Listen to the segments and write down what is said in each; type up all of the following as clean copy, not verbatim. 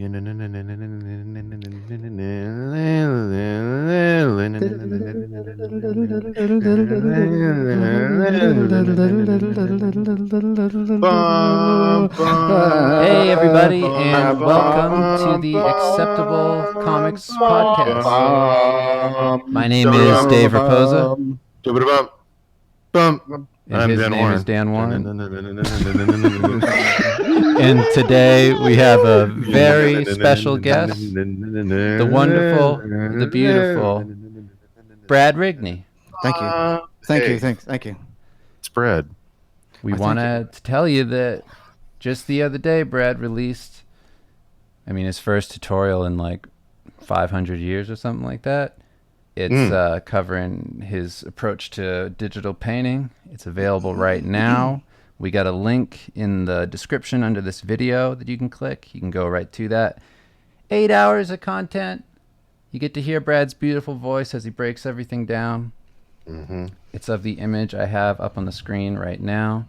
Hey, everybody, and welcome to the Acceptable Comics Podcast. My name is Dave Raposa, and his name is Dan Warren. And today we have a very special guest, the wonderful, the beautiful Brad Rigney. Thank you. Thank you. It's Brad. We wanted to tell you that just the other day, Brad released, his first tutorial in like 500 years or something like that. It's covering his approach to digital painting. It's available right now. We got a link in the description under this video that you can click. You can go right to that. 8 hours of content. You get to hear Brad's beautiful voice as he breaks everything down. Mm-hmm. It's of the image I have up on the screen right now.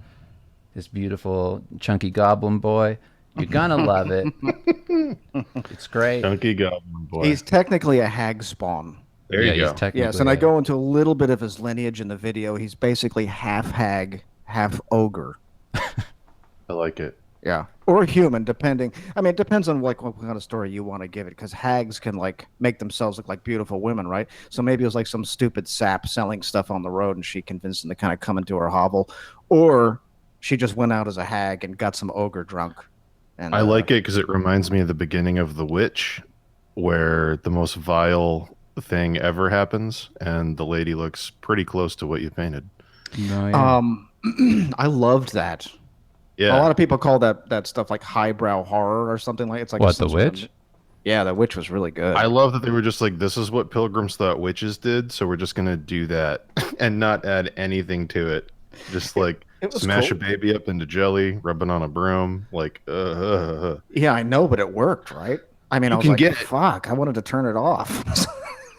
This beautiful chunky goblin boy. You're gonna love it. It's great. Chunky goblin boy. He's technically a hag spawn. There you go. Yes, and I go into a little bit of his lineage in the video. He's basically half hag, half ogre. I like it. Yeah, or human, depending. It depends on what kind of story you want to give it, because hags can make themselves look like beautiful women, right? So maybe it was like some stupid sap selling stuff on the road, and she convinced him to kind of come into her hovel, or she just went out as a hag and got some ogre drunk. And I like it because it reminds me of the beginning of The Witch, where the most vile thing ever happens, and the lady looks pretty close to what you painted. No, yeah. I loved that. Yeah, a lot of people call that stuff like highbrow horror or something like. It's like what, The Witch? Yeah, The Witch was really good. I love that they were just like, this is what pilgrims thought witches did, so we're just gonna do that and not add anything to it. Just like smash a baby up into jelly, rub it on a broom, Yeah, I know, but it worked, right? I was like, fuck, I wanted to turn it off.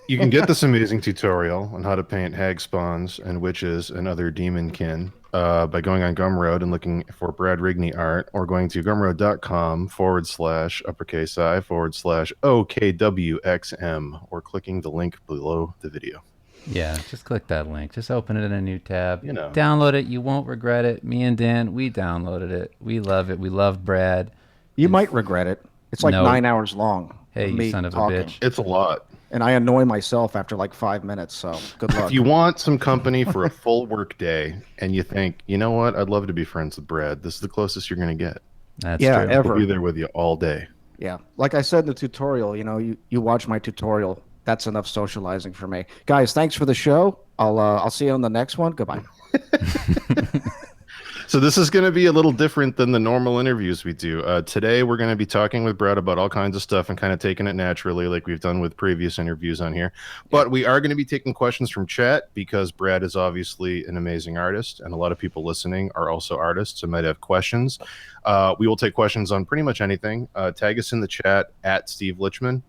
You can get this amazing tutorial on how to paint hag spawns and witches and other demon kin by going on Gumroad and looking for Brad Rigney art, or going to gumroad.com/uppercase/OKWXM, or clicking the link below the video. Yeah, just click that link. Just open it in a new tab. Download it. You won't regret it. Me and Dan, we downloaded it. We love it. We love Brad. You might regret it. It's like 9 hours long. Hey, you son of a bitch. It's a lot. And I annoy myself after like 5 minutes, so good luck. If you want some company for a full work day and you think, you know what, I'd love to be friends with Brad, this is the closest you're going to get. That's true. Ever. I'll be there with you all day. Yeah. Like I said in the tutorial, you watch my tutorial. That's enough socializing for me. Guys, thanks for the show. I'll see you on the next one. Goodbye. So this is going to be a little different than the normal interviews we do. Today, we're going to be talking with Brad about all kinds of stuff and kind of taking it naturally like we've done with previous interviews on here. But we are going to be taking questions from chat because Brad is obviously an amazing artist, and a lot of people listening are also artists and might have questions. We will take questions on pretty much anything. Tag us in the chat at Steve Lichman.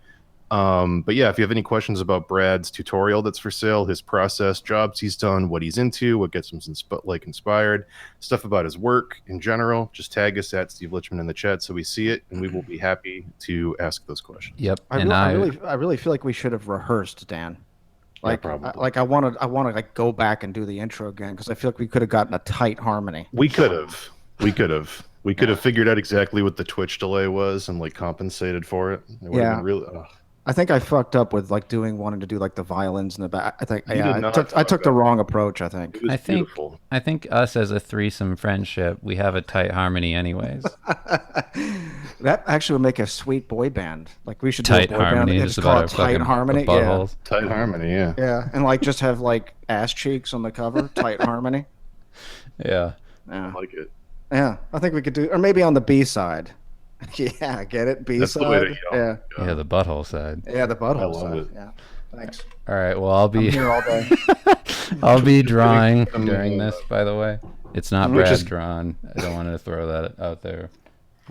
But yeah, if you have any questions about Brad's tutorial that's for sale, his process, jobs he's done, what he's into, what gets him inspired, stuff about his work in general, just tag us at Steve Lichman in the chat so we see it, and we will be happy to ask those questions. Yep. I really feel like we should have rehearsed, Dan. I want to go back and do the intro again, because I feel like we could have gotten a tight harmony. We could have figured out exactly what the Twitch delay was and compensated for it. It would have been really. I think I fucked up with wanting to do the violins in the back. I think I took the wrong approach. I think. I think us as a threesome friendship, we have a tight harmony, anyways. That actually would make a sweet boy band. We should tight do a boy harmony. band. Just call it Tight Harmony. Yeah. Tight Harmony. Yeah. Yeah, and just have ass cheeks on the cover. Tight Harmony. Yeah. Yeah. I like it. Yeah, I think we could do, or maybe on the B side. Yeah, get it? B side. Yeah, the butthole side. Yeah, the butthole side. It. Yeah. Thanks. All right. Well, I'm here all day. I'll be drawing during this. By the way, it's not Brad drawn. I don't want to throw that out there.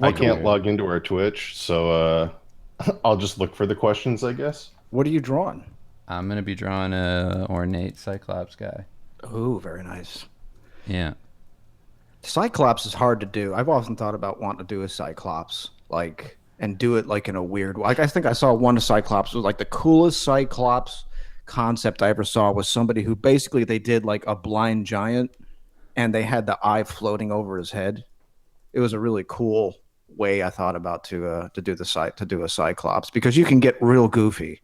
I can't log into our Twitch, so I'll just look for the questions, I guess. What are you drawing? I'm gonna be drawing a ornate Cyclops guy. Oh, very nice. Yeah. Cyclops is hard to do. I've often thought about wanting to do a Cyclops, and and do it like in a weird way. Like I think I saw one Cyclops was like the coolest Cyclops concept I ever saw was somebody who basically they did like a blind giant and they had the eye floating over his head. It was a really cool way I thought about to do a Cyclops because you can get real goofy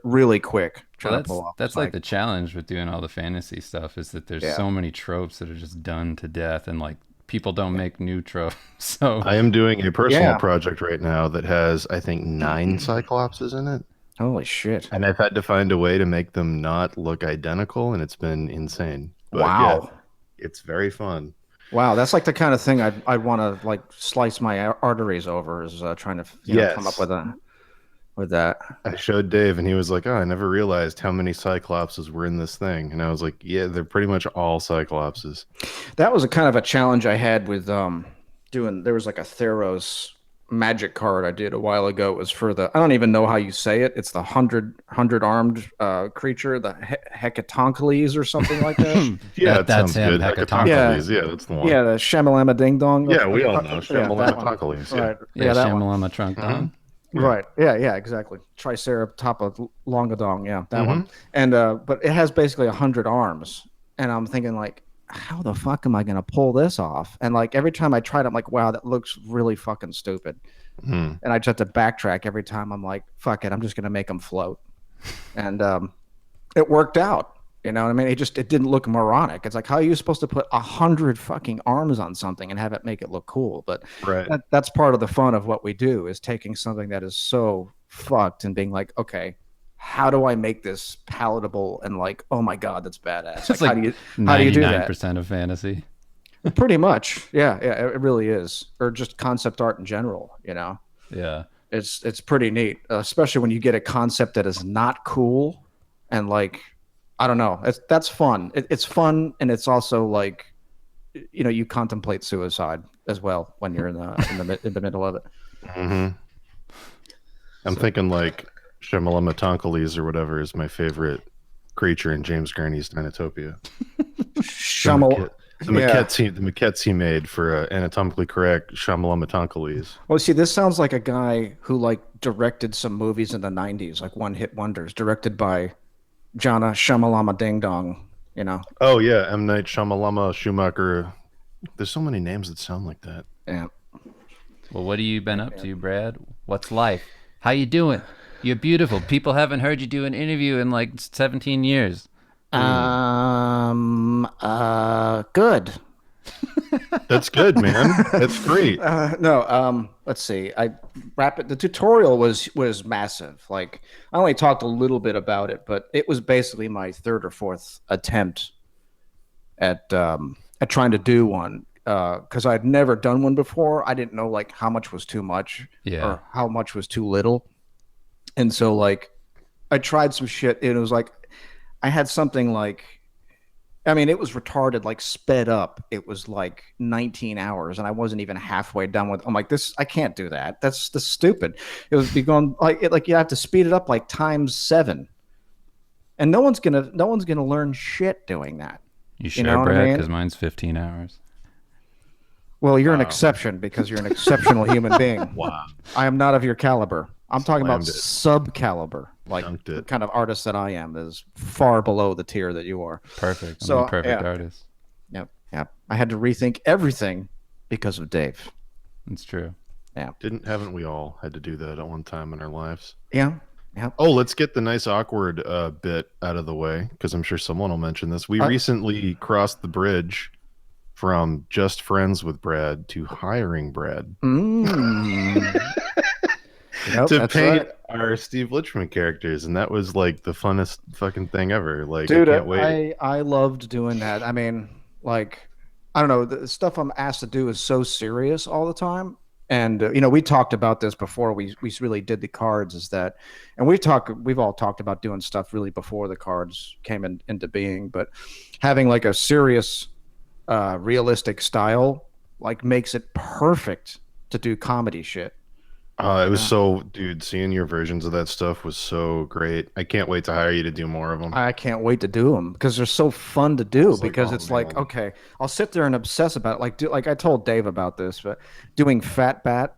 really quick. Well, that's like the challenge with doing all the fantasy stuff is that there's so many tropes that are just done to death and like people don't make new tropes. So I am doing a personal project right now that has, I think, 9 Cyclopses in it. Holy shit. And I've had to find a way to make them not look identical, and it's been insane. But wow. Yeah, it's very fun. Wow, that's like the kind of thing I'd want to like slice my arteries over is trying to come up with that. I showed Dave and he was like, "Oh, I never realized how many Cyclopses were in this thing." And I was like, "Yeah, they're pretty much all Cyclopses." That was a kind of a challenge I had with there was like a Theros magic card I did a while ago. It was for I don't even know how you say it. It's the 100 armed creature, the Hecatoncheles or something like that. Yeah, that's him. Hecatoncheles. Yeah, that's the one. Yeah, the Shamalama Ding Dong. Yeah, we all know Shamalama. Right. Yeah, Shamalama Trunk Dong. Yeah. Right. Yeah, exactly. Triceratops Longadong. Yeah, that one. And but it has basically 100 arms. And I'm thinking like, how the fuck am I gonna pull this off? And like every time I tried, I'm like, wow, that looks really fucking stupid. And I just have to backtrack every time. I'm like, fuck it, I'm just gonna make them float. And it worked out. You know what I mean? It didn't look moronic. It's like, how are you supposed to put 100 fucking arms on something and have it make it look cool? But that's part of the fun of what we do is taking something that is so fucked and being like, okay, how do I make this palatable and like, oh my God, that's badass. It's like how do you do that? 99% of fantasy. Pretty much. Yeah, it really is. Or just concept art in general, you know? Yeah. It's pretty neat, especially when you get a concept that is not cool and like, I don't know. That's fun. It's fun, and it's also like, you know, you contemplate suicide as well when you're in the middle of it. I'm thinking like Shamalama or whatever is my favorite creature in James Gurney's Dinotopia. The maquettes he made for anatomically correct Shamalama. Well, see, this sounds like a guy who like directed some movies in the 90s, like one-hit wonders, directed by Jana Shamalama Ding Dong, you know. Oh yeah, M. Night Shamalama Schumacher. There's so many names that sound like that. Yeah. Well, what have you been up to, Brad? What's life? How you doing? You're beautiful. People haven't heard you do an interview in like 17 years. Good. That's good, man. That's great. Let's see. The tutorial was massive. Like I only talked a little bit about it, but it was basically my third or fourth attempt at trying to do one. Because I'd never done one before. I didn't know like how much was too much or how much was too little. And so like I tried some shit and it was like I had something like, I mean, it was retarded, like sped up. It was like 19 hours and I wasn't even halfway done with, I'm like, I can't do that. That's stupid. It was going like you have to speed it up like times 7. And no one's going to learn shit doing that. You sure, know Brad? Because mine's 15 hours. Well, you're an exception because you're an exceptional human being. Wow. I am not of your caliber. I'm talking about sub-caliber. Like the kind of artist that I am is far below the tier that you are. Perfect. I'm a perfect artist. Yep. I had to rethink everything because of Dave. It's true. Yeah. Haven't we all had to do that at one time in our lives? Yeah. Oh, let's get the nice awkward bit out of the way because I'm sure someone will mention this. We recently crossed the bridge from just friends with Brad to hiring Brad. To paint our Steve Litchman characters, and that was like the funnest fucking thing ever. Like, dude, I can't wait. I loved doing that. I mean, like, I don't know, the stuff I'm asked to do is so serious all the time. And you know, we talked about this before we really did the cards. Is that, and we've all talked about doing stuff really before the cards came into being. But having like a serious, realistic style like makes it perfect to do comedy shit. It was so, dude, seeing your versions of that stuff was so great. I can't wait to hire you to do more of them. I can't wait to do them because they're so fun to do because it's like, okay, I'll sit there and obsess about it. Like I told Dave about this, but doing Fat Bat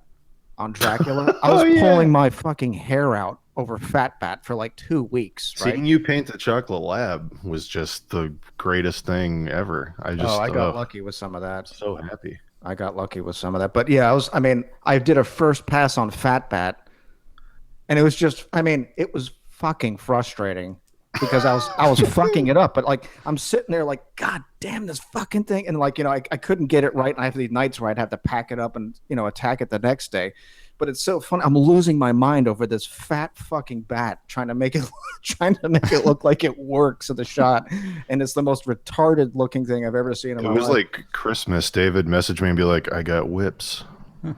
on Dracula. I was pulling my fucking hair out over Fat Bat for like 2 weeks, right? Seeing you paint the chocolate lab was just the greatest thing ever. I got lucky with some of that. So happy. I got lucky with some of that. But yeah, I did a first pass on Fat Bat, and it was just, it was fucking frustrating because I was fucking it up. But like, I'm sitting there like, God damn this fucking thing. And like, I couldn't get it right. And I have these nights where I'd have to pack it up and, attack it the next day. But it's so fun. I'm losing my mind over this fat fucking bat trying to make it look like it works at the shot. And it's the most retarded looking thing I've ever seen in my life. It was like Christmas. David messaged me and be like, I got whips.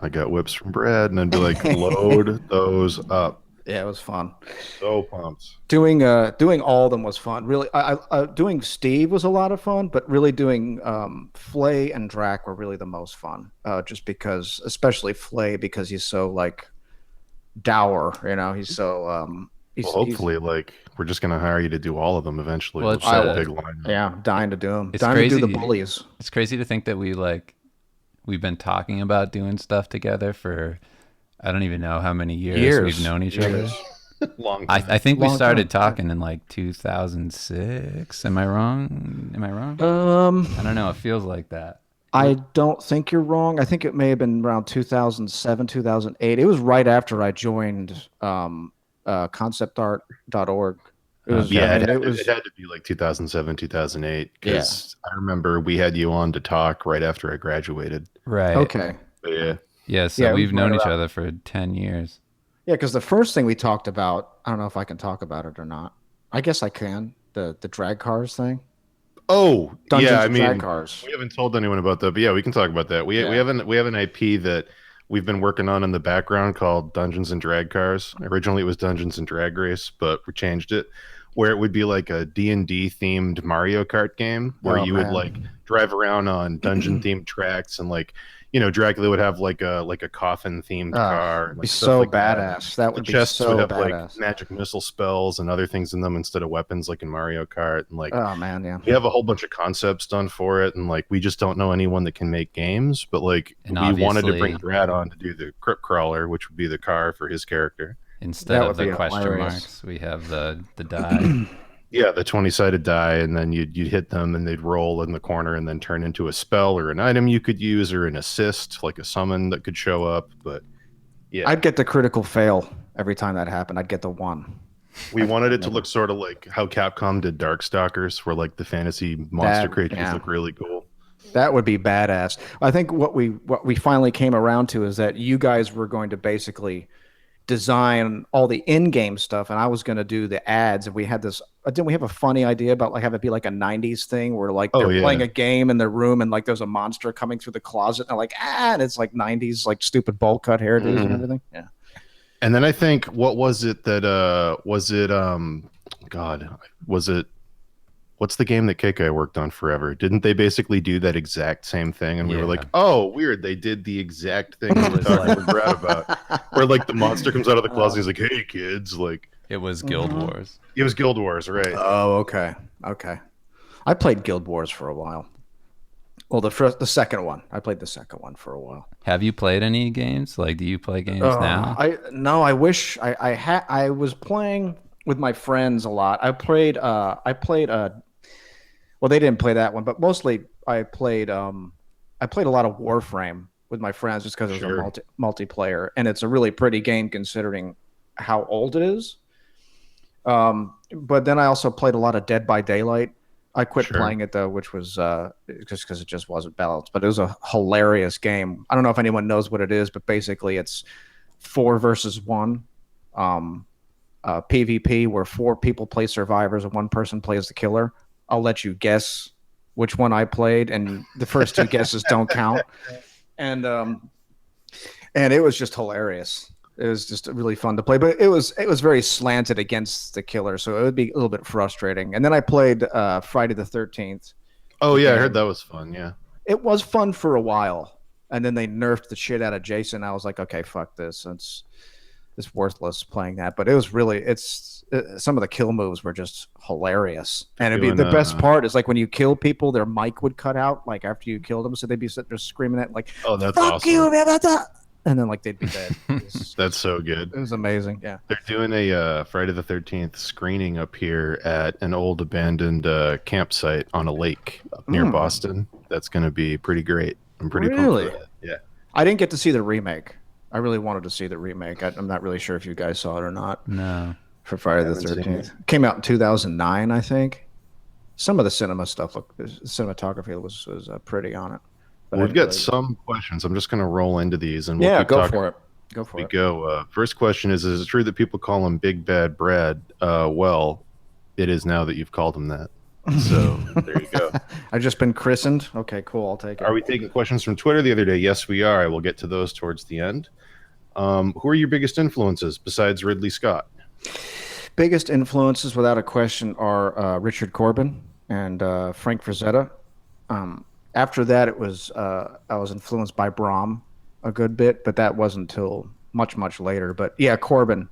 I got whips from Brad. And I'd be like, load those up. Yeah, it was fun. So pumped. Doing all of them was fun. Really, doing Steve was a lot of fun, but really doing Flay and Drac were really the most fun. Just because, especially Flay, because he's so like dour. He's so. Hopefully, we're just gonna hire you to do all of them eventually. Well, it's a big line. Yeah, I'm dying to do them. It's dying crazy. To do the bullies. It's crazy to think that we've been talking about doing stuff together for. I don't even know how many years we've known each other. Long time. I think we started time. talking in like 2006. Am I wrong? I don't know. It feels like that. I don't think you're wrong. I think it may have been around 2007, 2008. It was right after I joined conceptart.org. It was, it had to be like 2007, 2008. Because I remember we had you on to talk right after I graduated. Right. Okay. But yeah. Yeah, so we've known each other for 10 years. Yeah, because the first thing we talked about, I don't know if I can talk about it or not. I guess I can. The drag cars thing. Oh, Dungeons and drag cars. We haven't told anyone about that, but yeah, we can talk about that. We have an IP that we've been working on in the background called Dungeons and Drag Cars. Originally, it was Dungeons and Drag Race, but we changed it where it would be like a D&D themed Mario Kart game where would like drive around on dungeon themed tracks and like. Dracula would have like a coffin themed car. It'd be so like badass. That would be so would have badass. Like magic missile spells and other things in them instead of weapons like in Mario Kart. And like, oh man, yeah. We have a whole bunch of concepts done for it, and like we just don't know anyone that can make games. But like we wanted to bring Brad on to do the Crypt Crawler, which would be the car for his character. Instead of the question marks, we have the die. Yeah, the 20-sided die, and then you'd hit them, and they'd roll in the corner, and then turn into a spell or an item you could use, or an assist, like a summon that could show up. But yeah, I'd get the critical fail every time that happened. I'd get the 1. We wanted it to look sort of like how Capcom did Darkstalkers, where like the fantasy monster creatures look really cool. That would be badass. I think what we finally came around to is that you guys were going to basically design all the in-game stuff, and I was going to do the ads. And we had this. Didn't we have a funny idea about like have it be like a 90s thing where like they're playing a game in their room and like there's a monster coming through the closet and they're like and it's like 90s like stupid bowl cut hairdos and everything. Yeah. And then I think what was it that what's the game that KK worked on forever? Didn't they basically do that exact same thing? And we were like, oh, weird. They did the exact thing we were talking with Brad about. Where like the monster comes out of the closet and he's like, hey kids, like it was Guild Wars. It was Guild Wars, right? Oh, okay. I played Guild Wars for a while. Well, the second one. I played the second one for a while. Have you played any games? Like, do you play games now? I wish I was playing with my friends a lot. I played well, they didn't play that one, but mostly I played a lot of Warframe with my friends just because it was a multiplayer, and it's a really pretty game considering how old it is. But then I also played a lot of Dead by Daylight. I quit playing it though, which was just because it just wasn't balanced. But it was a hilarious game. I don't know if anyone knows what it is, but basically it's 4 versus 1 PvP where 4 people play survivors and 1 person plays the killer. I'll let you guess which one I played, and the first 2 guesses don't count. And it was just hilarious. It was just really fun to play, but it was very slanted against the killer, so it would be a little bit frustrating. And then I played Friday the 13th. Oh yeah, I heard that was fun. Yeah, it was fun for a while, and then they nerfed the shit out of Jason. I was like, okay, fuck this. It's worthless playing that. But it was really some of the kill moves were just hilarious. And it'd be the best part is like when you kill people, their mic would cut out like after you killed them, so they'd be sitting there screaming at like, oh, that's fuck awesome. you, man. and then like they'd be dead. That's so good. It was amazing. Yeah. They're doing a Friday the 13th screening up here at an old abandoned campsite on a lake up near Boston. That's going to be pretty great. I'm pretty pumped for that. Yeah. I didn't get to see the remake. I really wanted to see the remake. I'm not really sure if you guys saw it or not. No. For Friday the 13th. Came out in 2009, I think. Some of the cinematography was pretty on it. But We've got some questions. I'm just going to roll into these and we'll keep talking. For it. Go for it. First question is it true that people call him Big Bad Brad? Well, it is now that you've called him that. So there you go. I've just been christened. Okay, cool. I'll take it. Are we taking questions from Twitter the other day? Yes, we are. I will get to those towards the end. Who are your biggest influences besides Ridley Scott? Biggest influences, without a question, are Richard Corbin and Frank Frazetta. After that, it was I was influenced by Brahm a good bit, but that wasn't until much, much later. But yeah, Corbin.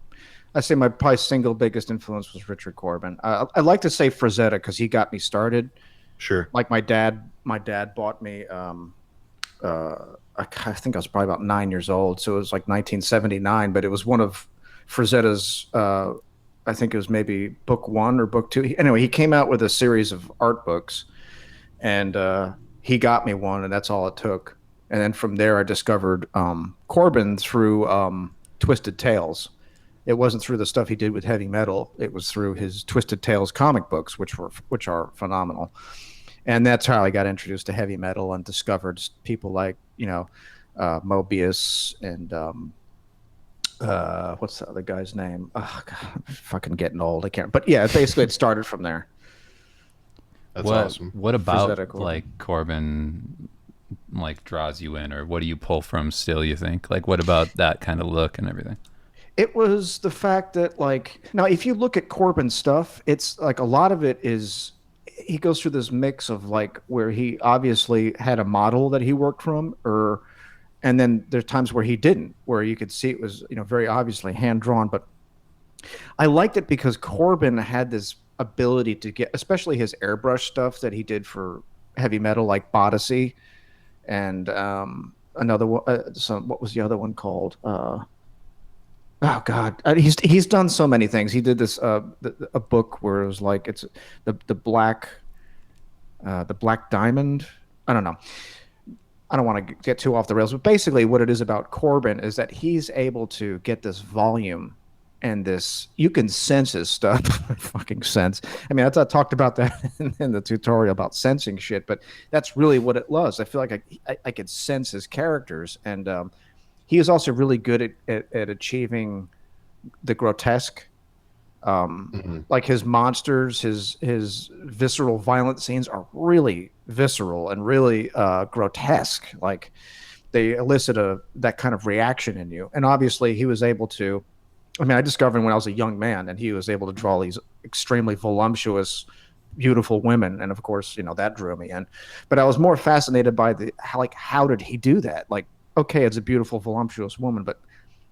I say my probably single biggest influence was Richard Corbin. I like to say Frazetta because he got me started. Sure. Like my dad bought me. I think I was probably about 9 years old, so it was like 1979. But it was one of Frazetta's. I think it was maybe book 1 or book 2. Anyway, he came out with a series of art books, and he got me one, and that's all it took. And then from there, I discovered Corbin through Twisted Tales. It wasn't through the stuff he did with heavy metal. It was through his Twisted Tales comic books, which are phenomenal. And that's how I got introduced to heavy metal and discovered people like, Mobius and what's the other guy's name? Oh, God, I'm fucking getting old. I can't. But yeah, basically it started from there. That's awesome. What about like Corbin like draws you in, or what do you pull from still, you think? Like what about that kind of look and everything? It was the fact that, like, now if you look at Corbin's stuff, it's like a lot of it is he goes through this mix of like where he obviously had a model that he worked from, and then there's times where he didn't, where you could see it was, very obviously hand drawn. But I liked it because Corbin had this ability to get, especially his airbrush stuff that he did for heavy metal, like Bodyssey, and another one. What was the other one called? Oh God, he's done so many things. He did this a book where it was like it's the black diamond. I don't know. I don't want to get too off the rails, but basically what it is about Corbin is that he's able to get this volume and this, you can sense his stuff. Fucking sense. I mean, I talked about that in the tutorial about sensing shit, but that's really what it was. I feel like I could sense his characters, and he is also really good at achieving the grotesque. Like his monsters, his visceral violent scenes are really visceral and really grotesque. Like they elicit that kind of reaction in you. And obviously he was able to, I mean, I discovered when I was a young man, and he was able to draw these extremely voluptuous, beautiful women. And of course, that drew me in. But I was more fascinated by how did he do that? Like, okay, it's a beautiful, voluptuous woman, but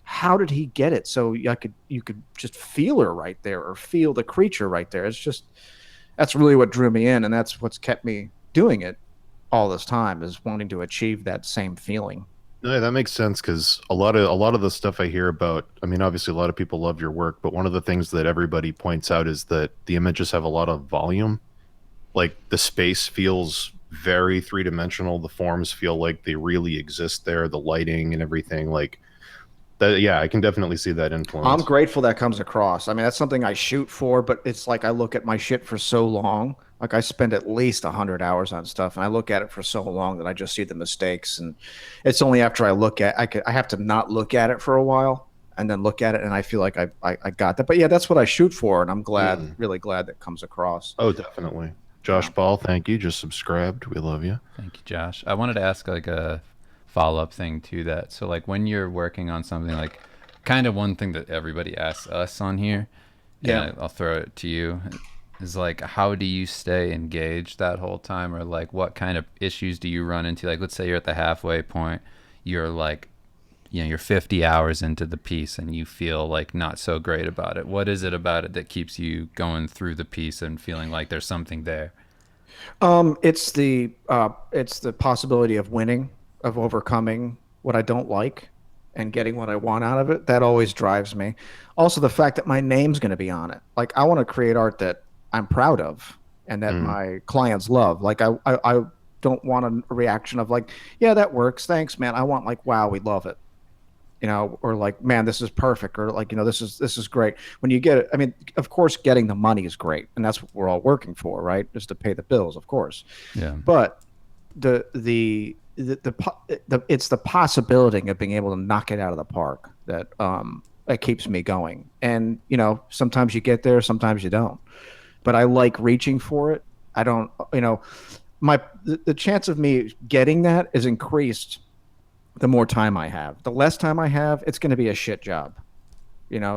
how did he get it so you could just feel her right there, or feel the creature right there? That's really what drew me in, and that's what's kept me doing it all this time, is wanting to achieve that same feeling. No, that makes sense, because a lot of the stuff I hear about, I mean, obviously a lot of people love your work, but one of the things that everybody points out is that the images have a lot of volume. Like the space feels very three-dimensional. The forms feel like they really exist there. The lighting and everything, like that. Yeah, I can definitely see that influence. I'm grateful that comes across. I mean, that's something I shoot for, but it's like I look at my shit for so long. Like I spend at least 100 hours on stuff, and I look at it for so long that I just see the mistakes. And it's only after I look at, I have to not look at it for a while and then look at it, and I feel like I got that. But yeah, that's what I shoot for, and I'm glad, really glad that comes across. Oh, definitely. Josh Paul, thank you. Just subscribed. We love you. Thank you, Josh. I wanted to ask like a follow-up thing to that. So like when you're working on something, like kind of one thing that everybody asks us on here, and I'll throw it to you, is like, how do you stay engaged that whole time? Or like what kind of issues do you run into? Like let's say you're at the halfway point, you're like, you're 50 hours into the piece and you feel like not so great about it. What is it about it that keeps you going through the piece and feeling like there's something there? It's the possibility of winning, of overcoming what I don't like. and getting what I want out of it, that always drives me. Also, the fact that my name's going to be on it. Like, I want to create art that I'm proud of and that Mm. my clients love. Like, I don't want a reaction of like, yeah, that works. Thanks, man. I want like, wow, we love it. Or like, man, this is perfect, or like, this is great. When you get it, I mean, of course, getting the money is great, and that's what we're all working for, right? Just to pay the bills, of course. Yeah. But it's the possibility of being able to knock it out of the park that keeps me going. And sometimes you get there, sometimes you don't. But I like reaching for it. I don't, the chance of me getting that is increased the more time I have. The less time I have, it's going to be a shit job.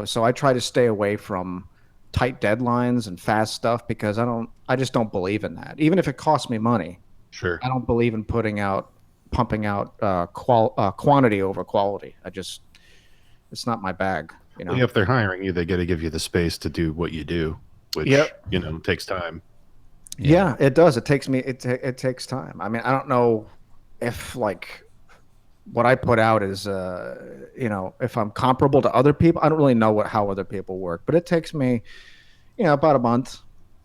So I try to stay away from tight deadlines and fast stuff because I just don't believe in that. Even if it costs me money, Sure. I don't believe in pumping out quantity over quality. It's not my bag. Well, if they're hiring you, they got to give you the space to do what you do, which Yep. Takes time. Yeah, it does. It takes time. I mean, I don't know if like what I put out is, if I'm comparable to other people. I don't really know how other people work, but it takes me, about a month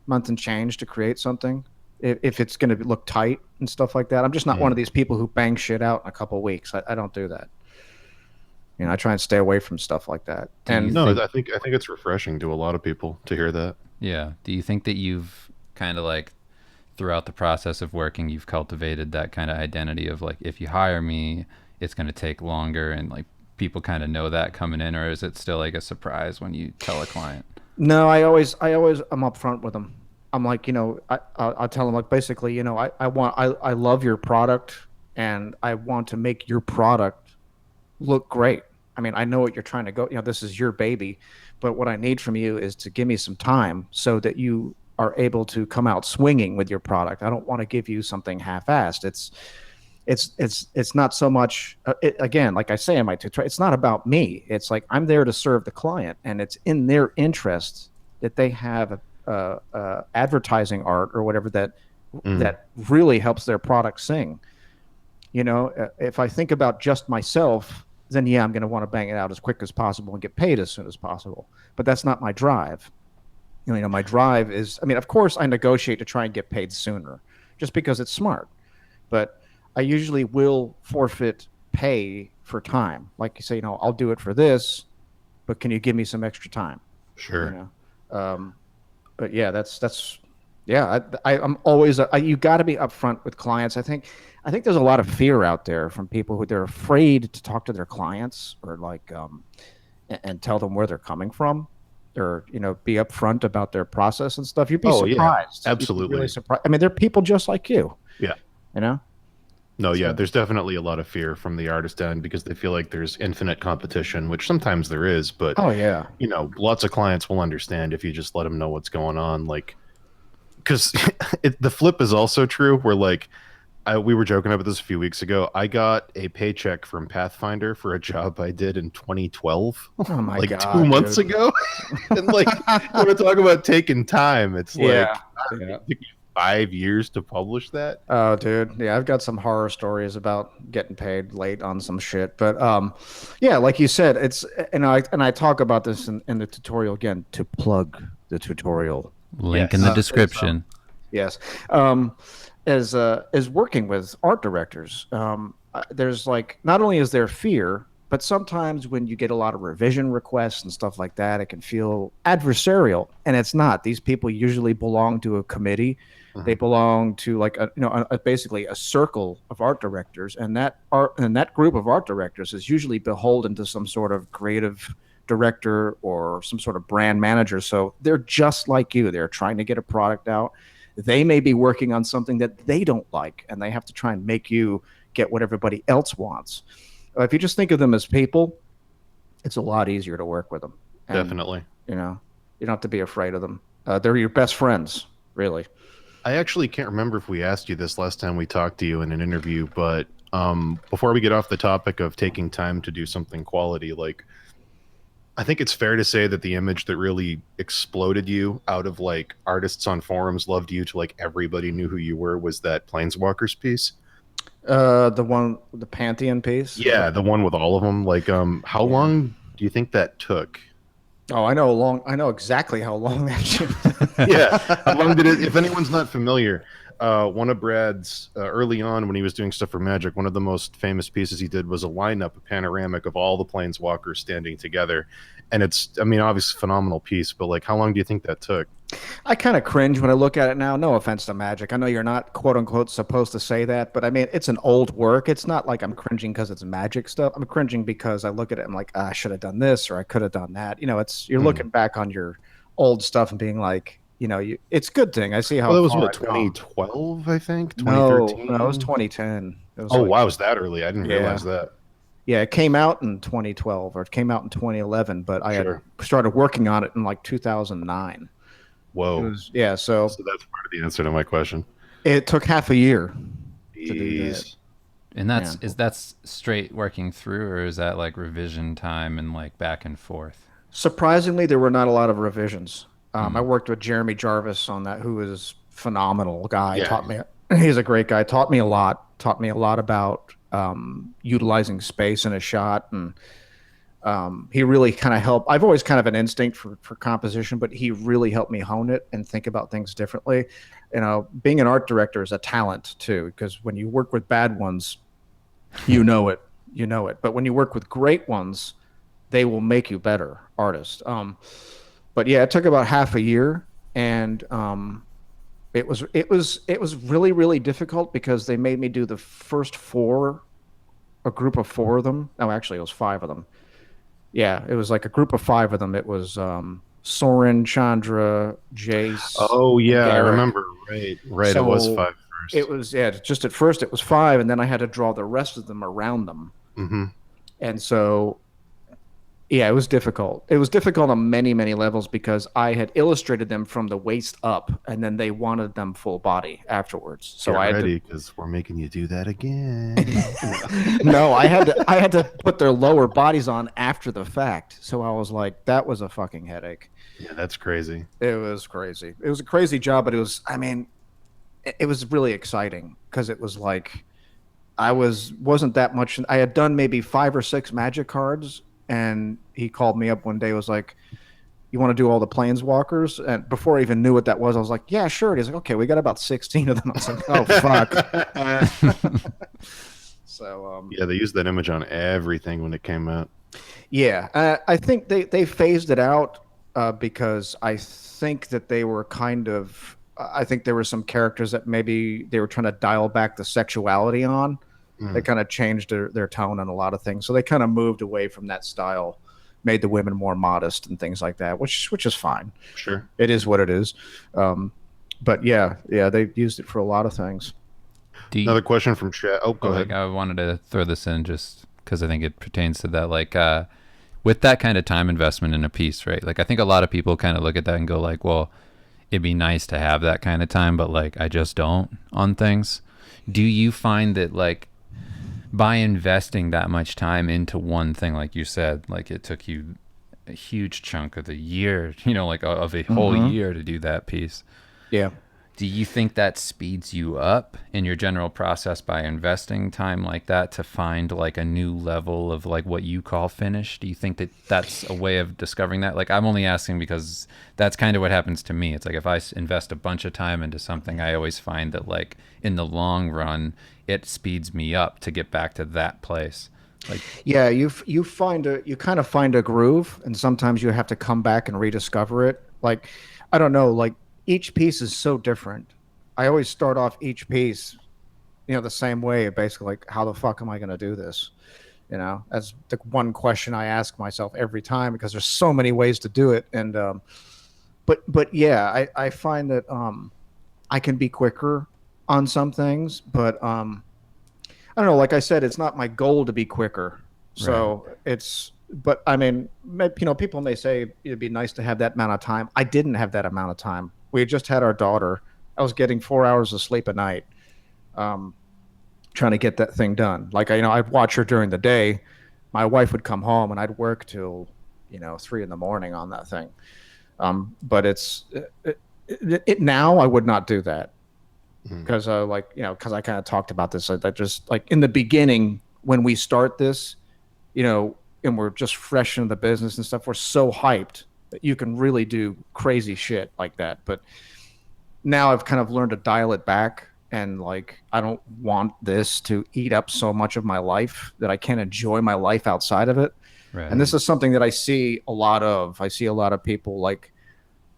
and change to create something. If it's going to look tight and stuff like that, I'm just not one of these people who bang shit out in a couple of weeks. I don't do that. I try and stay away from stuff like that. I think it's refreshing to a lot of people to hear that. Yeah. Do you think that you've kind of like throughout the process of working, you've cultivated that kind of identity of like, if you hire me, it's going to take longer, and like people kind of know that coming in, or is it still like a surprise when you tell a client? No, I always I'm upfront with them. I'm like, I'll tell them like basically, I love your product and I want to make your product look great. I mean, I know what you're trying to go, this is your baby, but what I need from you is to give me some time so that you are able to come out swinging with your product. I don't want to give you something half-assed. It's not so much again, like I say in my tutorial, it's not about me. It's like I'm there to serve the client, and it's in their interest that they have advertising art or whatever that really helps their product sing. If I think about just myself, then yeah, I'm going to want to bang it out as quick as possible and get paid as soon as possible. But that's not my drive. My drive is, I mean, of course I negotiate to try and get paid sooner just because it's smart. But I usually will forfeit pay for time. Like you say, I'll do it for this, but can you give me some extra time? Sure. But yeah, yeah. I'm always you got to be upfront with clients. I think there's a lot of fear out there from people who they're afraid to talk to their clients or like and tell them where they're coming from, or be upfront about their process and stuff. You'd be surprised. Yeah, absolutely. You'd be really surprised. I mean, they're people just like you. Yeah. No, yeah, there's definitely a lot of fear from the artist end because they feel like there's infinite competition, which sometimes there is, but oh yeah, lots of clients will understand if you just let them know what's going on. Like, because the flip is also true. Where like, we were joking about this a few weeks ago. I got a paycheck from Pathfinder for a job I did in 2012, oh my like God, 2 months ago, and like, when we talk about taking time, it's like, it took 5 years to publish that. Oh, dude. Yeah, I've got some horror stories about getting paid late on some shit. But yeah, like you said, it's and I talk about this in the tutorial again to plug the tutorial. Link in the description. Yes. As working with art directors, there's like not only is there fear, but sometimes when you get a lot of revision requests and stuff like that, it can feel adversarial, and it's not. These people usually belong to a committee. They belong to like basically a circle of art directors, and that group of art directors is usually beholden to some sort of creative director or some sort of brand manager. So they're just like you. They're trying to get a product out. They may be working on something that they don't like, and they have to try and make you get what everybody else wants. If you just think of them as people, it's a lot easier to work with them. And, Definitely. You don't have to be afraid of them. They're your best friends, really. I actually can't remember if we asked you this last time we talked to you in an interview, but before we get off the topic of taking time to do something quality, like, I think it's fair to say that the image that really exploded you out of like artists on forums loved you to like everybody knew who you were was that Planeswalkers piece. The Pantheon piece. Yeah, the one with all of them. Like, how Yeah. long do you think that took? Oh, I know exactly how long that shit. Yeah, how long did it? If anyone's not familiar, one of Brad's early on when he was doing stuff for Magic, one of the most famous pieces he did was a lineup, a panoramic of all the planeswalkers standing together, and it's, I mean, obviously phenomenal piece. But like, how long do you think that took? I kind of cringe when I look at it now. No offense to Magic. I know you're not quote unquote supposed to say that, but I mean, it's an old work. It's not like I'm cringing because it's Magic stuff. I'm cringing because I look at it and I'm like, I should have done this or I could have done that. You know, it's you're Hmm. looking back on your old stuff and being like, it's a good thing. I see Well, how that was far what, I've come. 2012, I think, No, it was 2013. 2010. It was Oh like, wow, was that early? I didn't yeah. realize that. Yeah, it came out in 2012 or it came out in 2011, but I had Sure. started working on it in like 2009. It Whoa. was, yeah, so So that's part of the answer to my question. it took half a year to do that. Jeez. And Yeah. that's straight working through, or is that like revision time and like back and forth? Surprisingly, there were not a lot of revisions. I Mm. worked with Jeremy Jarvis on that, who is phenomenal guy. Yeah. Taught me, he's a great guy. Taught me a lot. Taught me a lot about utilizing space in a shot, and he really kind of helped. I've always kind of an instinct for composition, but he really helped me hone it and think about things differently. You know, being an art director is a talent too, because when you work with bad ones, you know it, you know it. But when you work with great ones, they will make you better artists. But yeah, it took about half a year, and it was really really difficult because they made me do the first four, a group of four of them. No, actually, it was five of them. Yeah, it was like a group of five of them. It was Soren, Chandra, Jace, Oh and yeah, I Garrick. remember. Right, right. It was So five it first. was, yeah, just at first it was five, and then I had to draw the rest of them around them. Mm-hmm. And so yeah, it was difficult. It was difficult on many, many levels because I had illustrated them from the waist up, and then they wanted them full body afterwards. So Get I had to. ready because we're making you do that again. No, I had to put their lower bodies on after the fact. So I was like, that was a fucking headache. Yeah, that's crazy. It was crazy. It was a crazy job, but it was. I mean, it was really exciting because it was like wasn't that much. I had done maybe five or six magic cards, and he called me up one day. Was like, "You want to do all the planeswalkers?" And before I even knew what that was, I was like, "Yeah, sure." And he's like, "Okay, we got about 16 of them." I was like, "Oh fuck." So Yeah, they used that image on everything when it came out. yeah, I think they phased it out because I think that they were kind of. I think there were some characters that maybe they were trying to dial back the sexuality on. They Mm, kind of changed their tone on a lot of things. So they kind of moved away from that style, made the women more modest and things like that, which is fine. sure. It is what it is. Um, but yeah, they used it for a lot of things. Do you, Another question from chat. Oh, go oh, like ahead. I wanted to throw this in just because I think it pertains to that. Like, with that kind of time investment in a piece, right? Like, I think a lot of people kind of look at that and go, like, well, it'd be nice to have that kind of time, but like, I just don't on things. Do you find that, like, by investing that much time into one thing, like you said, like it took you a huge chunk of the year, like of a whole Mm-hmm. year to do that piece? Yeah. Do you think that speeds you up in your general process by investing time like that to find like a new level of like what you call finish? Do you think that that's a way of discovering that? Like, I'm only asking because that's kind of what happens to me. It's like if I invest a bunch of time into something, I always find that like in the long run, it speeds me up to get back to that place. Like, Yeah, you kind of find a groove, and sometimes you have to come back and rediscover it. Like, I don't know, like each piece is so different. I always start off each piece, the same way. Basically, like, how the fuck am I going to do this? That's the one question I ask myself every time because there's so many ways to do it. And but yeah, I find that I can be quicker on some things, but I don't know. Like I said, it's not my goal to be quicker. right. So but I mean, people may say it'd be nice to have that amount of time. I didn't have that amount of time. We had just had our daughter. I was getting 4 hours of sleep a night, um, trying to get that thing done. Like, I'd watch her during the day. My wife would come home and I'd work till, 3 in the morning on that thing. But now I would not do that. because like, you know, because I kind of talked about this, that just like in the beginning when we start this, you know, and we're just fresh in the business and stuff, we're so hyped that you can really do crazy shit like that. But now I've kind of learned to dial it back, and like I don't want this to eat up so much of my life that I can't enjoy my life outside of it. Right. And this is something that I see a lot of. I see a lot of people like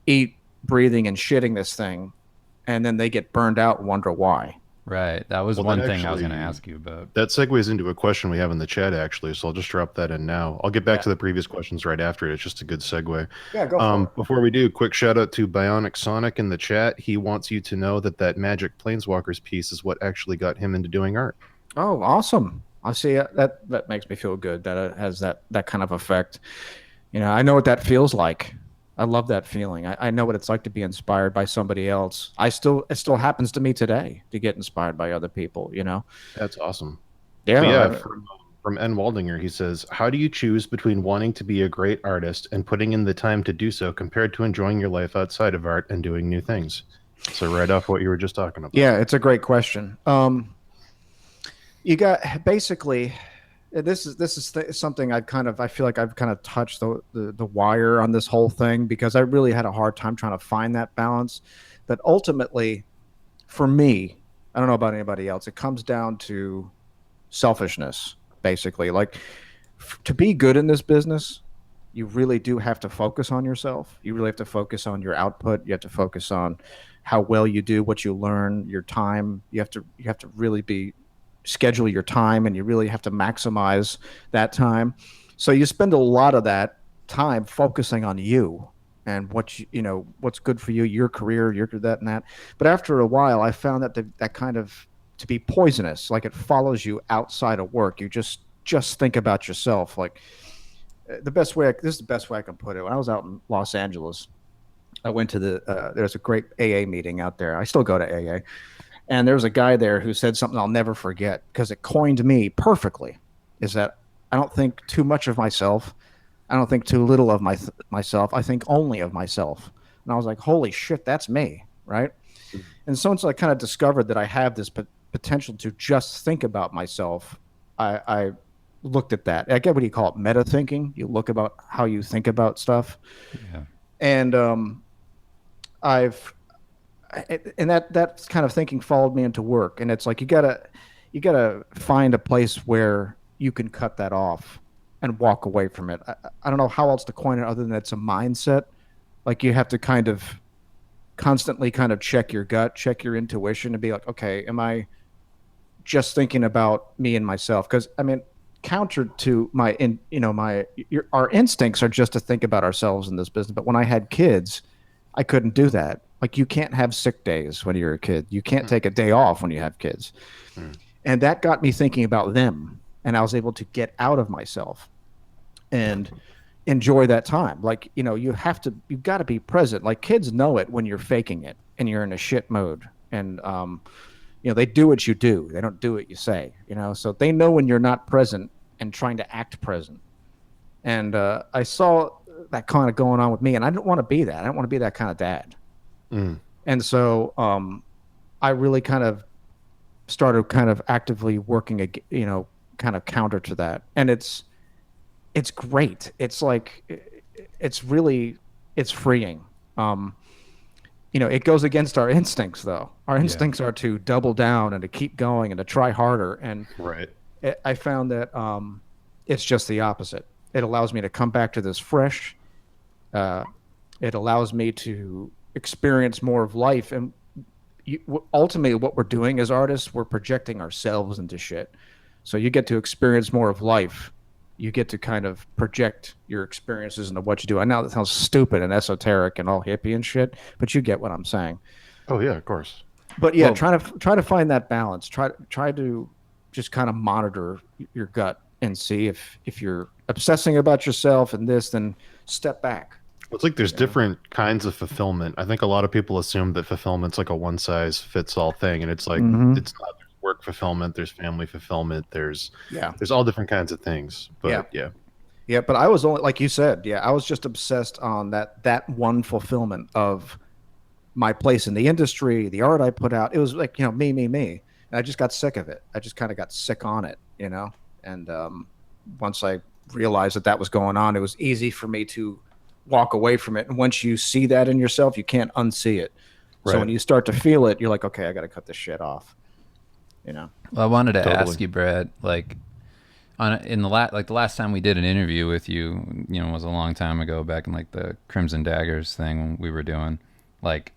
eat, breathing, and shitting this thing, and then they get burned out and wonder why. Right. That was Well, one that thing I was going to actually- ask you about. That segues into a question we have in the chat, actually. So I'll just drop that in now. I'll get back Yeah. to the previous questions right after it. It's just a good segue. Yeah, go for it. Before we do, quick shout out to Bionic Sonic in the chat. He wants you to know that Magic Planeswalkers piece is what actually got him into doing art. Oh, awesome! I see that makes me feel good that it has that kind of effect. You know, I know what that feels like. I love that feeling. I know what it's like to be inspired by somebody else. It still happens to me today to get inspired by other people, you know? That's awesome. Yeah. But yeah, from N. Waldinger, he says, how do you choose between wanting to be a great artist and putting in the time to do so compared to enjoying your life outside of art and doing new things? So right off what you were just talking about. Yeah, it's a great question. You got basically this is something I feel like I've kind of touched the wire on this whole thing, because I really had a hard time trying to find that balance. But ultimately, for me, I don't know about anybody else, it comes down to selfishness, basically. Like, to be good in this business, you really do have to focus on yourself. You really have to focus on your output. You have to focus on how well you do what you learn, your time. You have to really schedule your time, and you really have to maximize that time. So you spend a lot of that time focusing on you and what's good for you, your career, your that and that. But after a while, I found that kind of to be poisonous. Like, it follows you outside of work. You just think about yourself. Like, this is the best way I can put it. When I was out in Los Angeles, I went to there's a great AA meeting out there. I still go to AA. And there was a guy there who said something I'll never forget, because it coined me perfectly, is that I don't think too much of myself. I don't think too little of myself. I think only of myself. And I was like, holy shit, that's me, right? And so once I kind of discovered that I have this potential to just think about myself, I looked at that. I get what you call it, meta thinking. You look about how you think about stuff. Yeah. And that kind of thinking followed me into work. And it's like, you gotta find a place where you can cut that off and walk away from it. I don't know how else to coin it other than it's a mindset. Like, you have to kind of constantly kind of check your gut, check your intuition, and be like, okay, am I just thinking about me and myself? Because I mean, counter to our instincts are just to think about ourselves in this business. But when I had kids, I couldn't do that. Like, you can't have sick days when you're a kid. You can't take a day off when you have kids. And that got me thinking about them. And I was able to get out of myself and enjoy that time. Like, you've got to be present. Like, kids know it when you're faking it and you're in a shit mode. And, they do what you do. They don't do what you say, so they know when you're not present and trying to act present. And I saw that kind of going on with me, and I didn't want to be that. I didn't want to be that kind of dad. And so I really kind of started kind of actively working, kind of counter to that. And it's great. It's like, it's freeing. It goes against our instincts, though. Our instincts are to double down and to keep going and to try harder. And right. I found that it's just the opposite. It allows me to come back to this fresh. It allows me to experience more of life. And ultimately, what we're doing as artists, we're projecting ourselves into shit. So you get to experience more of life. You get to kind of project your experiences into what you do. I know that sounds stupid and esoteric and all hippie and shit, but you get what I'm saying. Oh yeah, of course. But yeah, try to find that balance. Try to just kind of monitor your gut and see if you're obsessing about yourself and this, then step back. Well, it's like there's different kinds of fulfillment. I think a lot of people assume that fulfillment's like a one size fits all thing, and it's like it's not. There's work fulfillment, there's family fulfillment, there's all different kinds of things. But yeah. But I was only, like you said, I was just obsessed on that one fulfillment of my place in the industry, the art I put out. It was like, me, me, me. And I just got sick of it. I just kind of got sick on it, And once I realized that was going on, it was easy for me to walk away from it. And once you see that in yourself, you can't unsee it. So when you start to feel it, you're like, okay, I got to cut this shit off. Well, I wanted to ask you, Brad, like in the last time we did an interview with you, was a long time ago, back in like the Crimson Daggers thing we were doing. Like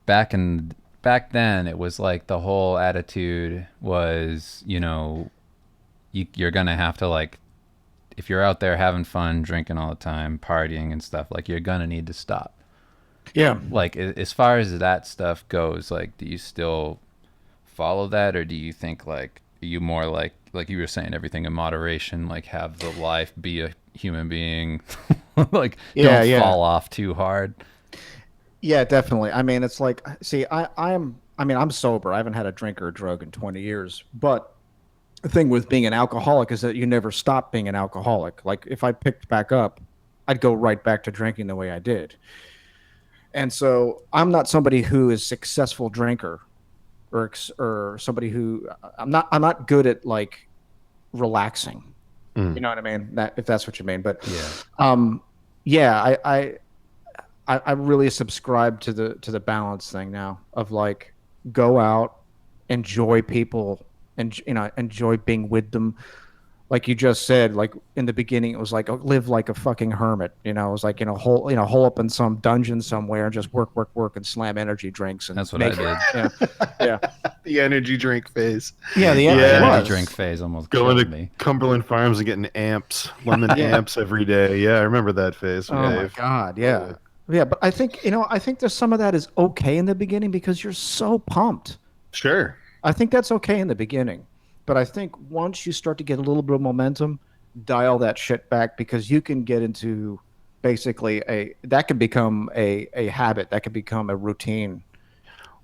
back then, it was like the whole attitude was, you're gonna have to, like, if you're out there having fun, drinking all the time, partying and stuff, like, you're gonna need to stop. Yeah. Like, as far as that stuff goes, like, do you still follow that, or do you think, like, are you more like you were saying, everything in moderation, like, have the life, be a human being, like, don't fall off too hard? Yeah, definitely. I mean, it's like, see, I'm sober. I haven't had a drink or a drug in 20 years, but the thing with being an alcoholic is that you never stop being an alcoholic. Like, if I picked back up, I'd go right back to drinking the way I did. And so I'm not somebody who is successful drinker or somebody who I'm not good at, like, relaxing. You know what I mean? If that's what you mean. But I really subscribe to the balance thing now of, like, go out, enjoy people, and enjoy being with them. Like you just said, like in the beginning, it was like, live like a fucking hermit. It was like, hole up in some dungeon somewhere and just work, and slam energy drinks. And that's what I did. Yeah. The energy drink phase. Yeah, the energy drink phase almost going to me. Cumberland Farms and getting lemon amps every day. Yeah, I remember that phase. Oh my God, yeah. Yeah, but I think there's some of that is okay in the beginning because you're so pumped. Sure. I think that's okay in the beginning. But I think once you start to get a little bit of momentum, dial that shit back, because you can get into basically that could become a habit, that could become a routine.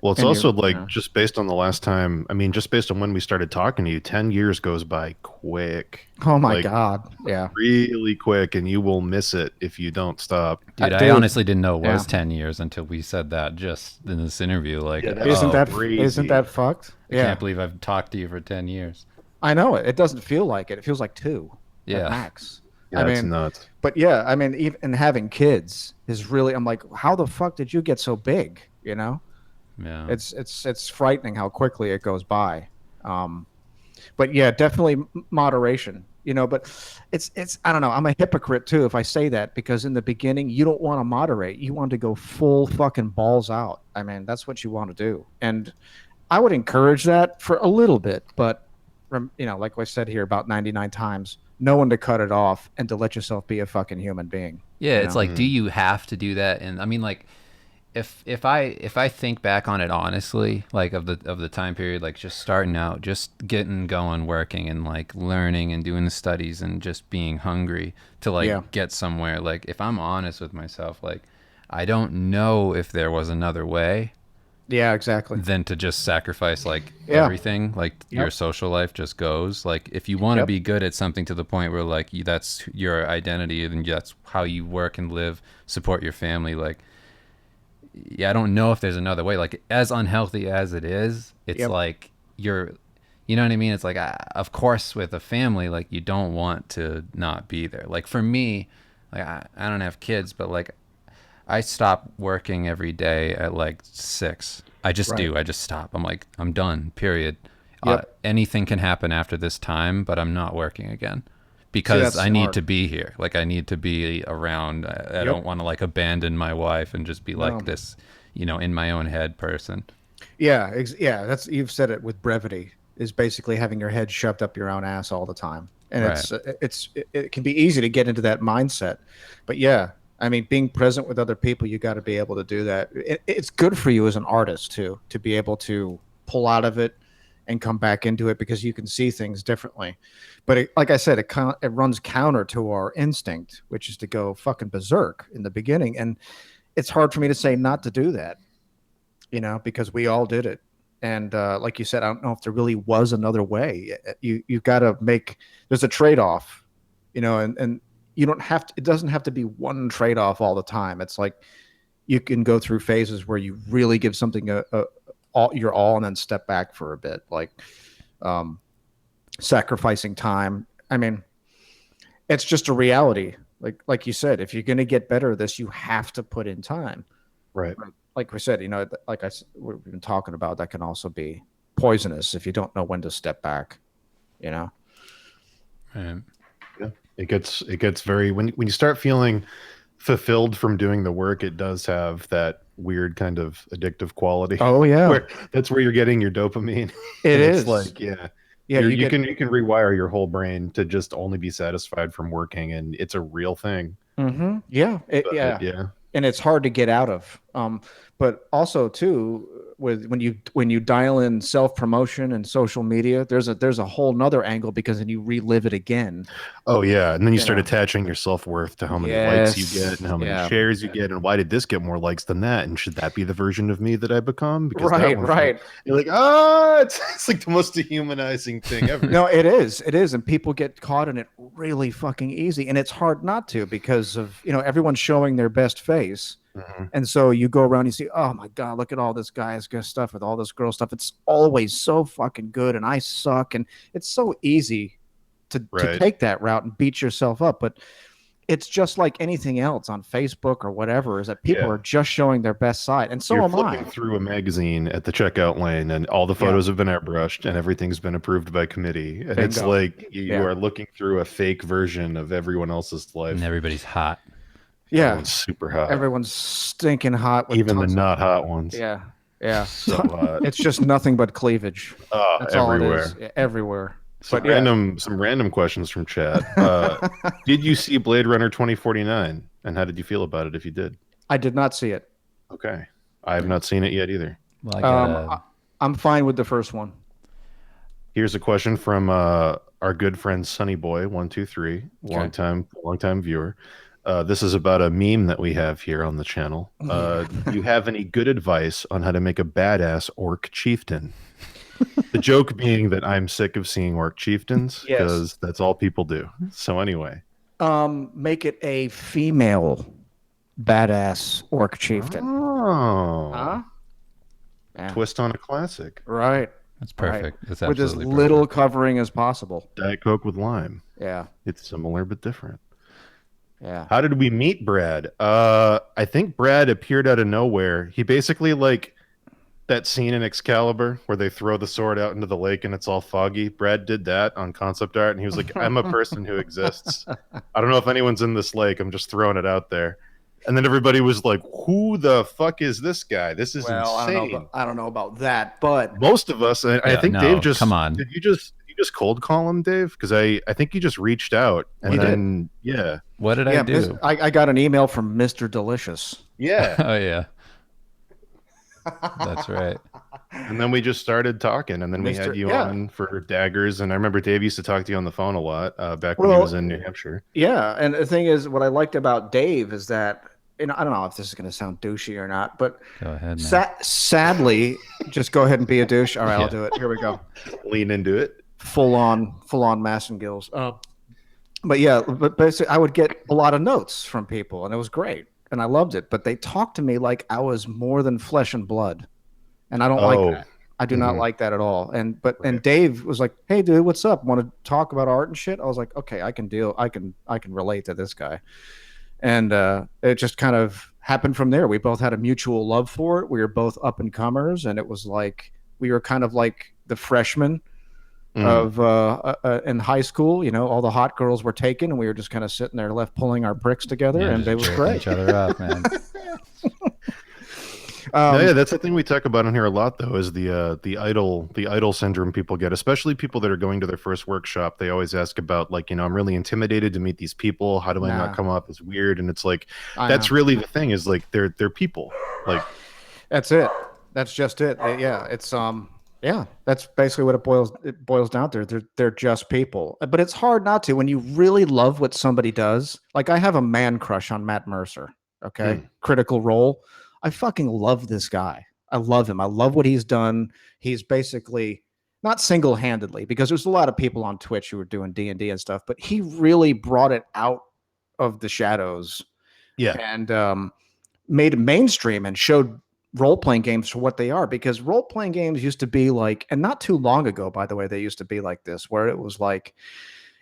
Well, it's also just based on the last time, I mean, just based on when we started talking to you, 10 years goes by quick. Oh my God. Yeah. Really quick, and you will miss it if you don't stop. Dude, I honestly didn't know it was 10 years until we said that just in this interview. Like, isn't that fucked? I can't believe I've talked to you for 10 years. I know it. It doesn't feel like it. It feels like 2 at max. Yeah, it's nuts. But yeah, I mean, even having kids is really, I'm like, how the fuck did you get so big? Yeah. It's frightening how quickly it goes by. But yeah, definitely moderation, but it's I don't know. I'm a hypocrite too if I say that, because in the beginning you don't want to moderate. You want to go full fucking balls out. I mean, that's what you want to do. And I would encourage that for a little bit, but like I said here about 99 times, know when to cut it off and to let yourself be a fucking human being. Yeah, it's like, do you have to do that? And I mean, like, if I think back on it honestly, like of the time period, like just starting out, just getting going, working, and like learning and doing the studies and just being hungry to like get somewhere. Like, if I'm honest with myself, like, I don't know if there was another way. Yeah, exactly. Than to just sacrifice like everything, like your social life just goes. Like, if you want to be good at something to the point where like that's your identity and that's how you work and live, support your family, like, I don't know if there's another way. Like, as unhealthy as it is, it's like you know what I mean? It's like, of course, with a family, like, you don't want to not be there. Like, for me, like, I don't have kids, but like, I stop working every day at like 6. I just do. I just stop. I'm like, I'm done, period. Anything can happen after this time, but I'm not working again. Because I need to be here. Like, I need to be around. I don't want to like abandon my wife and just be like this, in my own head person. Yeah. That's, you've said it with brevity, is basically having your head shoved up your own ass all the time. And it can be easy to get into that mindset. But yeah, I mean, being present with other people, you got to be able to do that. It's good for you as an artist too, to be able to pull out of it and come back into it, because you can see things differently. But like I said, it runs counter to our instinct, which is to go fucking berserk in the beginning. And it's hard for me to say not to do that, because we all did it. And like you said, I don't know if there really was another way. You've got to there's a trade-off, and you don't have to, it doesn't have to be one trade-off all the time. It's like, you can go through phases where you really give something your all and then step back for a bit, like sacrificing time. I mean, it's just a reality. Like you said, if you're going to get better at this, you have to put in time. Right. Like we said, we've been talking about, that can also be poisonous if you don't know when to step back, Right. Yeah. It gets very, when you start feeling fulfilled from doing the work, it does have that weird kind of addictive quality. Oh yeah. That's where you're getting your dopamine. It It's is. like, yeah. Yeah, you can rewire your whole brain to just only be satisfied from working, and it's a real thing. Mm-hmm. Yeah. Yeah. And it's hard to get out of. But also too, when you dial in self-promotion and social media, there's a whole nother angle, because then you relive it again. Oh yeah, and then you start attaching your self-worth to how many likes you get and how many shares you get, and why did this get more likes than that, and should that be the version of me that I become? Because right. You're like, it's like the most dehumanizing thing ever. No, it is, and people get caught in it really fucking easy, and it's hard not to, because of everyone's showing their best face. Mm-hmm. And so you go around, you see, oh my God, look at all this guy's good stuff with all this girl stuff. It's always so fucking good, and I suck. And it's so easy to take that route and beat yourself up. But it's just like anything else on Facebook or whatever, is that people are just showing their best side. And so You're am flipping I. through a magazine at the checkout lane, and all the photos have been airbrushed, and everything's been approved by committee. And it's like you are looking through a fake version of everyone else's life. And everybody's hot. Yeah. Everyone's super hot. Everyone's stinking hot. With even the not hot ones. Yeah. So hot. It's just nothing but cleavage. That's everywhere. all it is. Yeah, everywhere. Some random questions from chat. Did you see Blade Runner 2049? And how did you feel about it if you did? I did not see it. Okay. I have not seen it yet either. Well, I'm fine with the first one. Here's a question from our good friend Sunny Boy 123, long-time viewer. This is about a meme that we have here on the channel. Do you have any good advice on how to make a badass orc chieftain? The joke being that I'm sick of seeing orc chieftains, because that's all people do. So anyway. Make it a female badass orc chieftain. Oh. Huh? Yeah. Twist on a classic. Right. That's perfect. Right. That's with as absolutely little perfect. covering as possible. Diet Coke with lime. Yeah. It's similar but different. Yeah. How did we meet Brad? I think Brad appeared out of nowhere. He basically, like that scene in Excalibur where they throw the sword out into the lake and it's all foggy. Brad did that on concept art, and he was like, I'm a person who exists. I don't know if anyone's in this lake. I'm just throwing it out there. And then everybody was like, who the fuck is this guy? This is insane. I don't know about that, but most of us, I think Dave just, come on. Did you just cold call him, Dave? Because I think you just reached out, and then what did I do? I got an email from Mr. Delicious. Yeah. Oh yeah. That's right. And then we just started talking, and then we had you on for daggers. And I remember Dave used to talk to you on the phone a lot back when he was in New Hampshire. Yeah, and the thing is, what I liked about Dave is that, I don't know if this is going to sound douchey or not, but go ahead, man. Sadly, just go ahead and be a douche. All right, I'll do it. Here we go. Lean into it. Full on mass and gills. But basically, I would get a lot of notes from people, and it was great, and I loved it. But they talked to me like I was more than flesh and blood, and I don't like that. I do not like that at all. And Dave was like, "Hey, dude, what's up? Want to talk about art and shit?" I was like, "Okay, I can deal. I can relate to this guy." And it just kind of happened from there. We both had a mutual love for it. We were both up and comers, and it was like we were kind of like the freshmen of in high school. All the hot girls were taken, and we were just kind of sitting there left pulling our pricks together, and it was great. Each other up, man. That's the thing we talk about on here a lot, though, is the idol syndrome people get, especially people that are going to their first workshop. They always ask about, like, I'm really intimidated to meet these people. How do I not come off as weird? And it's like, that's really the thing, is like they're people. Like, that's it. That's just it. Yeah, it's that's basically what it boils down to. They're just people. But it's hard not to when you really love what somebody does. Like, I have a man crush on Matt Mercer. Okay, Critical Role. I fucking love this guy. I love him. I love what he's done. He's basically not single-handedly, because there's a lot of people on Twitch who are doing D&D and stuff, but he really brought it out of the shadows. Yeah. And made mainstream and showed role-playing games for what they are, because role-playing games used to be like, and not too long ago, by the way, they used to be like this, where it was like,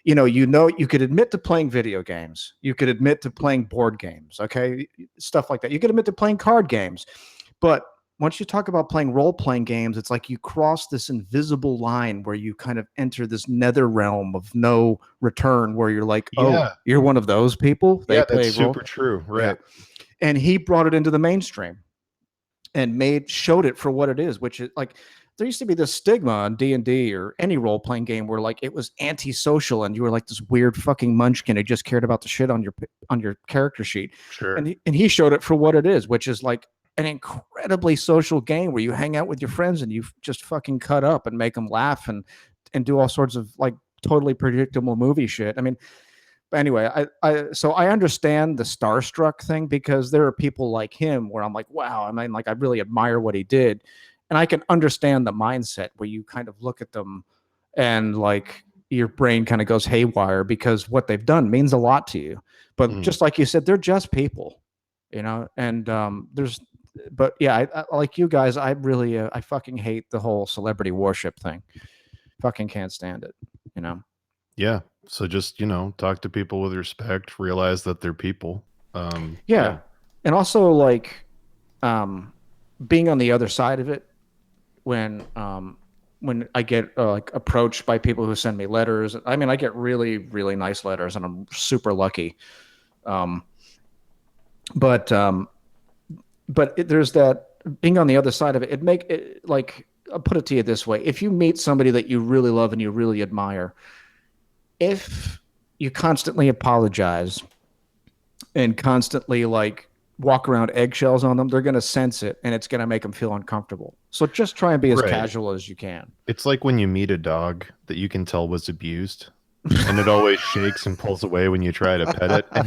you could admit to playing video games, you could admit to playing board games, okay, stuff like that. You could admit to playing card games, but once you talk about playing role-playing games, it's like you cross this invisible line where you kind of enter this nether realm of no return, where you're like, oh, you're one of those people. They play that's super true, right? Yeah. And he brought it into the mainstream and showed it for what it is, which is like, there used to be this stigma on D&D or any role-playing game where like it was antisocial and you were like this weird fucking munchkin who just cared about the shit on your character sheet. Sure. And he showed it for what it is, which is like an incredibly social game where you hang out with your friends and you just fucking cut up and make them laugh and do all sorts of like totally predictable movie shit. I mean, but anyway, so I understand the starstruck thing, because there are people like him where I'm like, wow, I mean, like I really admire what he did. And I can understand the mindset where you kind of look at them and like your brain kind of goes haywire because what they've done means a lot to you. But just like you said, they're just people, and but yeah, I like you guys, I really, I fucking hate the whole celebrity worship thing. Fucking can't stand it, Yeah. So just, talk to people with respect, realize that they're people. Yeah. And also like being on the other side of it, when I get like approached by people who send me letters. I mean, I get really, really nice letters and I'm super lucky. But there's that being on the other side of it. Like, I'll put it to you this way. If you meet somebody that you really love and you really admire, if you constantly apologize and constantly like walk around eggshells on them, they're going to sense it and it's going to make them feel uncomfortable. So just try and be as casual as you can. It's like when you meet a dog that you can tell was abused and it always shakes and pulls away when you try to pet it. And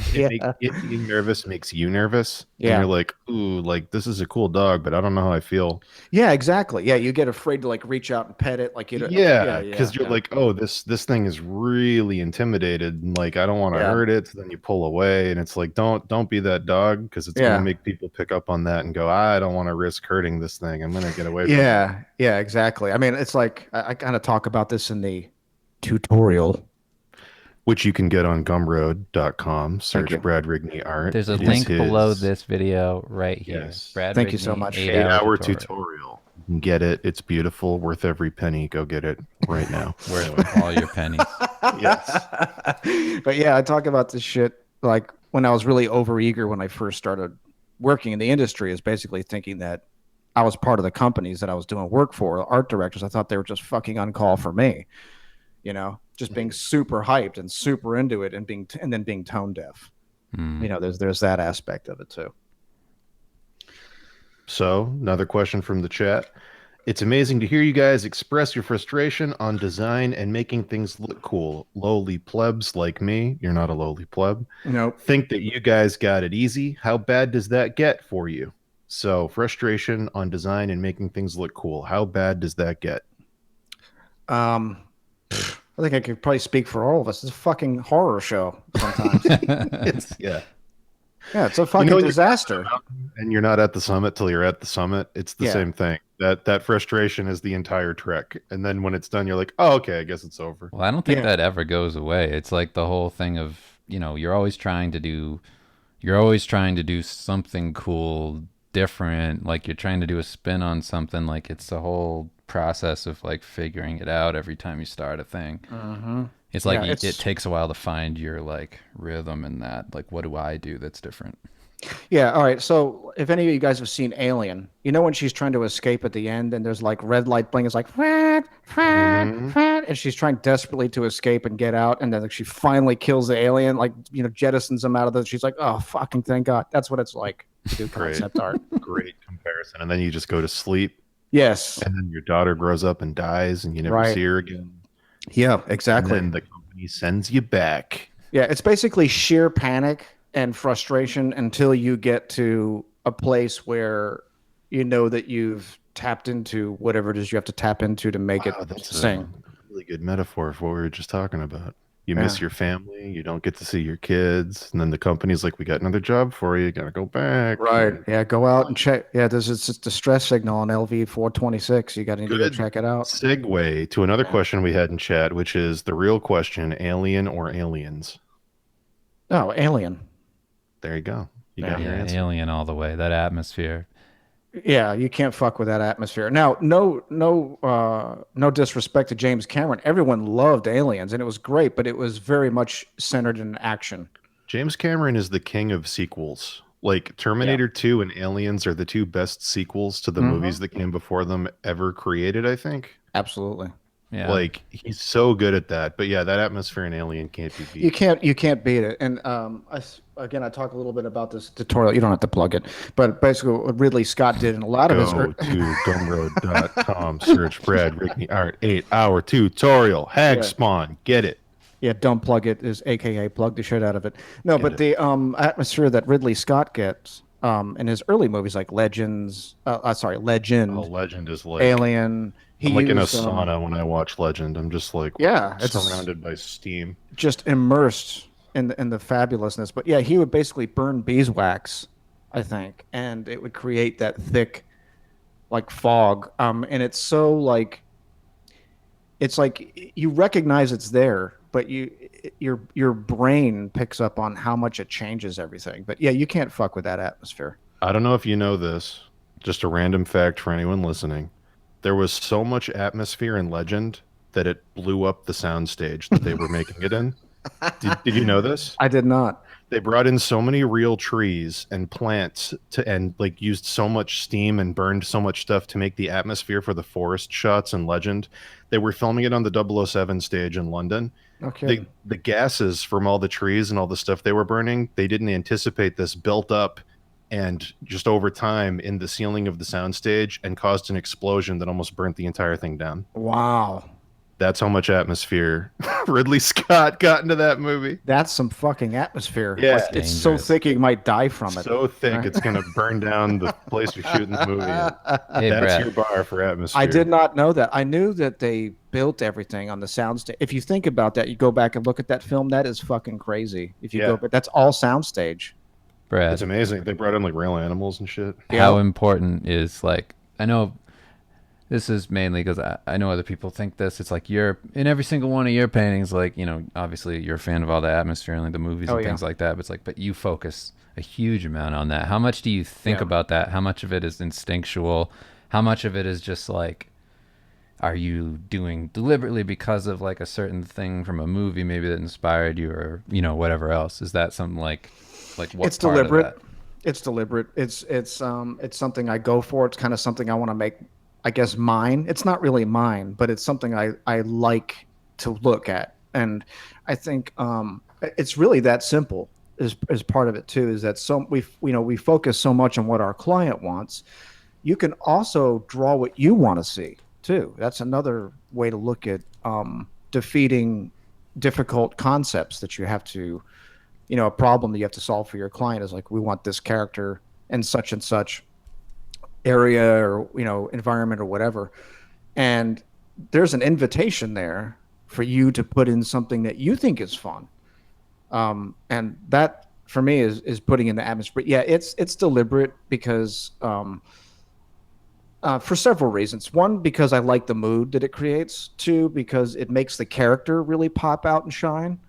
it being nervous makes you nervous. Yeah. And you're like, ooh, like this is a cool dog, but I don't know how I feel. Yeah, exactly. Yeah, you get afraid to like reach out and pet it. Like you're like, oh, this thing is really intimidated, and like I don't want to hurt it. So then you pull away, and it's like, don't be that dog, because it's gonna make people pick up on that and go, I don't want to risk hurting this thing. I'm gonna get away from it. Yeah, exactly. I mean, it's like I kind of talk about this in the tutorial, which you can get on gumroad.com. Search Brad Rigney art. There's a link below this video right here. Yes. Brad Thank Rigney, you so much. 8-hour tutorial. You can get it. It's beautiful. Worth every penny. Go get it right now. Worth all your pennies. Yes. But yeah, I talk about this shit like when I was really overeager when I first started working in the industry, is basically thinking that I was part of the companies that I was doing work for, art directors. I thought they were just fucking on call for me. Just being super hyped and super into it and then being tone deaf. There's that aspect of it too. So another question from the chat. It's amazing to hear you guys express your frustration on design and making things look cool. Lowly plebs like me, you're not a lowly pleb, nope, think that you guys got it easy. How bad does that get for you? So frustration on design and making things look cool. How bad does that get? I think I could probably speak for all of us. It's a fucking horror show sometimes. Yeah, it's a fucking disaster. And you're not at the summit till you're at the summit. It's the same thing. That frustration is the entire trek. And then when it's done, you're like, oh, okay, I guess it's over. Well, I don't think that ever goes away. It's like the whole thing of, you're always trying to do something cool, different. Like you're trying to do a spin on something. Like it's the whole process of like figuring it out every time you start a thing. It's like it takes a while to find your like rhythm in that. Like, what do I do that's different? Yeah. All right. So if any of you guys have seen Alien, when she's trying to escape at the end and there's like red light bling, it's like, and she's trying desperately to escape and get out. And then like, she finally kills the alien, like, jettisons him out of the, she's like, oh, fucking thank God. That's what it's like to do concept art. Great comparison. And then you just go to sleep. Yes. And then your daughter grows up and dies and you never see her again. Yeah, exactly. And then the company sends you back. Yeah, it's basically sheer panic and frustration until you get to a place where you know that you've tapped into whatever it is you have to tap into to make it that's sing. A really good metaphor for what we were just talking about. You Yeah. miss your family. You don't get to see your kids, and then the company's like, "We got another job for you. You gotta go back." Right. And Yeah. Go out and check. Yeah. There's a distress signal on LV 426. You got to need to go good check it out. segue to another Yeah. question we had in chat, which is the real question: alien or aliens? Oh, Alien. There you go. You got Yeah. your Yeah, answer. alien all the way. That atmosphere. Yeah, you can't fuck with that atmosphere. Now, no disrespect to James Cameron. Everyone loved Aliens, and it was great, but it was very much centered in action. James Cameron is the king of sequels. Like Yeah. Terminator 2 and Aliens are the two best sequels to the Hmm. movies that came before them ever created, I think. Absolutely. Yeah. Like he's so good at that. But yeah, that atmosphere in Alien can't be You beat. can't beat it. And again, I talk a little bit about this tutorial. You don't have to plug it, but basically, what Ridley Scott did in a lot of his. Go to gumroad.com, search Brad Rigney Art 8-hour tutorial. Hag Yeah. spawn. Get it. Yeah, don't plug it is AKA plug the shit out of it. No, Get but it. the atmosphere that Ridley Scott gets in his early movies like Oh, Legend, Legend is like Alien, he I'm like in a used sauna when I watch Legend. I'm just like yeah, it's surrounded by steam. just immersed in the fabulousness. But yeah, he would basically burn beeswax, I think, and it would create that thick like fog. And it's like you recognize it's there, but your brain picks up on how much it changes everything. But yeah, you can't fuck with that atmosphere. I don't know if you know this, just a random fact for anyone listening. There was so much atmosphere in Legend that it blew up the soundstage that they were making it in. Did you know this? I did not. They brought in so many real trees and plants to and like used so much steam and burned so much stuff to make the atmosphere for the forest shots in Legend. They were filming it on the 007 stage in London. No The kidding. the gases from all the trees and all the stuff they were burning, they didn't anticipate this built up and just over time in the ceiling of the soundstage and caused an explosion that almost burnt the entire thing down. Wow. That's how much atmosphere Ridley Scott got into that movie. That's some fucking atmosphere. Yeah. Like it's so Dangerous. thick you might die from it. So thick Right? it's gonna burn down the place you're shooting the movie in. Hey, That's Brad. your bar for I atmosphere. did not know that. I knew that they built everything on the soundstage. If you think about that, you go back and look at that film. That is fucking crazy. If you Yeah. go, but that's all soundstage. It's Brad, amazing. They brought in like real animals and shit. how Yeah. important is like, I know this is mainly because I know other people think this. It's like you're in every single one of your paintings, like, obviously you're a fan of all the atmosphere and like the movies Oh and yeah. things like that. But it's like, but you focus a huge amount on that. How much do you think Yeah. about that? How much of it is instinctual? How much of it is just like, are you doing deliberately because of like a certain thing from a movie maybe that inspired you or, whatever else? Is that something like what It's part of deliberate. that? It's deliberate. It's something I go for. It's kind of something I want to make, I guess, mine. It's not really mine, but it's something I like to look at. And I think it's really that simple is part of it too, is that we focus so much on what our client wants. You can also draw what you want to see too. That's another way to look at defeating difficult concepts that you have to, a problem that you have to solve for your client is like, we want this character in such and such area or, environment or whatever. And there's an invitation there for you to put in something that you think is fun. And that for me is putting in the atmosphere. Yeah, it's deliberate because for several reasons. One, because I like the mood that it creates. Two, because it makes the character really pop out and shine.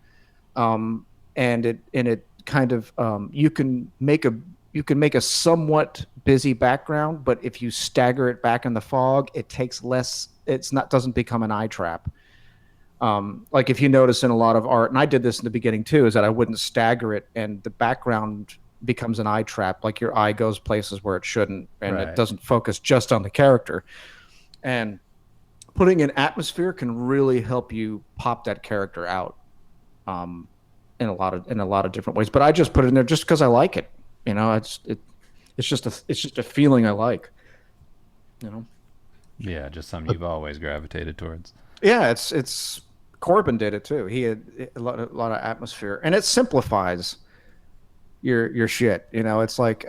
And it kind of you can make a somewhat busy background, but if you stagger it back in the fog, it takes less. It's not doesn't become an eye trap. Like if you notice in a lot of art, and I did this in the beginning too, is that I wouldn't stagger it, and the background becomes an eye trap. Like your eye goes places where it shouldn't, and it Right. doesn't focus just on the character. And putting an atmosphere can really help you pop that character out. Um, in a lot of different ways. But I just put it in there just because I like it. It's just a feeling I like. You know. Yeah, just something you've always gravitated towards. Yeah, it's Corbin did it too. He had a lot of atmosphere, and it simplifies your shit. It's like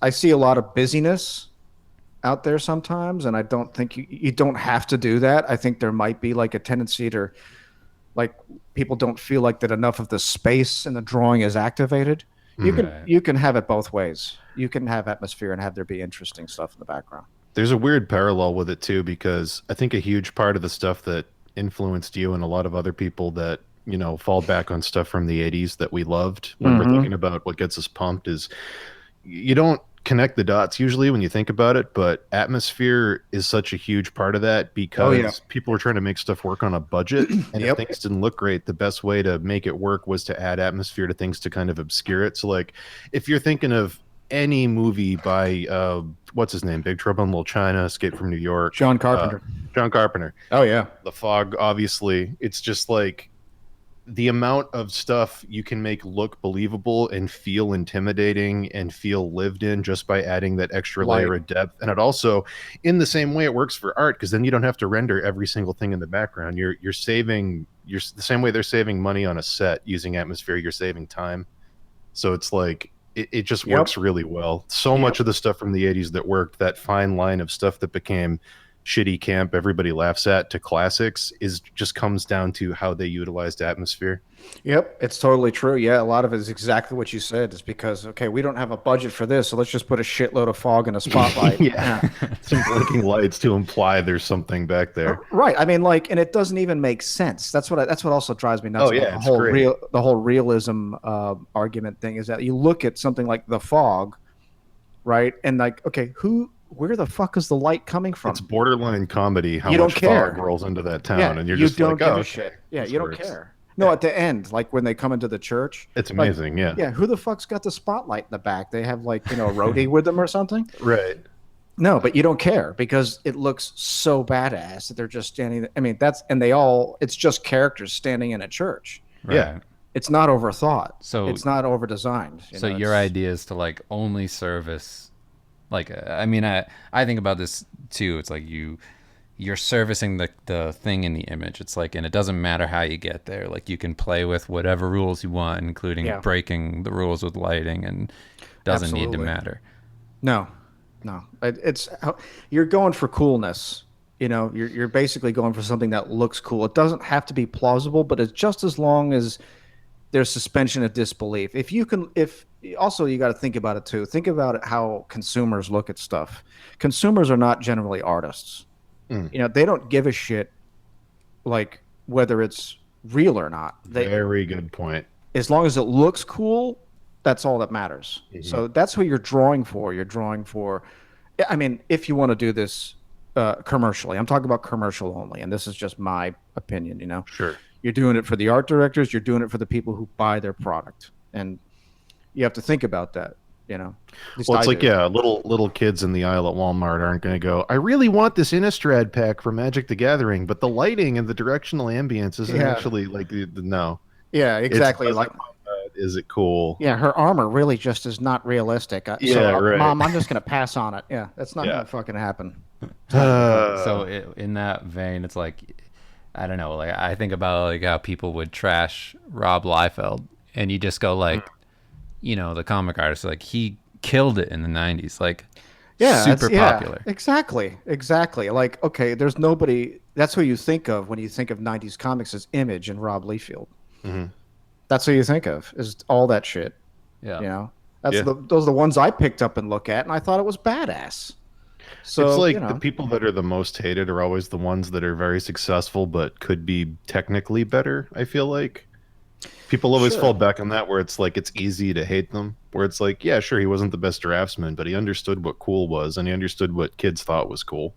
I see a lot of busyness out there sometimes, and I don't think you don't have to do that. I think there might be like a tendency to like people don't feel like that enough of the space in the drawing is activated. Right. You can have it both ways. You can have atmosphere and have there be interesting stuff in the background. There's a weird parallel with it too, because I think a huge part of the stuff that influenced you and a lot of other people that, you know, fall back on stuff from the 80s that we loved when we're thinking about what gets us pumped is you don't connect the dots usually when you think about it, but atmosphere is such a huge part of that because people were trying to make stuff work on a budget. And if things didn't look great, the best way to make it work was to add atmosphere to things to kind of obscure it. So like if you're thinking of any movie by what's his name, Big Trouble in Little China, Escape from New York, John Carpenter. John Carpenter. Oh yeah. The Fog, obviously. It's just like the amount of stuff you can make look believable and feel intimidating and feel lived in just by adding that extra layer of depth. And it also, in the same way, it works for art, because then you don't have to render every single thing in the background. You're saving, the same way they're saving money on a set using atmosphere, you're saving time. So it's like it just works really well. So much of the stuff from the 80s that worked, that fine line of stuff that became shitty camp everybody laughs at to classics, is just comes down to how they utilized atmosphere. Yep, it's totally true. Yeah, a lot of it is exactly what you said. It's because, okay, we don't have a budget for this, so let's just put a shitload of fog in a spotlight. Some blinking lights to imply there's something back there. Right. I mean, like, and it doesn't even make sense. That's what also drives me nuts. Oh yeah, the whole realism argument thing is that you look at something like The Fog, right, and like, okay, where the fuck is the light coming from? It's borderline comedy. How you much don't care. fog rolls into that town, and you're just don't like, give oh, a shit. Yeah, you don't care. No, at the end, like when they come into the church, it's amazing. Like, yeah, who the fuck's got the spotlight in the back? They have like, you know, a roadie with them or something, right? No, but you don't care because it looks so badass that they're just standing. I mean, it's just characters standing in a church. Right. Yeah. It's not overthought. So it's not overdesigned. So your idea is to like only service, like, I mean, I think about this too. It's like you're servicing the thing in the image. It's like, and it doesn't matter how you get there. Like you can play with whatever rules you want, including breaking the rules with lighting, and doesn't need to matter. No, it's you're going for coolness. You know, you're basically going for something that looks cool. It doesn't have to be plausible, but it's just as long as there's suspension of disbelief. Also, you got to think about it too. Think about it, how consumers look at stuff. Consumers are not generally artists. You know, they don't give a shit, like, whether it's real or not. Very good point. As long as it looks cool, that's all that matters. So that's what you're drawing for. You're drawing for, I mean, if you want to do this commercially, I'm talking about commercial only, and this is just my opinion, you know? Sure. You're doing it for the art directors. You're doing it for the people who buy their product. And you have to think about that, you know? Well, it's like, little kids in the aisle at Walmart aren't going to go, I really want this Innistrad pack for Magic the Gathering, but the lighting and the directional ambience isn't actually like, no. Yeah, exactly. Like, is it cool? Yeah, her armor really just is not realistic. Right. Mom, I'm just going to pass on it. Yeah, that's not going to fucking happen. So in that vein, it's like, I don't know, like I think about like how people would trash Rob Liefeld, and you just go like, you know, the comic artist, like he killed it in the 90s, like super popular. Exactly. Like, okay, there's nobody, that's who you think of when you think of 90s comics, as Image and Rob Liefeld. That's who you think of, is all that shit. Yeah. You know, those are the ones I picked up and look at, and I thought it was badass. So it's like, the people that are the most hated are always the ones that are very successful but could be technically better. I feel like people always fall back on that, where it's like it's easy to hate them, where it's like, yeah, sure, he wasn't the best draftsman, but he understood what cool was, and he understood what kids thought was cool.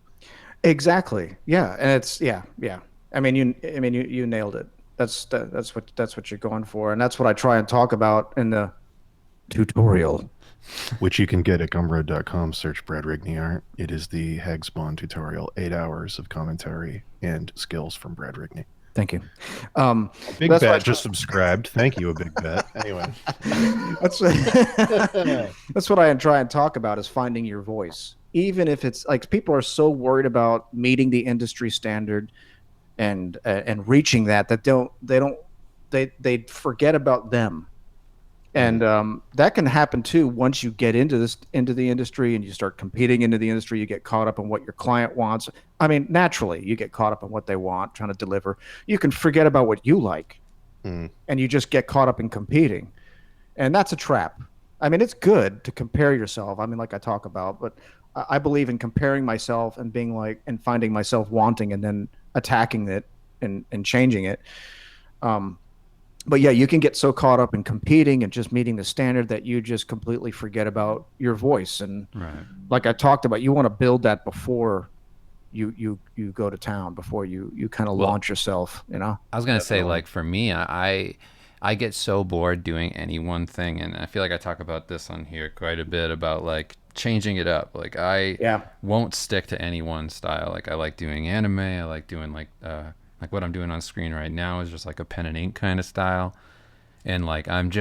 Exactly. Yeah, and it's yeah. I mean, you nailed it. That's what you're going for, and that's what I try and talk about in the tutorial, which you can get at gumroad.com. Search Brad Rigney art. It is the Hagspawn tutorial, 8 hours of commentary and skills from Brad Rigney. Thank you. Big Bet just subscribed. Thank you, a Big Bet. Anyway, that's what I try and talk about, is finding your voice, even if it's like people are so worried about meeting the industry standard and reaching that they forget about them. And that can happen too once you get into the industry and you start competing into the industry. You get caught up in what your client wants. I mean, naturally, you get caught up in what they want, trying to deliver. You can forget about what you like, and you just get caught up in competing, and that's a trap. I mean, it's good to compare yourself. I mean, like I talk about, but I believe in comparing myself and being like and finding myself wanting and then attacking it and changing it. But yeah, you can get so caught up in competing and just meeting the standard that you just completely forget about your voice. And like I talked about, you want to build that before you go to town, before you kind of launch yourself, you know? I was going to say, like, for me, I get so bored doing any one thing. And I feel like I talk about this on here quite a bit about like changing it up. Like I won't stick to any one style. Like I like doing anime. I like doing like what I'm doing on screen right now is just like a pen and ink kind of style. And like I'm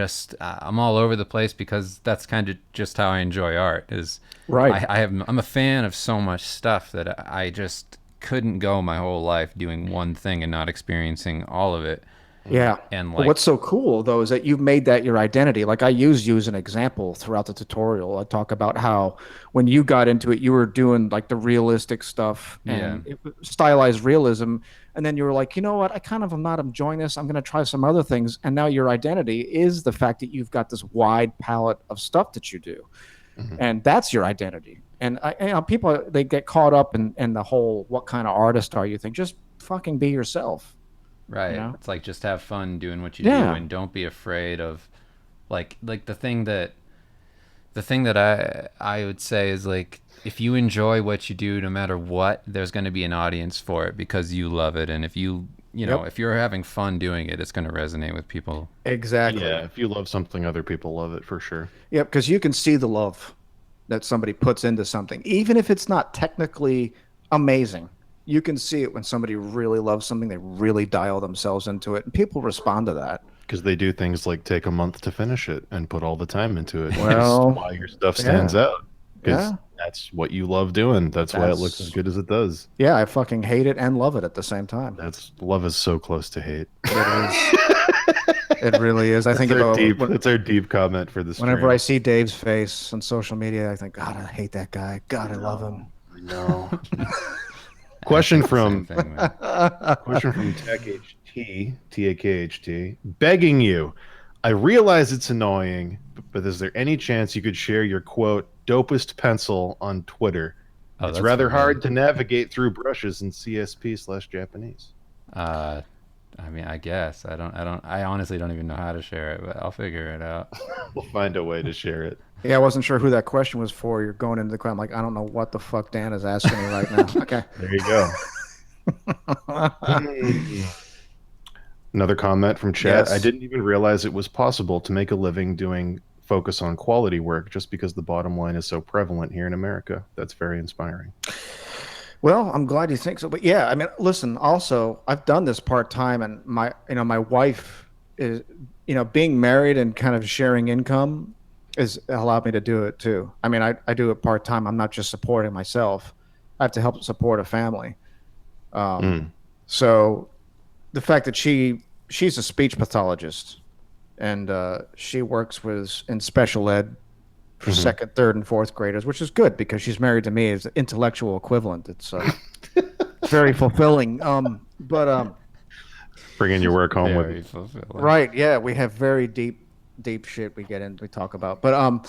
all over the place because that's kind of just how I enjoy art. Is right. I'm a fan of so much stuff that I just couldn't go my whole life doing one thing and not experiencing all of it. Yeah. And But like, what's so cool though is that you've made that your identity. Like I use you as an example throughout the tutorial. I talk about how when you got into it, you were doing like the realistic stuff and stylized realism. And then you were like, you know what? I kind of am not enjoying this. I'm going to try some other things. And now your identity is the fact that you've got this wide palette of stuff that you do. And that's your identity. And people, they get caught up in the whole, what kind of artist are you think? Just fucking be yourself. right. You know? It's like just have fun doing what you do and don't be afraid of like the thing that I would say is like if you enjoy what you do no matter what, there's going to be an audience for it because you love it and if you know, if you're having fun doing it, it's going to resonate with people. Exactly. Yeah, if you love something, other people love it for sure. Yeah, because you can see the love that somebody puts into something, even if it's not technically amazing. You can see it when somebody really loves something, they really dial themselves into it, and people respond to that. Because they do things like take a month to finish it and put all the time into it. Well, that's why your stuff stands out. Because that's what you love doing. That's why it looks as good as it does. Yeah, I fucking hate it and love it at the same time. Love is so close to hate. It is. It really is. I think about that's our deep comment for this. Whenever I see Dave's face on social media, I think, God, I hate that guy. God, I love him. I know. Question from TechHT, TAKHT, begging you. I realize it's annoying, but is there any chance you could share your quote dopest pencil on Twitter? It's rather hard to navigate through brushes in CSP/Japanese. I mean, I guess I honestly don't even know how to share it, but I'll figure it out. We'll find a way to share it. Yeah, I wasn't sure who that question was for. You're going into the crowd. I'm like, I don't know what the fuck Dan is asking me right now. Okay. There you go. Another comment from chat. Yes. I didn't even realize it was possible to make a living doing focus on quality work just because the bottom line is so prevalent here in America. That's very inspiring. Well, I'm glad you think so. But yeah, I mean, listen, also, I've done this part-time and my wife is, being married and kind of sharing income is allowed me to do it too. I mean, I do it part-time. I'm not just supporting myself. I have to help support a family. So the fact that she's a speech pathologist and she works in special ed for second, third, and fourth graders, which is good because she's married to me as an intellectual equivalent. It's very fulfilling. Bringing your work home with you. Right. Yeah. We have very deep shit we talk about. But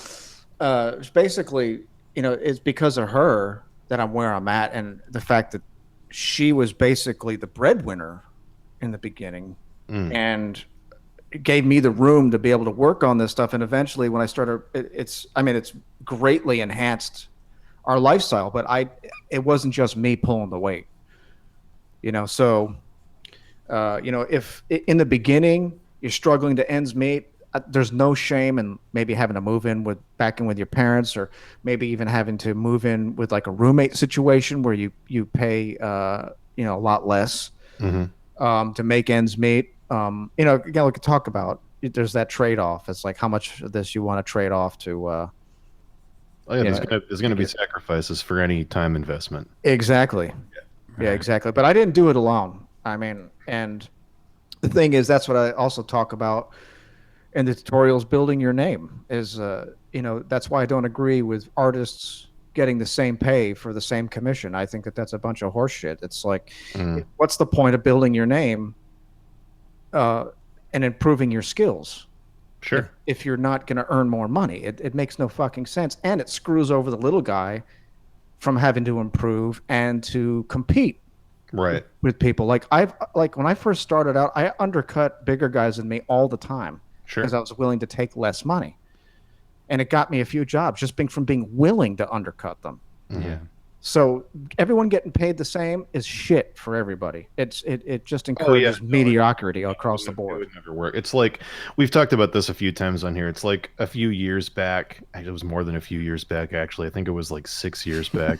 basically, it's because of her that I'm where I'm at. And the fact that she was basically the breadwinner in the beginning and it gave me the room to be able to work on this stuff. And eventually when I started, it's greatly enhanced our lifestyle, but it wasn't just me pulling the weight, so, if in the beginning you're struggling to ends meet, there's no shame in maybe having to move back in with your parents, or maybe even having to move in with like a roommate situation where you pay, a lot less, to make ends meet. Again, we could talk about, there's that trade-off. It's like how much of this you want to trade off to, there's going to be sacrifices for any time investment. Exactly. Yeah, exactly. But I didn't do it alone. I mean, and the thing is, that's what I also talk about And the tutorial's building your name is, that's why I don't agree with artists getting the same pay for the same commission. I think that that's a bunch of horseshit. It's like, what's the point of building your name and improving your skills? Sure. If you're not going to earn more money, it makes no fucking sense. And it screws over the little guy from having to improve and to compete with people. Like when I first started out, I undercut bigger guys than me all the time because I was willing to take less money. And it got me a few jobs just from being willing to undercut them. Yeah. So everyone getting paid the same is shit for everybody. It just encourages mediocrity across the board. It would never work. It's like we've talked about this a few times on here. It's like a few years back. It was more than a few years back, actually. I think it was like 6 years back.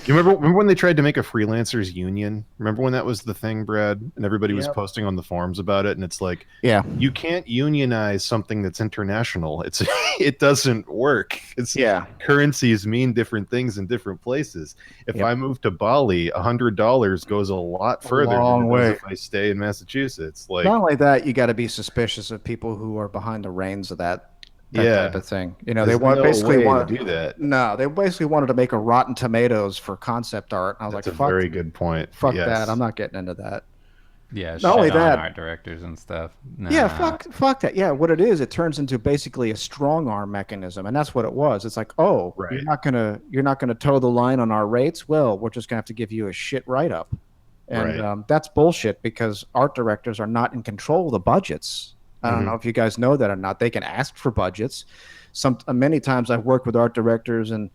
You remember when they tried to make a freelancers union? Remember when that was the thing, Brad? And everybody was posting on the forums about it. And it's like, you can't unionize something that's international. It doesn't work. Currencies mean different things in different places. If I move to Bali, $100 goes a lot further than it does if I stay in Massachusetts. Like, not only that, you got to be suspicious of people who are behind the reins of that type of thing. They basically want to do that. No, they basically wanted to make a Rotten Tomatoes for concept art. And I was That's a very good point. Fuck that. I'm not getting into that. Yeah, not only that, art directors and stuff. Nah. Yeah, fuck that. Yeah, what it is, it turns into basically a strong arm mechanism, and that's what it was. It's like, you're not gonna toe the line on our rates. Well, we're just gonna have to give you a shit write up, and that's bullshit because art directors are not in control of the budgets. I don't know if you guys know that or not. They can ask for budgets. Many times I've worked with art directors, and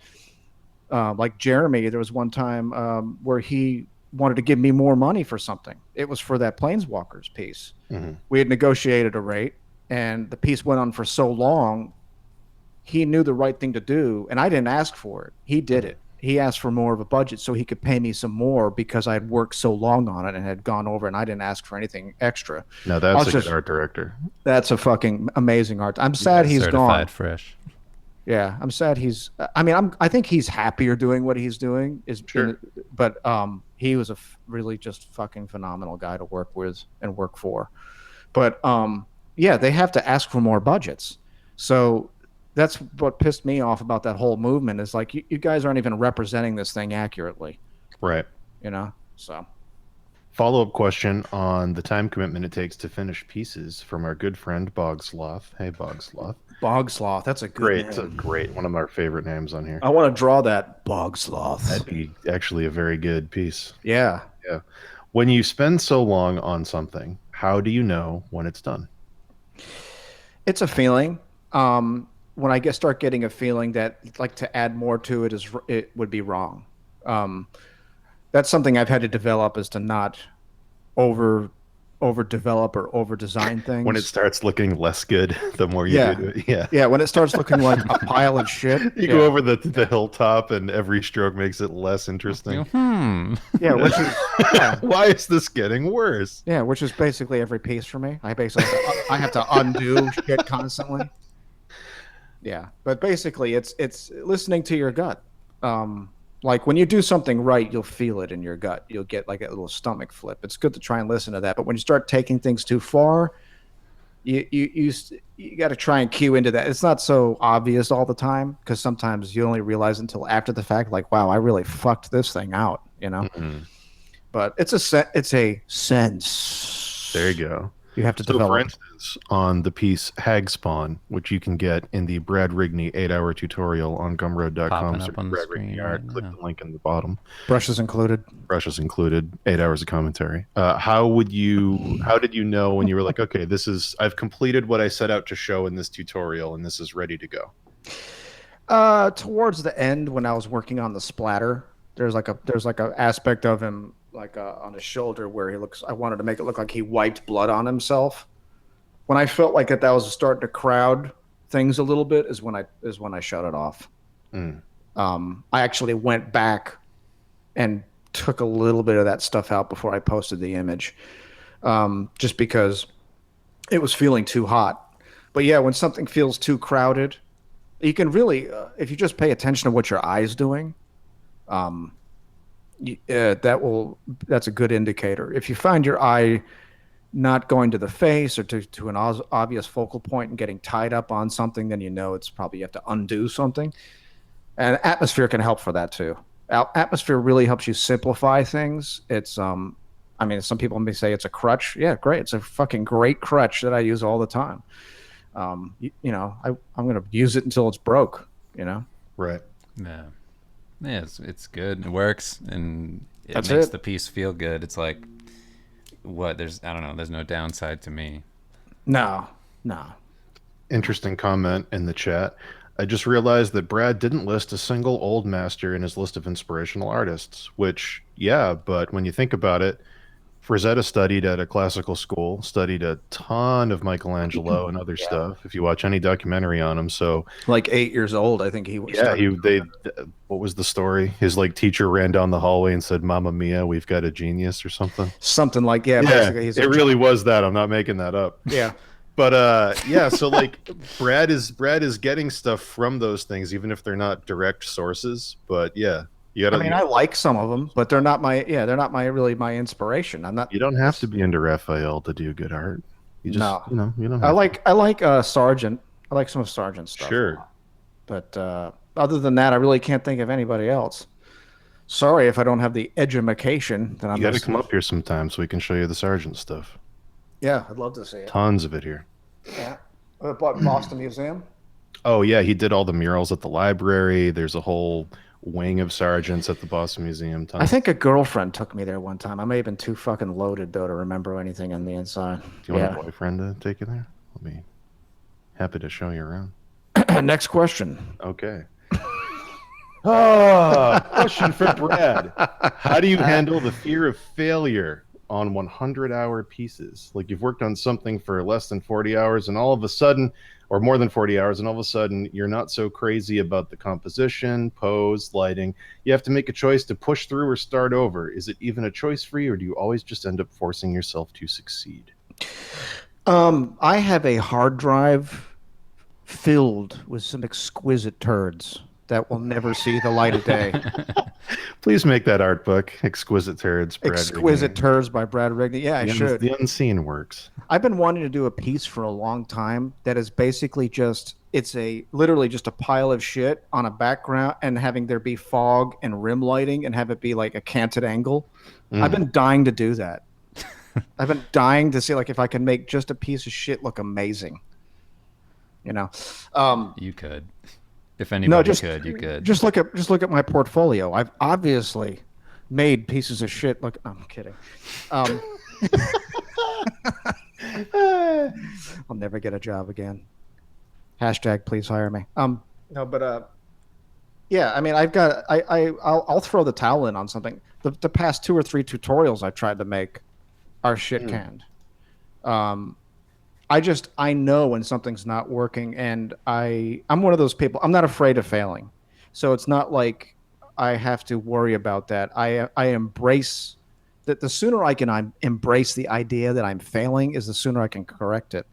like Jeremy, there was one time where he wanted to give me more money for something. It was for that Planeswalkers piece. We had negotiated a rate, and the piece went on for so long. He knew the right thing to do, and I didn't ask for it. He did it. He asked for more of a budget so he could pay me some more because I had worked so long on it and had gone over, and I didn't ask for anything extra. No, that's a good art director. That's a fucking amazing art. I'm sad he's gone. Certified fresh. Yeah, I'm sad he's. I think he's happier doing what he's doing. But he was a really just fucking phenomenal guy to work with and work for. But they have to ask for more budgets. So that's what pissed me off about that whole movement. Is like you guys aren't even representing this thing accurately. Right. So. Follow-up question on the time commitment it takes to finish pieces from our good friend Bogsloth. Hey, Bogsloth. Bogsloth, that's a good name. It's a great one of our favorite names on here. I want to draw that Bogsloth. That'd be actually a very good piece. Yeah. When you spend so long on something, how do you know when it's done? It's a feeling. When I start getting a feeling that like to add more to it would be wrong. That's something I've had to develop, is to not overdevelop or overdesign things. When it starts looking less good, the more you do it. Yeah, when it starts looking like a pile of shit. You go over the hilltop and every stroke makes it less interesting. Yeah, which is why is this getting worse? Yeah, which is basically every piece for me. I have to undo shit constantly. Yeah, but basically it's listening to your gut. Like when you do something right, you'll feel it in your gut. You'll get like a little stomach flip. It's good to try and listen to that. But when you start taking things too far, you got to try and cue into that. It's not so obvious all the time because sometimes you only realize until after the fact, like, wow, I really fucked this thing out, But it's a sense. There you go. You have to develop. For instance, on the piece Hag Spawn, which you can get in the Brad Rigney 8-hour tutorial on gumroad.com. Up on Brad screen, Rigney art. Click the link in the bottom. Brushes included. 8 hours of commentary. How did you know when you were like, okay, I've completed what I set out to show in this tutorial and this is ready to go? Towards the end, when I was working on the splatter, there's like a aspect of him on his shoulder where I wanted to make it look like he wiped blood on himself. When I felt like that was starting to crowd things a little bit is when I shut it off. I actually went back and took a little bit of that stuff out before I posted the image, just because it was feeling too hot. But yeah, when something feels too crowded, you can really, if you just pay attention to what your eye's doing, that's a good indicator. If you find your eye not going to the face or to an obvious focal point and getting tied up on something, then you know it's probably you have to undo something. And atmosphere can help for that too. Atmosphere really helps you simplify things. It's I mean, some people may say it's a crutch. Yeah, great. It's a fucking great crutch that I use all the time. You know, I'm gonna use it until it's broke. You know. Right. Yeah. Yeah, it's good. It works, and it That's makes it. the piece feel good. It's like, what? I don't know. There's no downside to me. No, no. Interesting comment in the chat. I just realized that Brad didn't list a single old master in his list of inspirational artists, which, yeah, but when you think about it, Frazetta studied at a classical school, studied a ton of Michelangelo and other Yeah. stuff, if you watch any documentary on him. So, Like 8 years old, I think he yeah, started. what was the story? His like teacher ran down the hallway and said, "Mamma mia, we've got a genius," or something. Something like yeah. Yeah, Basically, he's it really was that. I'm not making that up. yeah. But yeah, so like Brad is getting stuff from those things, even if they're not direct sources. But yeah, you I gotta mean, I like some of them, but they're not my really my inspiration. I'm not. you don't have to be into Raphael to do good art. You just No, you don't have to. I like Sargent. I like some of Sargent's stuff. Sure. But other than that, I really can't think of anybody else. Sorry if I don't have the edumacation that I'm. You got to come up here sometime so we can show you the Sergeant stuff. Yeah, I'd love to see it. Tons of it here. Yeah, Boston Museum. Oh yeah, he did all the murals at the library. There's a whole wing of sergeants at the Boston Museum. I think a girlfriend took me there one time. I may have been too fucking loaded though to remember anything on the inside. Do you want a boyfriend to take you there? I'll be happy to show you around. Next question. Okay. Question for Brad. How do you handle the fear of failure on 100-hour pieces? Like you've worked on something for less than 40 hours and all of a sudden, or more than 40 hours, and all of a sudden you're not so crazy about the composition, pose, lighting. You have to make a choice to push through or start over. Is it even a choice for you, or do you always just end up forcing yourself to succeed? I have a hard drive filled with some exquisite turds that will never see the light of day. Please make that art book, Exquisite Turds, Brad Exquisite Rigney. Turds by Brad Rigney. Yeah, I should. The unseen works. I've been wanting to do a piece for a long time that is basically just it's a literally just a pile of shit on a background and having there be fog and rim lighting and have it be like a canted angle. I've been dying to do that. I've been dying to see like if I can make just a piece of shit look amazing. You know. You could. If anybody could, you could. Just look at my portfolio. I've obviously made pieces of shit look. I'm kidding. I'll never get a job again. Hashtag please hire me. No, but yeah. I mean, I'll throw the towel in on something. The past 2 or 3 tutorials I've tried to make are shit canned. I know when something's not working, and I'm one of those people. I'm not afraid of failing, so it's not like I have to worry about that. I embrace that. The sooner I can embrace the idea that I'm failing, is the sooner I can correct it.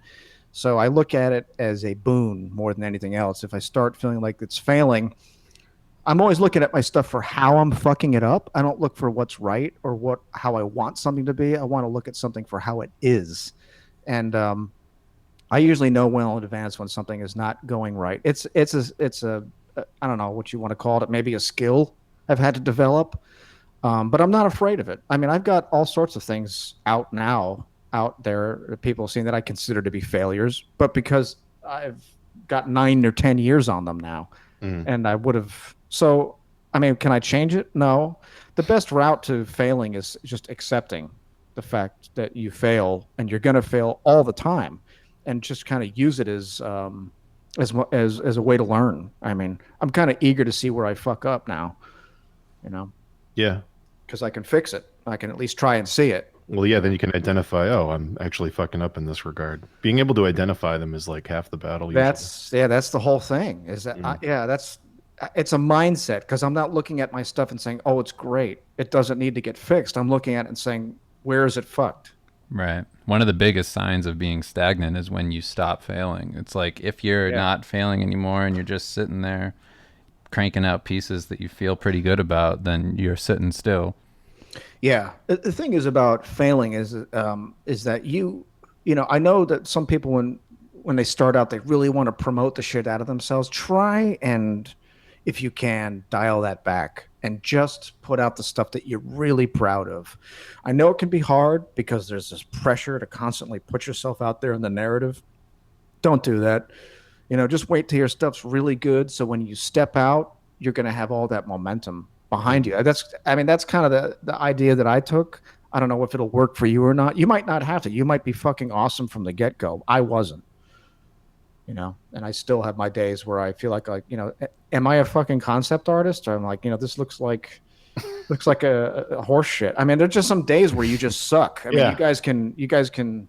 So I look at it as a boon more than anything else. If I start feeling like it's failing, I'm always looking at my stuff for how I'm fucking it up. I don't look for what's right or how I want something to be. I want to look at something for how it is, and I usually know well in advance when something is not going right. It's a I don't know what you want to call it. Maybe a skill I've had to develop, but I'm not afraid of it. I mean, I've got all sorts of things out there, people seeing that I consider to be failures, but because I've got 9 or 10 years on them now, and I would have. So, I mean, can I change it? No. The best route to failing is just accepting the fact that you fail, and you're going to fail all the time. And just kind of use it as a way to learn. I mean, I'm kind of eager to see where I fuck up now, you know? Yeah. Because I can fix it. I can at least try and see it. Well, yeah, then you can identify, oh, I'm actually fucking up in this regard. Being able to identify them is like half the battle. That's the whole thing. Is that it's a mindset, because I'm not looking at my stuff and saying, oh, it's great, it doesn't need to get fixed. I'm looking at it and saying, where is it fucked? Right. One of the biggest signs of being stagnant is when you stop failing. It's like if you're not failing anymore and you're just sitting there cranking out pieces that you feel pretty good about, then you're sitting still. Yeah. The thing is about failing is that you know, I know that some people when they start out, they really want to promote the shit out of themselves. Try and, if you can, dial that back and just put out the stuff that you're really proud of. I know it can be hard because there's this pressure to constantly put yourself out there in the narrative. Don't do that. You know, just wait till your stuff's really good. So when you step out, you're going to have all that momentum behind Mhm. you. I mean, that's kind of the idea that I took. I don't know if it'll work for you or not. You might not have to. You might be fucking awesome from the get go. I wasn't, you know, and I still have my days where I feel like, you know, am I a fucking concept artist? Or I'm like, you know, this looks like a horse shit. I mean, there's just some days where you just suck. I mean, Yeah. you guys can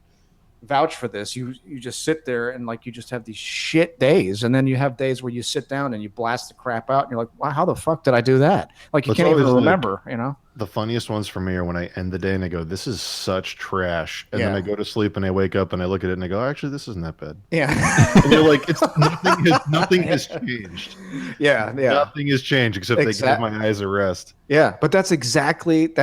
vouch for this. You just sit there and like you just have these shit days, and then you have days where you sit down and you blast the crap out, and you're like, wow, how the fuck did I do that? Like you It's can't even always like remember, you know? the funniest ones for me are when I end the day and I go, "This is such trash," and then I Yeah, go to sleep and I wake up and I look at it and I go, "Actually, this isn't that bad." And yeah, you're like, "It's nothing has changed. yeah, yeah. Nothing has changed except they gave Exactly. my eyes a rest." Yeah, but that's exactly the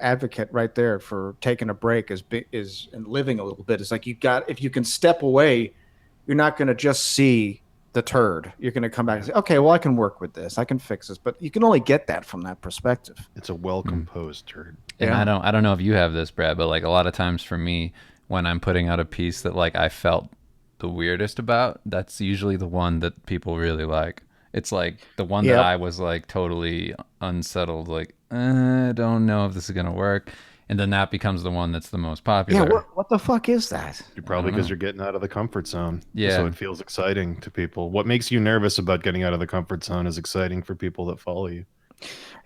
advocate right there for taking a break is and living a little bit. It's like you got if you can step away, you're not going to just see the turd. You're going to come back Yeah. and say, okay, well, I can work with this. I can fix this. But you can only get that from that perspective. It's a well Mm. composed turd. And Yeah. I don't know if you have this, Brad, but like a lot of times for me, when I'm putting out a piece that like I felt the weirdest about, that's usually the one that people really like. It's like the one that Yep. I was like totally unsettled, like I don't know if this is gonna work, and then that becomes the one that's the most Yeah. popular. What the fuck is that? You're I probably don't because know. you're getting out of the comfort zone. So Yeah, it feels exciting to people. What makes you nervous about getting out of the comfort zone is exciting for people that follow you.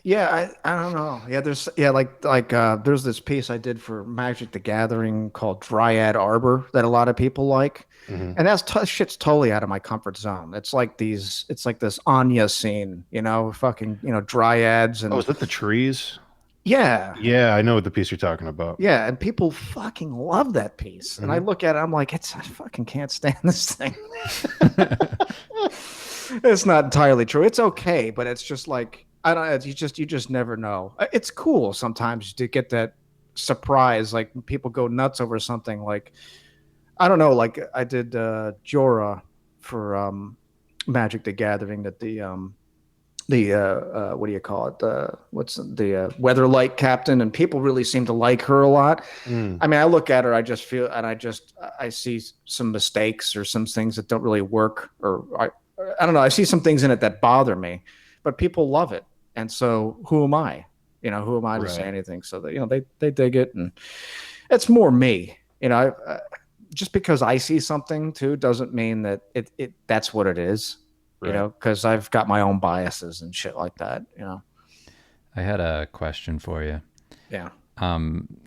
Yeah, I don't know. Yeah, there's this piece I did for Magic the Gathering called Dryad Arbor that a lot of people like. Hmm. And shit's totally out of my comfort zone. It's like this Anya scene, you know, fucking, you know, dryads Oh, and is that the trees? yeah, Yeah, I know what the piece you're talking about. yeah, and people fucking love that piece. And I Hmm. look at it, I'm like, I fucking can't stand this thing. It's not entirely true. It's okay, but it's just like I don't. You just never know. It's cool sometimes to get that surprise. Like people go nuts over something. Like I don't know. Like I did Jorah for Magic the Gathering. That the what do you call it? What's the Weatherlight captain? And people really seem to like her a lot. Mm, I mean, I look at her, I just feel, and I see some mistakes or some things that don't really work, or I don't know. I see some things in it that bother me, but people love it, and so who am I? You know, who am I to say right. anything? So that you know, they dig it, and it's more me. You know, just because I see something too doesn't mean that it that's what it is. You Right. know, because I've got my own biases and shit like that. You know, I had a question for you. yeah,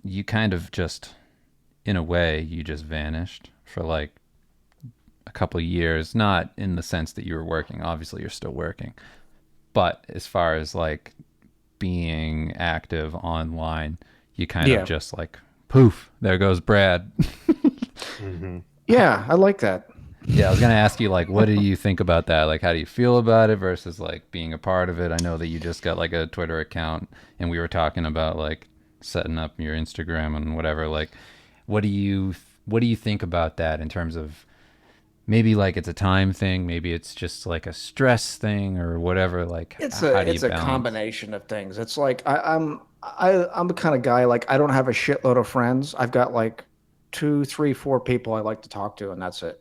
You kind of just, in a way, you just vanished for like a couple of years. Not in the sense that you were working. Obviously, you're still working, but as far as like being active online, you kind of yeah, just like poof, there goes Brad. Hmm. yeah. I like that. Yeah, I was gonna ask you like, what do you think about that? Like, how do you feel about it versus like being a part of it? I know that you just got like a Twitter account, and we were talking about like setting up your Instagram and whatever. Like, what do you think about that in terms of maybe like it's a time thing, maybe it's just like a stress thing or whatever. Like, how do you It's a balance? combination of things. It's like I'm the kind of guy like I don't have a shitload of friends. I've got like two, three, four people I like to talk to, and that's it.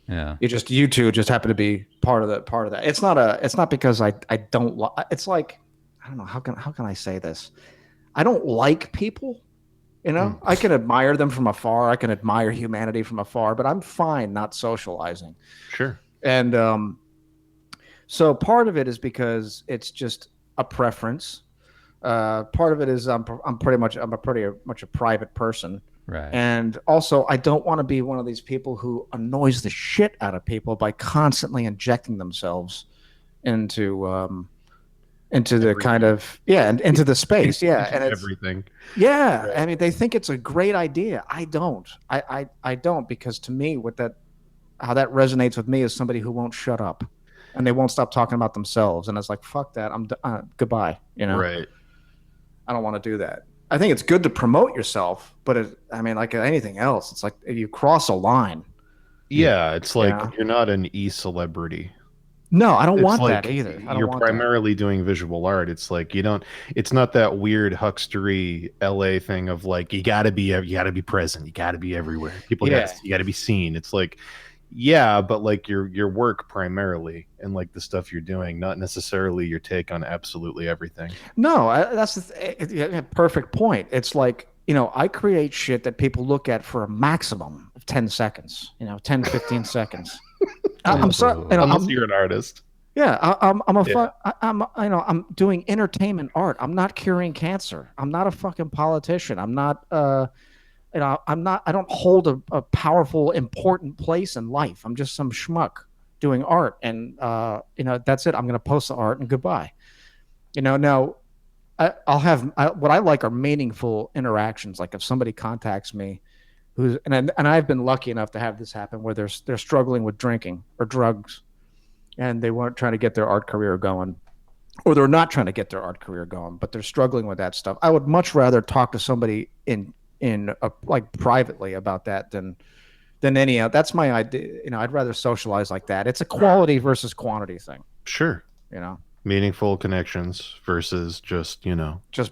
Yeah, You two just happen to be part of that. It's not because I don't it's like I don't know how can I say this? I don't like people. You know, Mm, I can admire them from afar. I can admire humanity from afar, but I'm fine not socializing. sure. And so part of it is because it's just a preference. Part of it is I'm a pretty much a private person, right. and also I don't want to be one of these people who annoys the shit out of people by constantly injecting themselves into into the kind Everything. of yeah and into the space yeah, Into and it's everything. yeah. Right. I mean, they think it's a great idea. I don't. I don't because to me, what that how that resonates with me is somebody who won't shut up. and they won't stop talking about themselves. And it's like, fuck that. Goodbye. Right. I don't want to do that. I think it's good to promote yourself, but like anything else, it's like you cross a line. Yeah, it's like Yeah. you're not an e-celebrity. No, I don't It's want like that either. I don't you're want that. primarily doing visual art. It's like it's not that weird huckstery LA thing of like you gotta be present, you gotta be everywhere. You gotta be seen. It's like, yeah, but like your work primarily and like the stuff you're doing, not necessarily your take on absolutely everything. No, that's perfect point. It's like, I create shit that people look at for a maximum of 10 seconds, 10, 15 seconds. I'm sorry. Unless you're an artist. Yeah, I'm doing entertainment art. I'm not curing cancer. I'm not a fucking politician. I'm not, I don't hold a powerful, important place in life. I'm just some schmuck doing art. And, that's it. I'm going to post the art and goodbye. Now I'll have, what I like are meaningful interactions. Like if somebody contacts me and I've been lucky enough to have this happen where they're struggling with drinking or drugs and they weren't trying to get their art career going, or they're not trying to get their art career going, but they're struggling with that stuff. I would much rather talk to somebody like privately about that than any. That's my idea. I'd rather socialize like that. It's a quality versus quantity thing. Sure. Meaningful connections versus just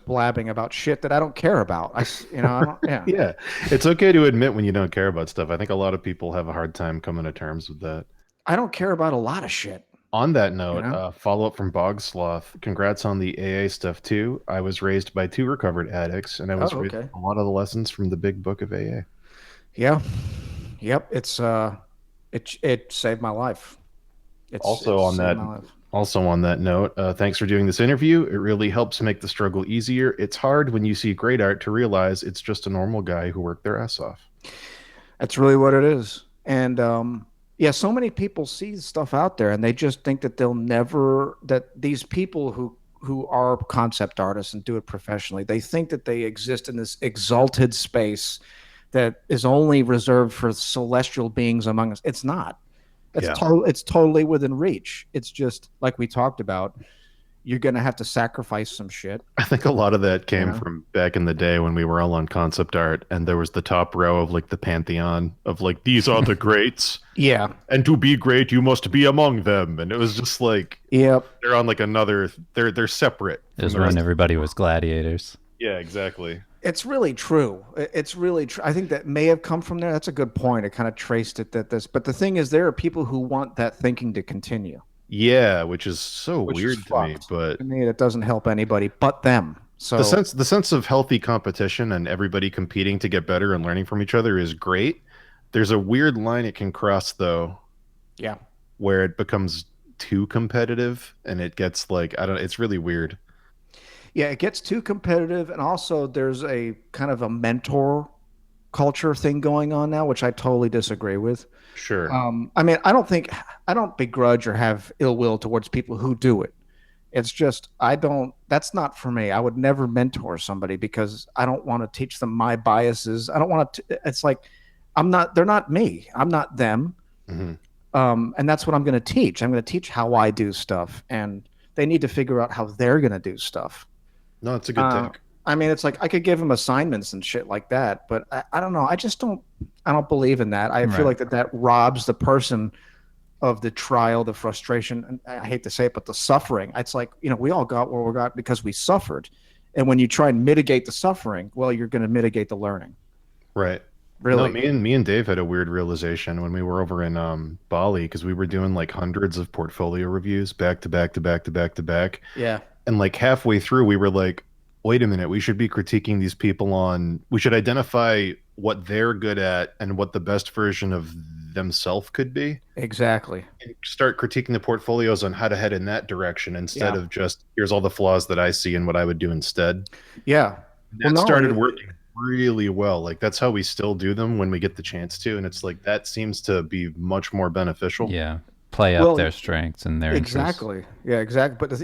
blabbing about shit that I don't care about. I don't, yeah. Yeah, it's okay to admit when you don't care about stuff. I think a lot of people have a hard time coming to terms with that. I don't care about a lot of shit. On that note, follow up from Bog Sloth. Congrats on the AA stuff too. I was raised by 2 recovered addicts, and I was raised with a lot of the lessons from the big book of AA. Yeah, yep. It's it saved my life. Also on that note, thanks for doing this interview. It really helps make the struggle easier. It's hard when you see great art to realize it's just a normal guy who worked their ass off. That's really what it is. And so many people see stuff out there and they just think that that these people who are concept artists and do it professionally, they think that they exist in this exalted space that is only reserved for celestial beings among us. It's not. It's totally within reach. It's just like we talked about. You're going to have to sacrifice some shit. I think a lot of that came from back in the day when we were all on concept art and there was the top row of like the pantheon of like, these are the greats. Yeah. And to be great, you must be among them. And it was just like, yep. They're on like they're separate. It was when everybody was gladiators. Yeah, exactly. It's really true. It's really true. I think that may have come from there. That's a good point. I kind of traced it but the thing is, there are people who want that thinking to continue. Yeah, which is weird to me, but to me, it doesn't help anybody but them. So the sense of healthy competition and everybody competing to get better and learning from each other is great. There's a weird line it can cross though. Yeah. Where it becomes too competitive and it gets like, it's really weird. Yeah, it gets too competitive, and also there's a kind of a mentor culture thing going on now, which I totally disagree with. Sure. I don't begrudge or have ill will towards people who do it. It's just that's not for me. I would never mentor somebody because I don't want to teach them my biases. I don't want to. It's like they're not me. I'm not them. Mm-hmm. And that's what I'm going to teach. I'm going to teach how I do stuff, and they need to figure out how they're going to do stuff. No, it's a good take. It's like I could give them assignments and shit like that, but I don't know. I don't believe in that. I feel like that robs the person of the trial, the frustration, and I hate to say it, but the suffering. It's like, we all got where we got because we suffered. And when you try and mitigate the suffering, well, you're going to mitigate the learning. Right. Really. No, me and Dave had a weird realization when we were over in Bali, because we were doing like hundreds of portfolio reviews back to back to back to back to back. Yeah. And like halfway through, we were like, wait a minute, we should be critiquing these people we should identify what they're good at and what the best version of themselves could be. Exactly. And start critiquing the portfolios on how to head in that direction instead of just, here's all the flaws that I see and what I would do instead. Yeah. That started working really well. Like that's how we still do them when we get the chance to. And it's like, that seems to be much more beneficial. Yeah. Play up their strengths and their exactly interests. Yeah, exactly. But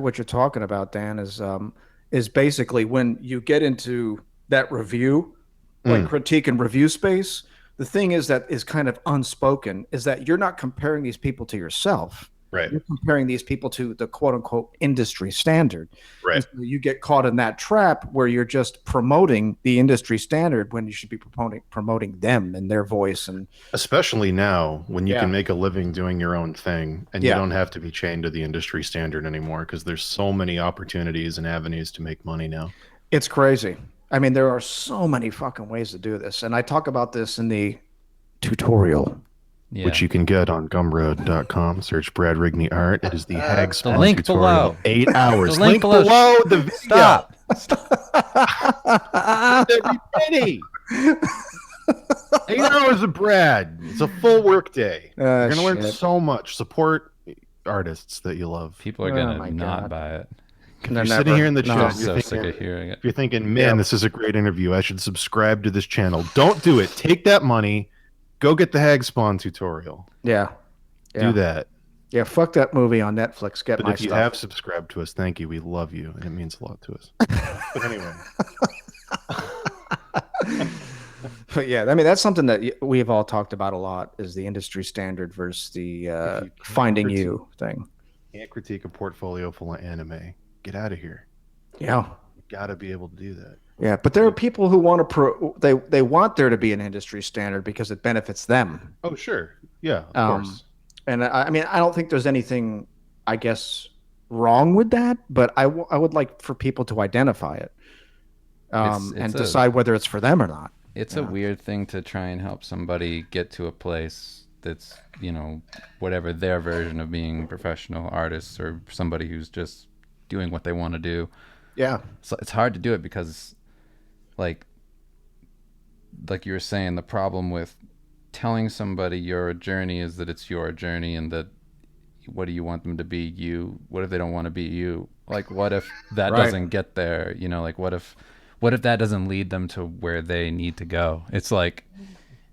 what you're talking about, Dan, is basically when you get into that review, like critique and review space, the thing is that is kind of unspoken is that you're not comparing these people to yourself. Right. You're comparing these people to the quote unquote industry standard. Right. And so you get caught in that trap where you're just promoting the industry standard when you should be promoting them and their voice. And especially now when you can make a living doing your own thing and you don't have to be chained to the industry standard anymore, because there's so many opportunities and avenues to make money now. It's crazy. I mean, there are so many fucking ways to do this. And I talk about this in the tutorial. Yeah. Which you can get on gumroad.com. Search Brad Rigney art. It is the Hag Spawn link tutorial. below. 8 hours. The link below the video. Stop. Everybody. 8 hours of Brad. It's a full work day. You're going to learn so much. Support artists that you love. People are going to not buy it. If you're sitting here in the chat, so sick of hearing it. If you're thinking, man, this is a great interview, I should subscribe to this channel. Don't do it. Take that money. Go get the Hag Spawn tutorial. Yeah. Do that. Yeah, fuck that movie on Netflix. Get but my if you stuff. have subscribed to us, thank you. We love you, and it means a lot to us. But anyway. But yeah, I mean, that's something that we've all talked about a lot, is the industry standard versus the finding you thing. Can't critique a portfolio full of anime. Get out of here. Yeah. You got to be able to do that. Yeah, but there are people who want to they want there to be an industry standard because it benefits them. Oh, sure. Yeah, of course. And I mean, I don't think there's anything, I guess, wrong with that, but I would like for people to identify it and decide whether it's for them or not. It's a weird thing to try and help somebody get to a place that's, you know, whatever their version of being professional artists or somebody who's just doing what they want to do. Yeah. So it's hard to do it because like you were saying, the problem with telling somebody your journey is that it's your journey, and that what do you want them to be? You. What if they don't want to be you? Like, what if that doesn't get there? You know, like what if that doesn't lead them to where they need to go? It's like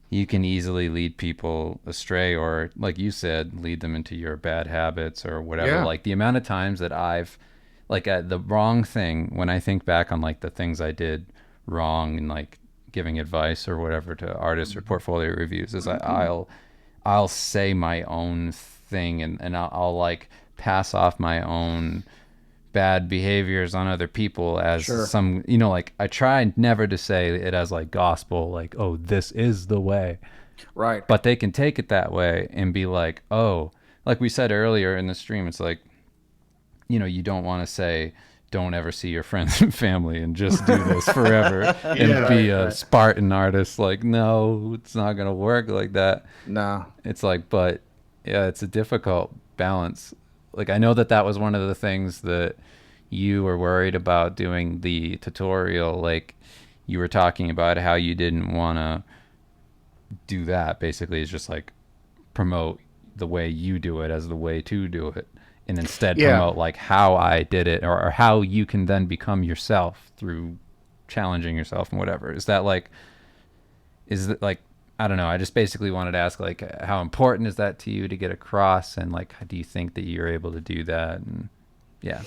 you can easily lead people astray, or like you said, lead them into your bad habits or whatever. Yeah. Like the amount of times that I've the wrong thing, when I think back on like the things I did wrong and like giving advice or whatever to artists or portfolio reviews, is I'll say my own thing and I'll like pass off my own bad behaviors on other people as some, you know, like I try never to say it as like gospel, like, oh, this is the way. Right. But they can take it that way and be like, oh, like we said earlier in the stream, it's like, you know, you don't want to say, don't ever see your friends and family and just do this forever and be a Spartan artist. Like, no, it's not going to work like that. No. It's like, but yeah, it's a difficult balance. Like, I know that was one of the things that you were worried about doing the tutorial. Like, you were talking about how you didn't want to do that. Basically, it's just like promote the way you do it as the way to do it. And instead promote like how I did it, or how you can then become yourself through challenging yourself and whatever. Is it like, I don't know. I just basically wanted to ask, like, how important is that to you to get across? And like, do you think that you're able to do that? And yeah,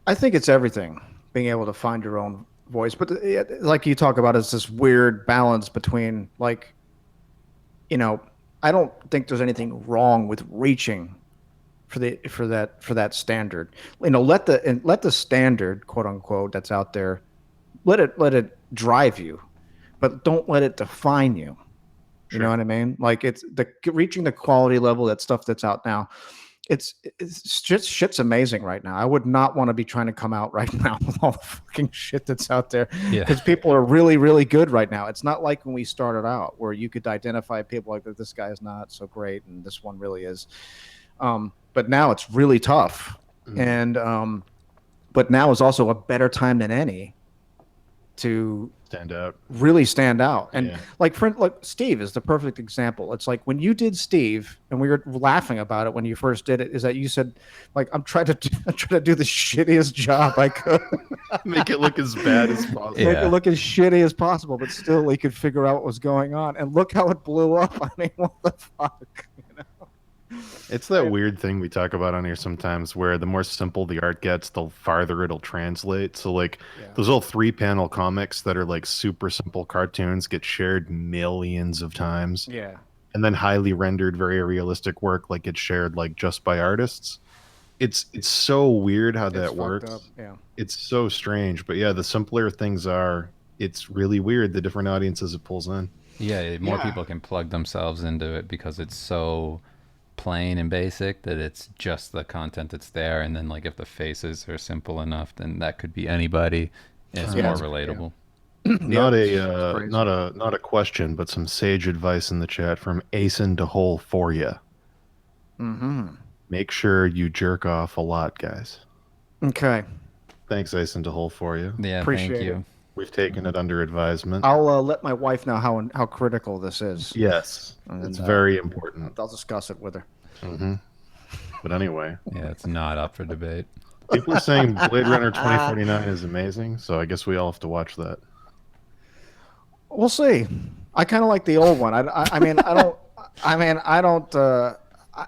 I think it's everything, being able to find your own voice. But like you talk about, it's this weird balance between, like, you know, I don't think there's anything wrong with reaching for that standard. You know, let the standard, quote unquote, that's out there, let it drive you, but don't let it define you. You know what I mean? Like, it's reaching the quality level, that stuff that's out now. It's just shit's amazing right now. I would not want to be trying to come out right now with all the fucking shit that's out there, because people are really, really good right now. It's not like when we started out where you could identify people like that. This guy is not so great, and this one really is. But now it's really tough, and but now is also a better time than any to really stand out. And like Steve is the perfect example. It's like when you did Steve, and we were laughing about it when you first did it, is that you said, like, I'm trying to do the shittiest job I could, make it look as bad as possible, make it look as shitty as possible, but still we could figure out what was going on, and look how it blew up. I mean, what the fuck, you know? It's that weird thing we talk about on here sometimes, where the more simple the art gets, the farther it'll translate. So like those little 3-panel comics that are like super simple cartoons get shared millions of times. Yeah. and then highly rendered, very realistic work like it's shared like just by artists. It's so weird how It's that fucked up. works. Yeah. It's so strange, but yeah, the simpler things are, it's really weird the different audiences it pulls in. Yeah, more Yeah. people can plug themselves into it because it's so plain and basic that it's just the content that's there. And then, like, if the faces are simple enough, then that could be anybody. And it's All Yeah. more right. Yeah. relatable. Not Yep. It's a crazy. not a question, but some sage advice in the chat from Asen to Hole for you. Mm-hmm. Make sure you jerk off a lot, guys. Okay. Thanks, Asen to Hole for you. Yeah, thank Appreciate it. you. We've taken it under advisement. I'll let my wife know how critical this is, Yes, it's and very important. I'll discuss it with her. hmm But anyway, Yeah, it's not up for debate. people are saying Blade Runner 2049 is amazing, so I guess we all have to watch that. We'll see. I kind of like the old one. I mean, I don't. I mean, I don't.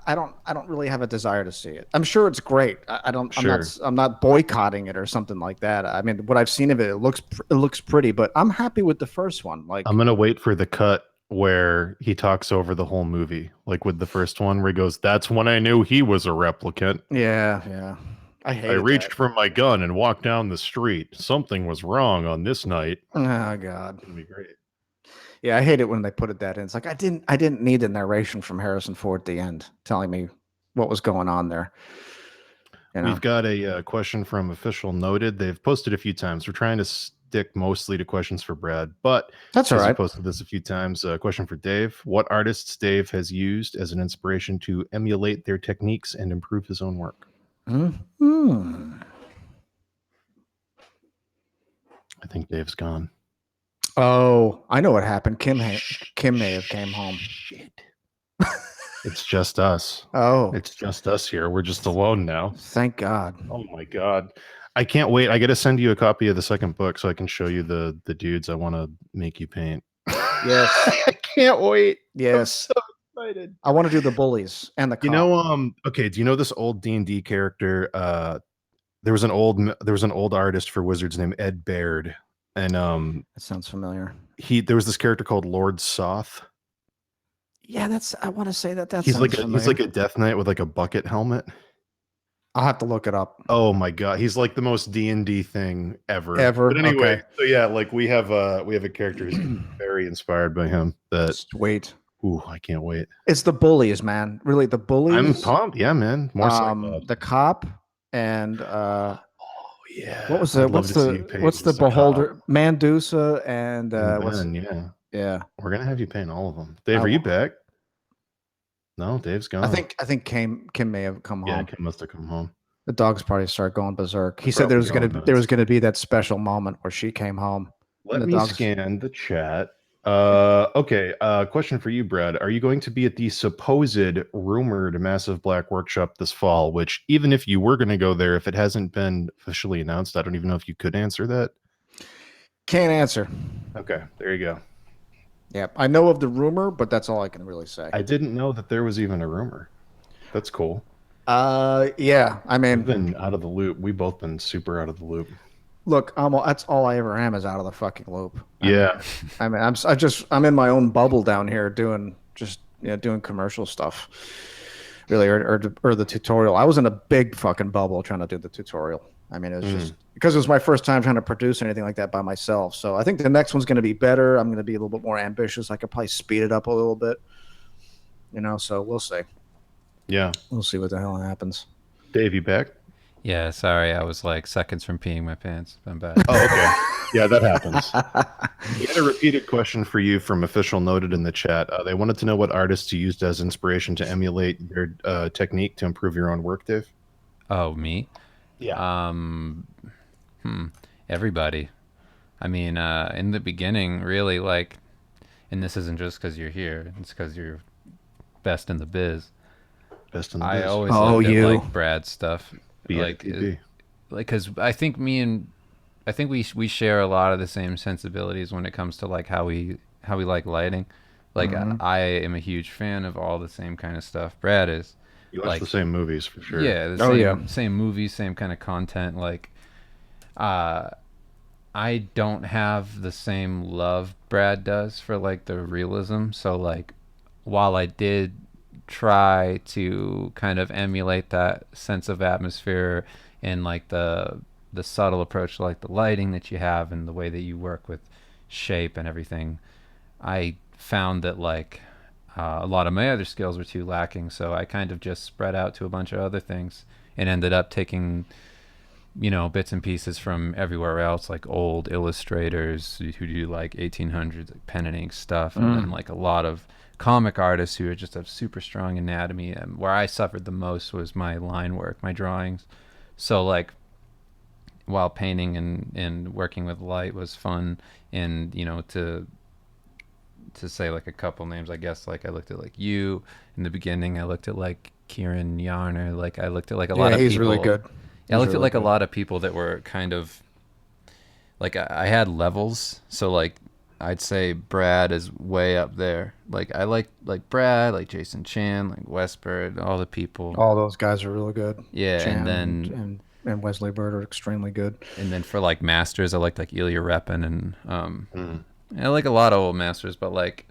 I don't really have a desire to see it. I'm sure it's great. I don't. Sure. I'm not boycotting it or something like that. I mean, what I've seen of it, it looks pretty. But I'm happy with the first one. Like, I'm gonna wait for the cut where he talks over the whole movie, like with the first one, where he goes, "That's when I knew he was a replicant. yeah, yeah. I I hated reached that. for my gun and walked down the street. Something was wrong on this night." Oh God. It'll be great. Yeah, I hate it when they put it that in. It's like I didn't need a narration from Harrison Ford at the end telling me what was going on there. You know. We've got a question from Official Noted. They've posted a few times. We're trying to stick mostly to questions for Brad, but That's all as you right. posted this a few times, a question for Dave. What artists Dave has used as an inspiration to emulate their techniques and improve his own work? Hmm. I think Dave's gone. Oh, I know what happened. Kim may have came home. Shit. It's just us. Oh, It's just us here. We're just alone now. thank God. Oh my God. I can't wait. I got to send you a copy of the second book so I can show you the dudes I want to make you paint. Yes. I can't wait. I'm Yes. so excited. I want to do the bullies and the cop. You know, okay, do you know this old D&D character? There was an old artist for Wizards named Ed Baird, and that sounds familiar. there was this character called Lord Soth. Yeah, I want to say that He's sounds familiar. he's like a Death Knight with like a bucket helmet. I'll have to look it up. Oh my God, he's like the most D&D thing ever. Ever? But anyway, Okay. so yeah, like we have a character who's very inspired by him. That Just wait. ooh, I can't wait. It's the bullies, man. Really, the bullies. I'm pumped. Yeah, man. More Cyclops. The cop and Oh yeah. what was I'd the love to see you paint what's the as a cop. beholder Mandusa and what's Ben, yeah. yeah. We're gonna have you paint all of them. Dave, I are you will. back? No, Dave's gone. I think Kim may have come Yeah, home. Kim must have come home. The dog's probably started going berserk. He said Probably going there was nuts. gonna be that special moment where she came home. Let the me dogs- scan the chat. Okay. Question for you, Brad. Are you going to be at the supposed rumored Massive Black Workshop this fall? Which, even if you were going to go there, if it hasn't been officially announced, I don't even know if you could answer that. Can't answer. Okay, there you go. Yeah, I know of the rumor, but that's all I can really say. I didn't know that there was even a rumor. That's cool. Yeah. I mean, We've been out of the loop. We've both been super out of the loop. look, that's all I ever am is out of the fucking loop. Yeah. I mean, I'm in my own bubble down here doing commercial stuff, really, or the tutorial. I was in a big fucking bubble trying to do the tutorial. I mean, it was just because it was my first time trying to produce anything like that by myself. So I think the next one's going to be better. I'm going to be a little bit more ambitious. I could probably speed it up a little bit, so we'll see. Yeah. We'll see what the hell happens. Dave, you back? Yeah, sorry, I was like seconds from peeing my pants. I'm back. Oh, okay. Yeah, that happens. We had a repeated question for you from Official Noted in the chat. They wanted to know what artists you used as inspiration to emulate their technique to improve your own work, Dave. Oh, me? Yeah. Everybody. I mean, in the beginning, really, like, and this isn't just because you're here. It's because you're best in the biz. Best in the I biz. always Oh, loved it, you. like Brad's stuff. BITB. Because I think we share a lot of the same sensibilities when it comes to like how we like lighting. Like I am a huge fan of all the same kind of stuff Brad is. You watch like the same movies for sure. Yeah, the Oh, same, yeah. same movies, same kind of content. Like, I don't have the same love Brad does for like the realism. So like, while I did try to kind of emulate that sense of atmosphere and like the subtle approach to like the lighting that you have and the way that you work with shape and everything, I found that like a lot of my other skills were too lacking. So I kind of just spread out to a bunch of other things and ended up taking, you know, bits and pieces from everywhere else, like old illustrators who do like 1800s like pen and ink stuff, and then like a lot of comic artists who just have super strong anatomy. And where I suffered the most was my line work, my drawings. So like while painting and working with light was fun, and you know, to say like a couple names, I guess like I looked at like you in the beginning. I looked at like Kieran Yarner. Like I looked at like a lot Yeah, of he's people. really good. I He's looked at really like a good. lot of people that were kind of like I had levels. So like I'd say Brad is way up there. Like I like Brad, like Jason Chan, like Westbird, all the people. All those guys are really good. Yeah, Chan and Wesley Bird are extremely good. and then for like masters, I liked like Ilya Repin and Mm. I like a lot of old masters, but like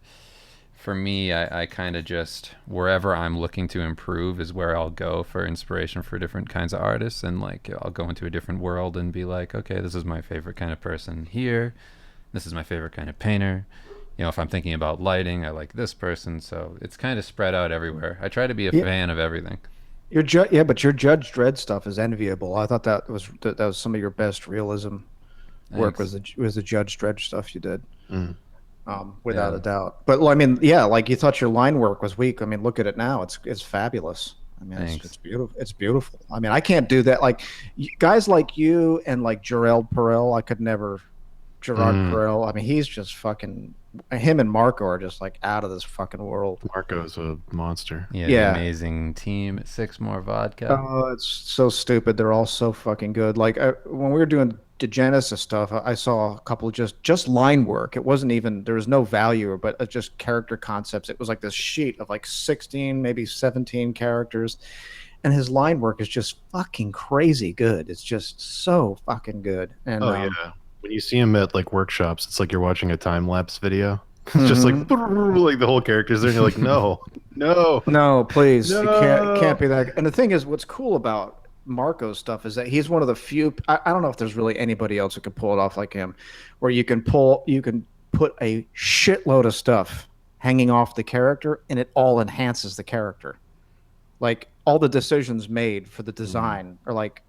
for me, I kind of just wherever I'm looking to improve is where I'll go for inspiration for different kinds of artists, and like I'll go into a different world and be like, okay, this is my favorite kind of person here. This is my favorite kind of painter. You know, if I'm thinking about lighting, I like this person. So it's kind of spread out everywhere. I try to be a Yeah, fan of everything. yeah, but your Judge Dredd stuff is enviable. I thought that was some of your best realism work Thanks. was the Judge Dredd stuff you did. Mm. Without Yeah. a doubt. But well, I mean, yeah, like you thought your line work was weak. I mean, look at it now. It's fabulous. I mean, it's Thanks. beautiful. It's beautiful. I mean, I can't do that. Like guys like you and like Gerald Perel, I could never. Gerard Mm. Perel. I mean, he's just fucking. Him and Marco are just like out of this fucking world. Marco's a monster. Yeah, the Yeah. amazing team at Six More Vodka. Oh, it's so stupid. They're all so fucking good. Like when we were doing the Genesis stuff, I saw a couple of just line work. It wasn't even there was no value, but just character concepts. It was like this sheet of like 16, maybe 17 characters, and his line work is just fucking crazy good. It's just so fucking good. And Oh yeah. When you see him at like workshops, it's like you're watching a time lapse video. It's just like Mhm. like the whole character's there, and you're like, no, no, No, please, it no. can't be that. And the thing is, what's cool about Marco's stuff is that he's one of the few. I don't know if there's really anybody else who can pull it off like him, where you can put a shitload of stuff hanging off the character, and it all enhances the character. Like all the decisions made for the Mm. design are like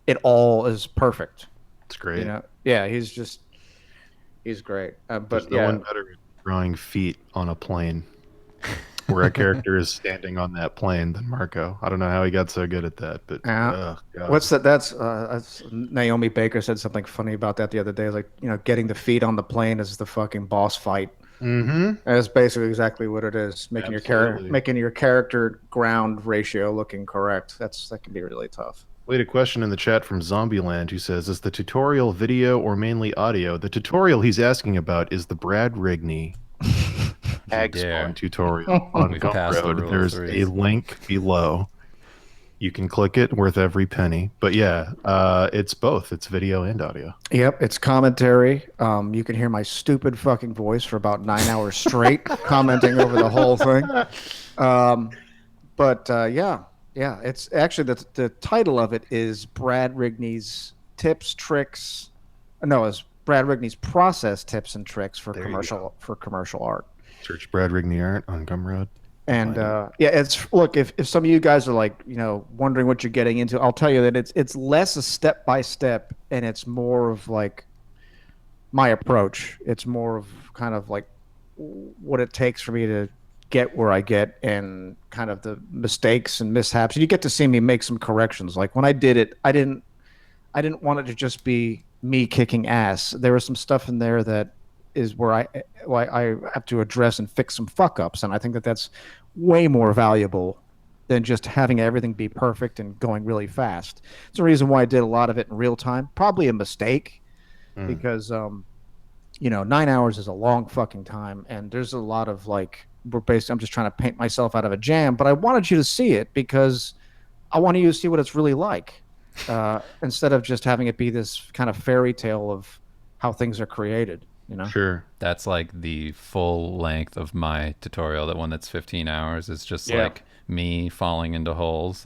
it all is perfect. It's You great. know? Yeah, he's great. There's But no yeah, one better at drawing feet on a plane, where a character is standing on that plane than Marco. I don't know how he got so good at that, but uh, oh god. what's that? That's Naomi Baker said something funny about that the other day. Like, getting the feet on the plane is the fucking boss fight. Mm-hmm. And that's basically exactly what it is. Absolutely. Making your character ground ratio looking correct. That can be really tough. We had a question in the chat from Zombieland who says, is the tutorial video or mainly audio? The tutorial he's asking about is the Brad Rigney You Ag Spawn dare. tutorial on We've passed the Gumroad. rule of There's a threes. link below. You can click it, worth every penny. But yeah, it's both. It's video and audio. Yep, it's commentary. You can hear my stupid fucking voice for about 9 hours straight, commenting over the whole thing. Yeah, it's actually the title of it is Brad Rigney's tips, tricks. No, it's Brad Rigney's process tips and tricks There you go. for commercial art. Search Brad Rigney art on Gumroad. And Find it. yeah, it's look if some of you guys are like wondering what you're getting into, I'll tell you that it's less a step by step, and it's more of like my approach. It's more of kind of like what it takes for me to get where I get, and kind of the mistakes and mishaps. And you get to see me make some corrections. Like when I did it, I didn't want it to just be me kicking ass. There was some stuff in there that is where I have to address and fix some fuck ups, and I think that that's way more valuable than just having everything be perfect and going really fast. It's the reason why I did a lot of it in real time. Probably a mistake Mm. because 9 hours is a long fucking time, and there's a lot of like I'm just trying to paint myself out of a jam, but I wanted you to see it because I wanted you to see what it's really like, instead of just having it be this kind of fairy tale of how things are created. Sure. That's like the full length of my tutorial. That one that's 15 hours is just Yeah. like me falling into holes.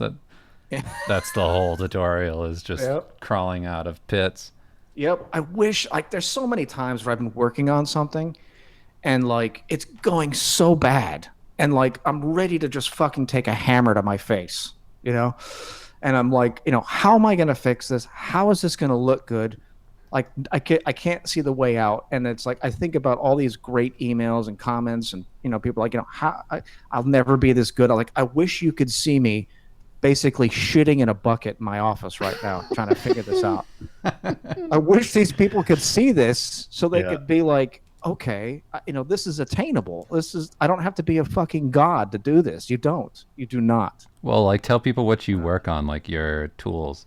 That's the whole tutorial, is just Yep. crawling out of pits. Yep. I wish, like, there's so many times where I've been working on something and like it's going so bad, and like I'm ready to just fucking take a hammer to my face, you know? And I'm like, how am I going to fix this? How is this going to look good? Like I can't see the way out. And it's like I think about all these great emails and comments, and people are like, I'll never be this good. I wish you could see me basically shitting in a bucket in my office right now trying to figure this out. I wish these people could see this so they Yeah. could be like, okay, this is attainable. I don't have to be a fucking god to do this. You do not. Well, like, tell people what you work on, like your tools.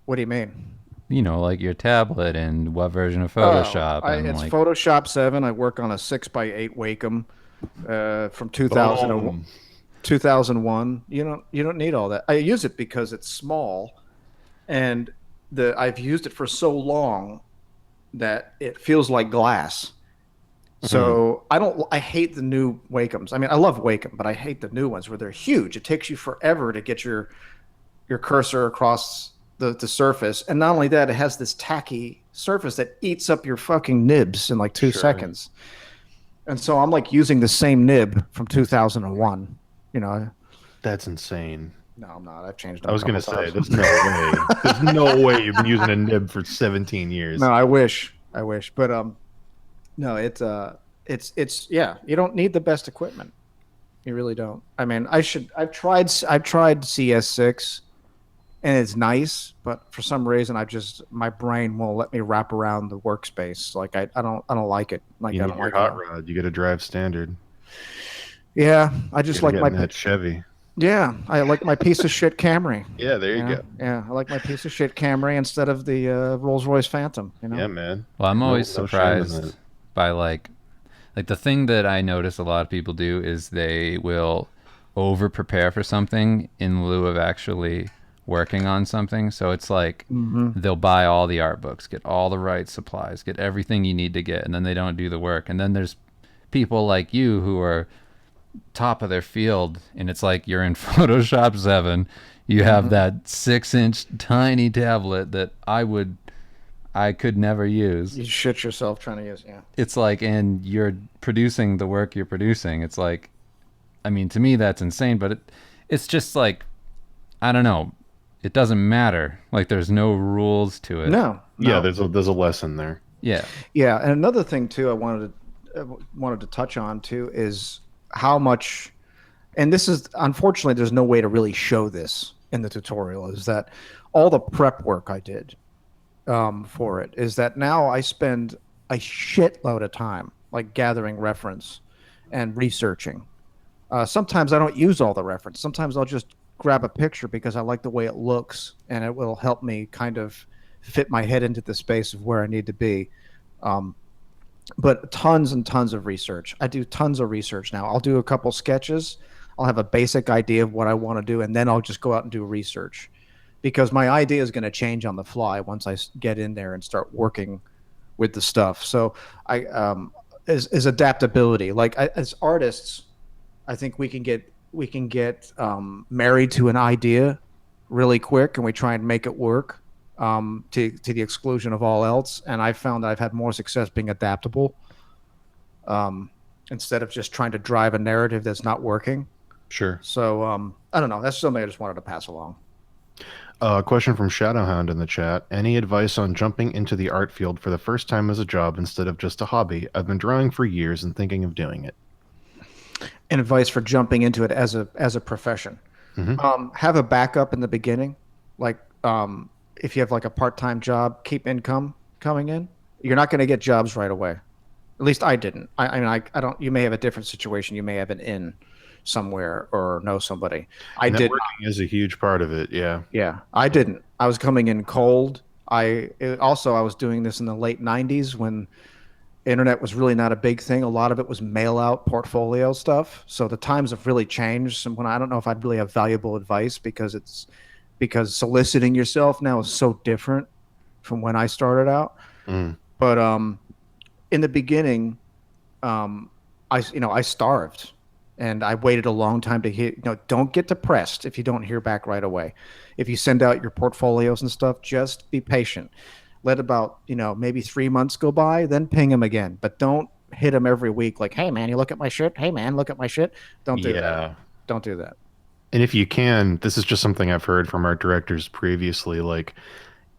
What do you mean? Like your tablet and what version of Oh, Photoshop and it's like. Photoshop 7. I work on a 6x8 Wacom from 2001. Boom. 2001. You don't need all that. I use it because it's small, and I've used it for so long that it feels like glass. So I hate the new Wacoms. I mean, I love Wacom, but I hate the new ones where they're huge. It takes you forever to get your cursor across the surface. And not only that, it has this tacky surface that eats up your fucking nibs in like 2 seconds. And so I'm like using the same nib from 2001, That's insane. No, I'm not. I've changed them. I was going to say, there's no way. There's no way you've been using a nib for 17 years. No, I wish. But no, it's yeah, you don't need the best equipment. You really don't. I mean, I've tried CS6 and it's nice, but for some reason my brain won't let me wrap around the workspace. Like I don't like it. Like You I need don't your like hot it. rod. You got to drive standard. Yeah, I just like Get my in that Chevy. Yeah, I like my piece of shit Camry. Yeah, there you go. Yeah, I like my piece of shit Camry instead of the Rolls-Royce Phantom, Yeah, man. Well, I'm always No shame in surprised that. by like the thing that I notice a lot of people do is they will over prepare for something in lieu of actually working on something. So it's like they'll buy all the art books, get all the right supplies, get everything you need to get, and then they don't do the work. And then there's people like you who are top of their field, and it's like you're in Photoshop 7. You have that 6-inch tiny tablet that I could never use. You shit yourself trying to use. Yeah. It's like, and you're producing the work you're producing. It's like, I mean, to me that's insane, but it's just like, I don't know. It doesn't matter. Like there's no rules to it. No. Yeah, there's a lesson there. Yeah. Yeah, and another thing too I wanted to touch on too is how much, and this is unfortunately there's no way to really show this in the tutorial, is that all the prep work I did for it is that now I spend a shitload of time like gathering reference and researching. Sometimes I don't use all the reference. Sometimes I'll just grab a picture because I like the way it looks, and it will help me kind of fit my head into the space of where I need to be. But tons and tons of research. I do tons of research now. I'll do a couple sketches. I'll have a basic idea of what I want to do, and then I'll just go out and do research, because my idea is going to change on the fly once I get in there and start working with the stuff. So is adaptability. Like as artists, I think we can get married to an idea really quick, and we try and make it work to the exclusion of all else. And I've found that I've had more success being adaptable instead of just trying to drive a narrative that's not working. Sure. So I don't know. That's something I just wanted to pass along. Question from Shadowhound in the chat. Any advice on jumping into the art field for the first time as a job instead of just a hobby? I've been drawing for years and thinking of doing it. And advice for jumping into it as a profession. Have a backup in the beginning. Like if you have like a part-time job, keep income coming in. You're not going to get jobs right away. At least I didn't. I mean, I don't. You may have a different situation. You may have an in somewhere or know somebody. I did. Networking is a huge part of it. Yeah. Yeah, I didn't. I was coming in cold. I was doing this in the late '90s when internet was really not a big thing. A lot of it was mail out portfolio stuff. So the times have really changed. And when I don't know if I'd really have valuable advice because soliciting yourself now is so different from when I started out. But in the beginning, I starved, and I waited a long time to hear. Don't get depressed if you don't hear back right away. If you send out your portfolios and stuff, just be patient. Let about maybe 3 months go by, then ping them again. But don't hit them every week like, hey man, you look at my shit. Hey man, look at my shit. Don't do that. Yeah. Don't do that. And if you can, this is just something I've heard from our directors previously. Like,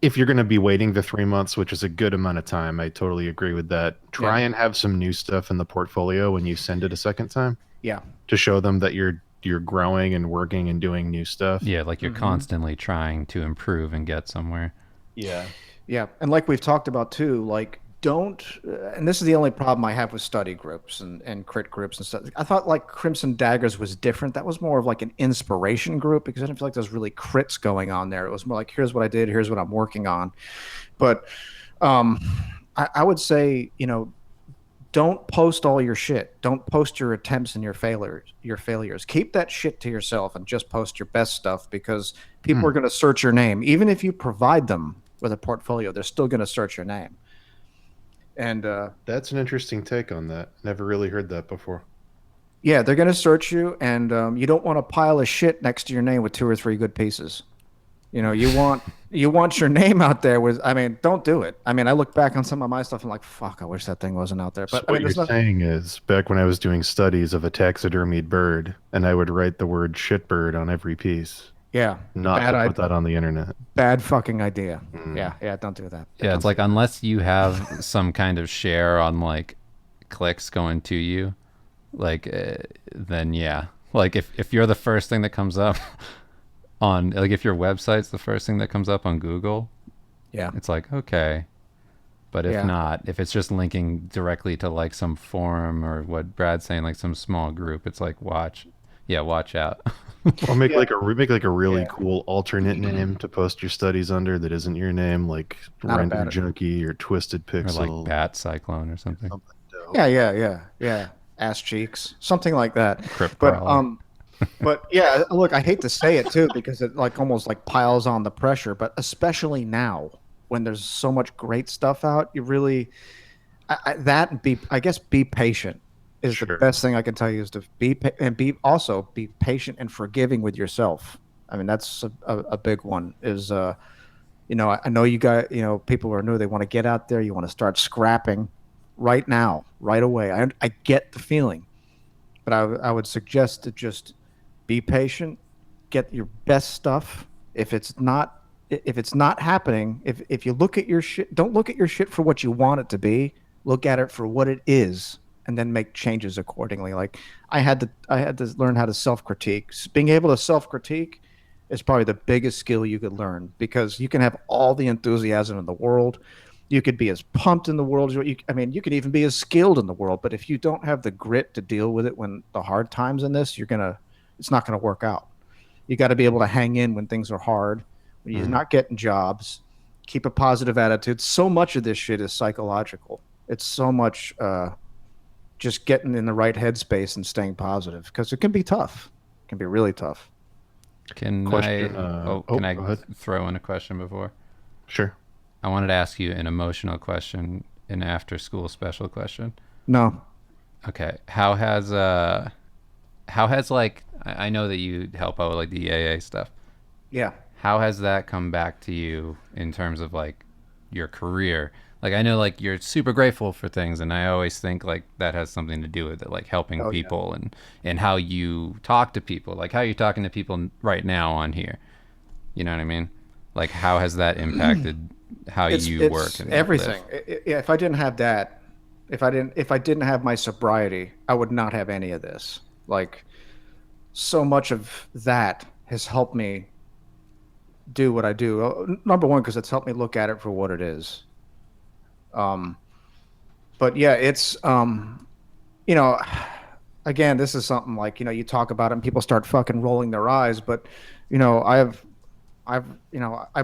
if you're going to be waiting the 3 months, which is a good amount of time, I totally agree with that. Try and have some new stuff in the portfolio when you send it a second time. Yeah. To show them that you're growing and working and doing new stuff. Yeah, like you're constantly trying to improve and get somewhere. Yeah. Yeah. And like we've talked about too, like don't, and this is the only problem I have with study groups and crit groups and stuff. I thought like Crimson Daggers was different. That was more of like an inspiration group because I didn't feel like there's really crits going on there. It was more like, here's what I did, here's what I'm working on. But I would say, don't post all your shit. Don't post your attempts and your failures. Keep that shit to yourself and just post your best stuff because people are going to search your name. Even if you provide them with a portfolio, they're still going to search your name. And that's an interesting take on that. Never really heard that before. Yeah, they're going to search you, and you don't want a pile of shit next to your name with 2 or 3 good pieces. You want your name out there with. I mean, don't do it. I mean, I look back on some of my stuff and I'm like, fuck, I wish that thing wasn't out there. But so what you're saying is, back when I was doing studies of a taxidermied bird, and I would write the word shitbird on every piece. Yeah, not to put that on the internet. Bad fucking idea. Yeah, don't do that. Yeah, it's like unless you have some kind of share on like clicks going to you, like then yeah, like if you're the first thing that comes up on, like if your website's the first thing that comes up on Google, yeah, it's like okay. But if not, if it's just linking directly to like some forum or what Brad's saying, like some small group, it's like watch out. Or make like a really cool alternate name to post your studies under that isn't your name, like Render Junkie or Twisted Pixel, or like Bat Cyclone or something. Yeah. Ass cheeks, something like that. But yeah, look, I hate to say it too because it like almost like piles on the pressure, but especially now when there's so much great stuff out, you really I guess be patient. Is the best thing I can tell you is to be patient and forgiving with yourself. I mean, that's a big one is, I know you got, people are new. They want to get out there. You want to start scrapping right now, right away. I get the feeling, but I would suggest to just be patient, get your best stuff. If it's not happening, if you look at your shit, don't look at your shit for what you want it to be. Look at it for what it is. And then make changes accordingly. Like I had to learn how to self-critique. Being able to self-critique is probably the biggest skill you could learn because you can have all the enthusiasm in the world. You could be as pumped in the world. You could even be as skilled in the world. But if you don't have the grit to deal with it when the hard times in this, it's not gonna work out. You got to be able to hang in when things are hard, when you're not getting jobs. Keep a positive attitude. So much of this shit is psychological. It's so much. Just getting in the right headspace and staying positive because it can be tough. It can be really tough. Can I throw in a question before? Sure. I wanted to ask you an emotional question, an after school special question. No. Okay. How has like, I know that you help out with like the AA stuff. Yeah. How has that come back to you in terms of like your career? Like I know like you're super grateful for things and I always think like that has something to do with it, like helping people and how you talk to people, like how you're talking to people right now on here. You know what I mean? Like how has that impacted how you work and everything? If I didn't have that, if I didn't have my sobriety, I would not have any of this. Like so much of that has helped me do what I do. Number one, because it's helped me look at it for what it is. But yeah, it's, again, this is something like, you talk about it and people start fucking rolling their eyes, but, I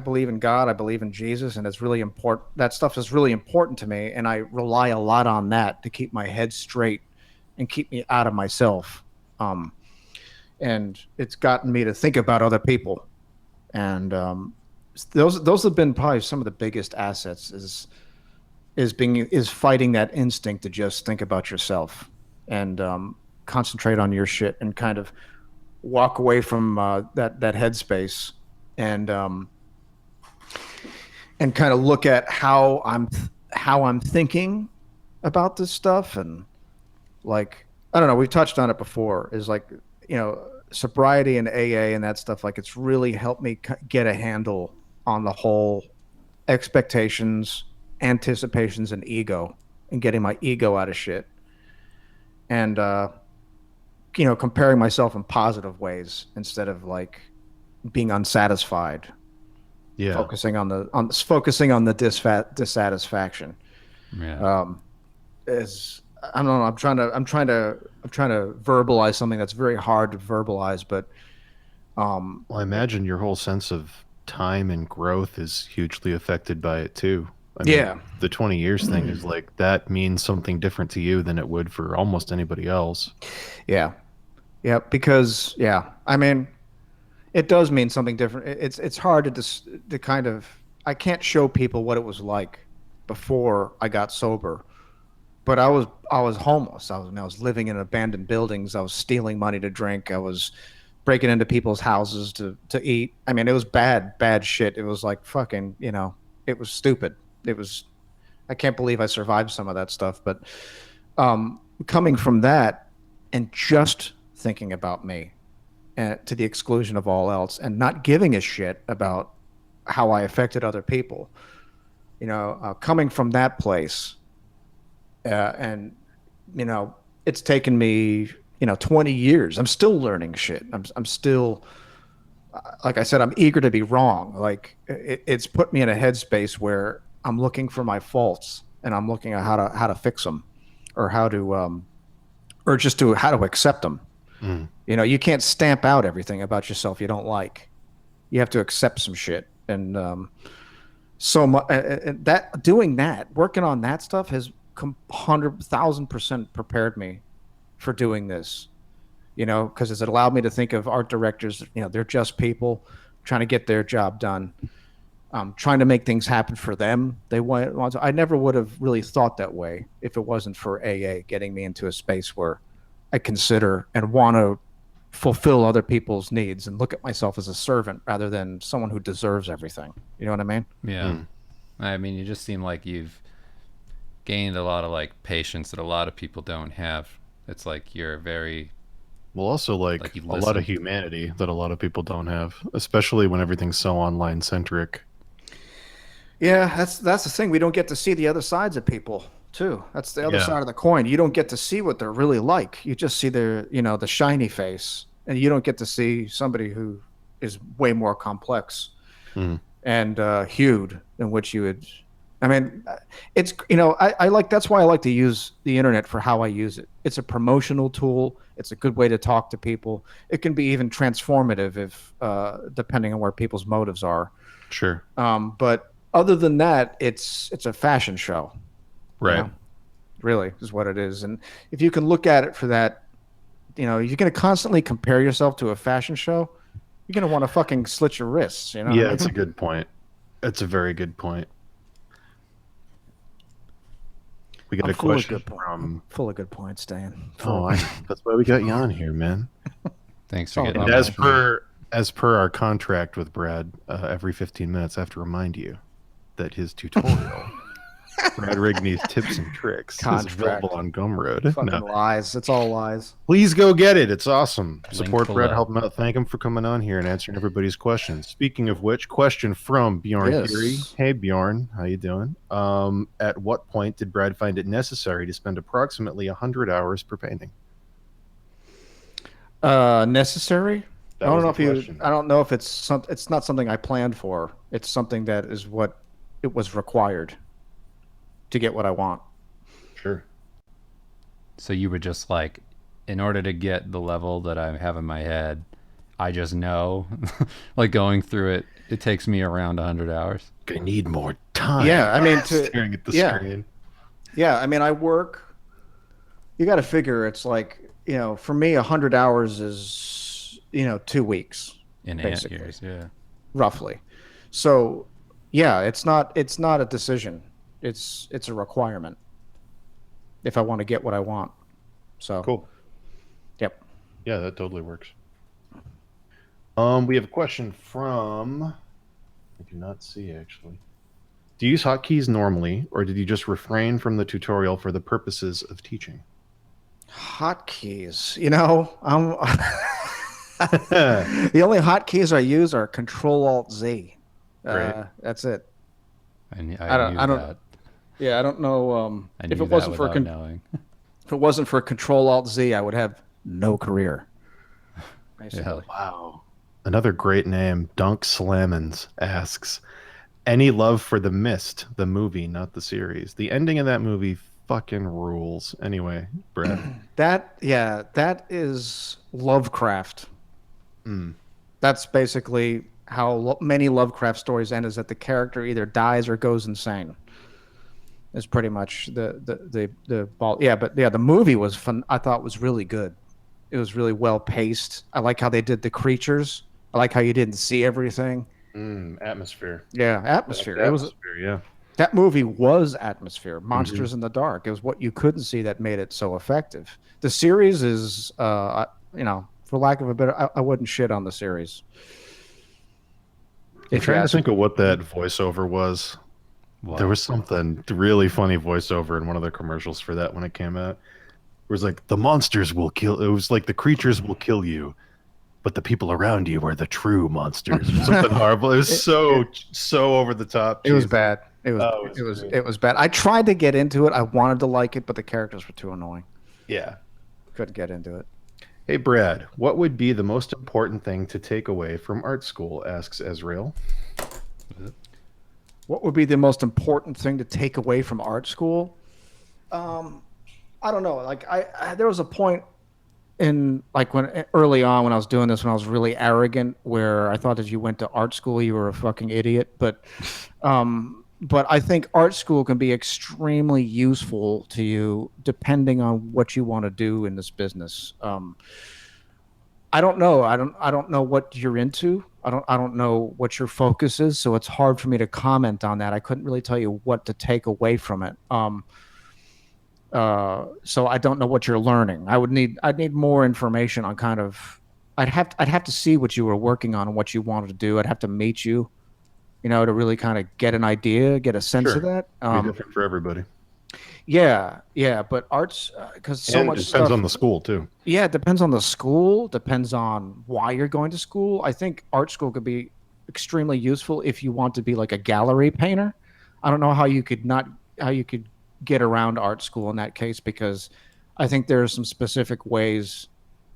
believe in God, I believe in Jesus, and it's really important. That stuff is really important to me. And I rely a lot on that to keep my head straight and keep me out of myself. And it's gotten me to think about other people. And, those have been probably some of the biggest assets is is fighting that instinct to just think about yourself and concentrate on your shit and kind of walk away from that headspace and kind of look at how I'm thinking about this stuff. And like, I don't know, we've touched on it before, is like, sobriety and AA and that stuff, like it's really helped me get a handle on the whole expectations, anticipations, and ego, and getting my ego out of shit. And comparing myself in positive ways instead of like being unsatisfied. Yeah. Focusing on the dissatisfaction. Yeah. Is I don't know. I'm trying to verbalize something that's very hard to verbalize, but well, I imagine your whole sense of time and growth is hugely affected by it too. I mean, the 20 years thing is like, that means something different to you than it would for almost anybody else. Yeah. Because I mean, it does mean something different. It's hard to kind of, I can't show people what it was like before I got sober, but I was homeless. I was living in abandoned buildings. I was stealing money to drink. I was breaking into people's houses to eat. I mean, it was bad shit. It was like fucking, it was stupid. I can't believe I survived some of that stuff. But coming from that and just thinking about me, to the exclusion of all else, and not giving a shit about how I affected other people, coming from that place, and it's taken me 20 years. I'm still learning shit. I'm still, like I said, I'm eager to be wrong. Like it's put me in a headspace where I'm looking for my faults and I'm looking at how to fix them, or how to accept them. You can't stamp out everything about yourself you don't like. You have to accept some shit. And so much that doing that, working on that stuff has 100,000% prepared me for doing this. Because it's allowed me to think of art directors. They're just people trying to get their job done, trying to make things happen for them. I never would have really thought that way if it wasn't for AA getting me into a space where I consider and want to fulfill other people's needs and look at myself as a servant rather than someone who deserves everything. You know what I mean? Yeah. I mean, you just seem like you've gained a lot of like patience that a lot of people don't have. It's like you're very, well, also like you a lot of humanity that a lot of people don't have, especially when everything's so online centric. Yeah, that's the thing. We don't get to see the other sides of people too. That's the other side of the coin. You don't get to see what they're really like. You just see their, the shiny face, and you don't get to see somebody who is way more complex and hued than which you would. I mean, it's, I like, that's why I like to use the internet for how I use it. It's a promotional tool. It's a good way to talk to people. It can be even transformative if, depending on where people's motives are. Sure. But other than that, it's a fashion show. Right. Really is what it is. And if you can look at it for that, you're going to constantly compare yourself to a fashion show. You're going to want to fucking slit your wrists. Yeah, it's a good point. It's a very good point. We got a question from... Full of good points, Dan. That's why we got you on here, man. Thanks for getting on. As per our contract with Brad, every 15 minutes I have to remind you that his tutorial, Brad Rigney's Tips and Tricks, is available on Gumroad. Fucking lies. It's all lies. Please go get it. It's awesome. Link Support below. Brad. Help him out. Thank him for coming on here and answering everybody's questions. Speaking of which, question from Bjorn Theory. Hey, Bjorn. How you doing? At what point did Brad find it necessary to spend approximately 100 hours per painting? Necessary? I don't know if it's not something I planned for. It's something that is what it was required to get what I want. Sure. So you were just like, in order to get the level that I have in my head, I just know, like going through it, it takes me around 100 hours. I need more time. Yeah, I mean, staring at the screen. Yeah, I mean, I work. You got to figure it's like, for me, 100 hours is, 2 weeks. In basically, 8 years, yeah. Roughly. So, yeah, it's not a decision. it's a requirement if I want to get what I want. So Cool. Yep. Yeah, that totally works. We have a question from, I do not see actually. Do you use hotkeys normally, or did you just refrain from the tutorial for the purposes of teaching? Hotkeys. The only hotkeys I use are Control Alt Z. Great. That's it. I knew I don't. that. Yeah, I don't know. I If knew it that wasn't for without knowing. if it wasn't for Control Alt Z, I would have no career. Basically. Yeah. Wow. Another great name. Dunk Slammins asks, any love for The Mist, the movie, not the series? The ending of that movie fucking rules. Anyway, Brad. That is Lovecraft. Mm. That's basically how many Lovecraft stories end, is that the character either dies or goes insane. Is pretty much the ball. Yeah, but yeah, the movie was fun. I thought was really good. It was really well paced. I like how they did the creatures. I like how you didn't see everything. Atmosphere. Yeah, atmosphere. It was Atmosphere, yeah. that movie was atmosphere. Mm-hmm. Monsters in the Dark. It was what you couldn't see that made it so effective. The series is, for lack of a better, I wouldn't shit on the series. I'm trying to think of what that voiceover was. What? There was something really funny voiceover in one of the commercials for that when it came out. It was like, the monsters will kill. It was like, the creatures will kill you, but the people around you are the true monsters. Something horrible. It was so over the top. It was bad. It was bad. I tried to get into it. I wanted to like it, but the characters were too annoying. Yeah. Couldn't get into it. Hey, Brad, what would be the most important thing to take away from art school? Asks Ezreal. What would be the most important thing to take away from art school? I don't know. Like I there was a point in like when early on when I was doing this, when I was really arrogant, where I thought that you went to art school, you were a fucking idiot. But I think art school can be extremely useful to you depending on what you want to do in this business. I don't know. I don't know what you're into. I don't know what your focus is, so it's hard for me to comment on that. I couldn't really tell you what to take away from it. So I don't know what you're learning. I'd need more information on kind of. I'd have to see what you were working on and what you wanted to do. I'd have to meet you, to really kind of get an idea, get a sense of that. Be different for everybody. Yeah. But arts, because so much it stuff depends on the school too. Yeah, it depends on the school. Depends on why you're going to school. I think art school could be extremely useful if you want to be like a gallery painter. I don't know how you could get around art school in that case, because I think there are some specific ways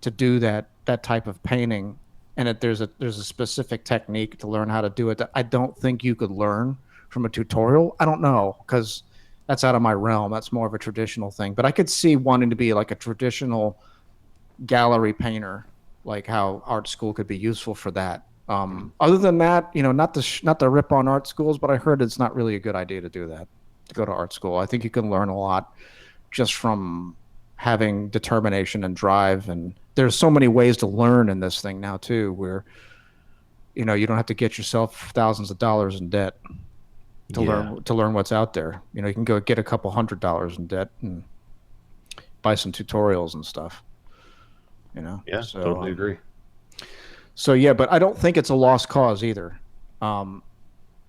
to do that type of painting, and that there's a specific technique to learn how to do it that I don't think you could learn from a tutorial. I don't know, because that's out of my realm. That's more of a traditional thing. But I could see wanting to be like a traditional gallery painter, like how art school could be useful for that. Other than that, not to rip on art schools, but I heard it's not really a good idea to do that, to go to art school. I think you can learn a lot just from having determination and drive. And there's so many ways to learn in this thing now too, where, you don't have to get yourself thousands of dollars in debt to learn what's out there. You can go get a couple $100 in debt and buy some tutorials and stuff. Yeah, totally agree. So yeah, but I don't think it's a lost cause either. I'd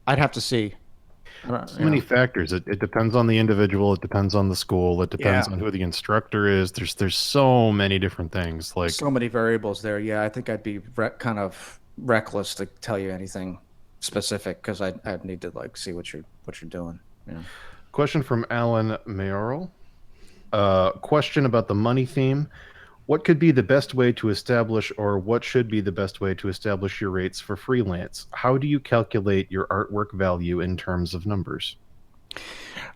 have to see. So many factors. It depends on the individual. It depends on the school. It depends on who the instructor is. There's so many different things. Like so many variables there. Yeah, I think I'd be kind of reckless to tell you anything specific, because I'd need to like see what you're doing. Question from Alan Mayoral. Question about the money theme. What could be the best way to establish, or what should be the best way to establish your rates for freelance? How do you calculate your artwork value in terms of numbers?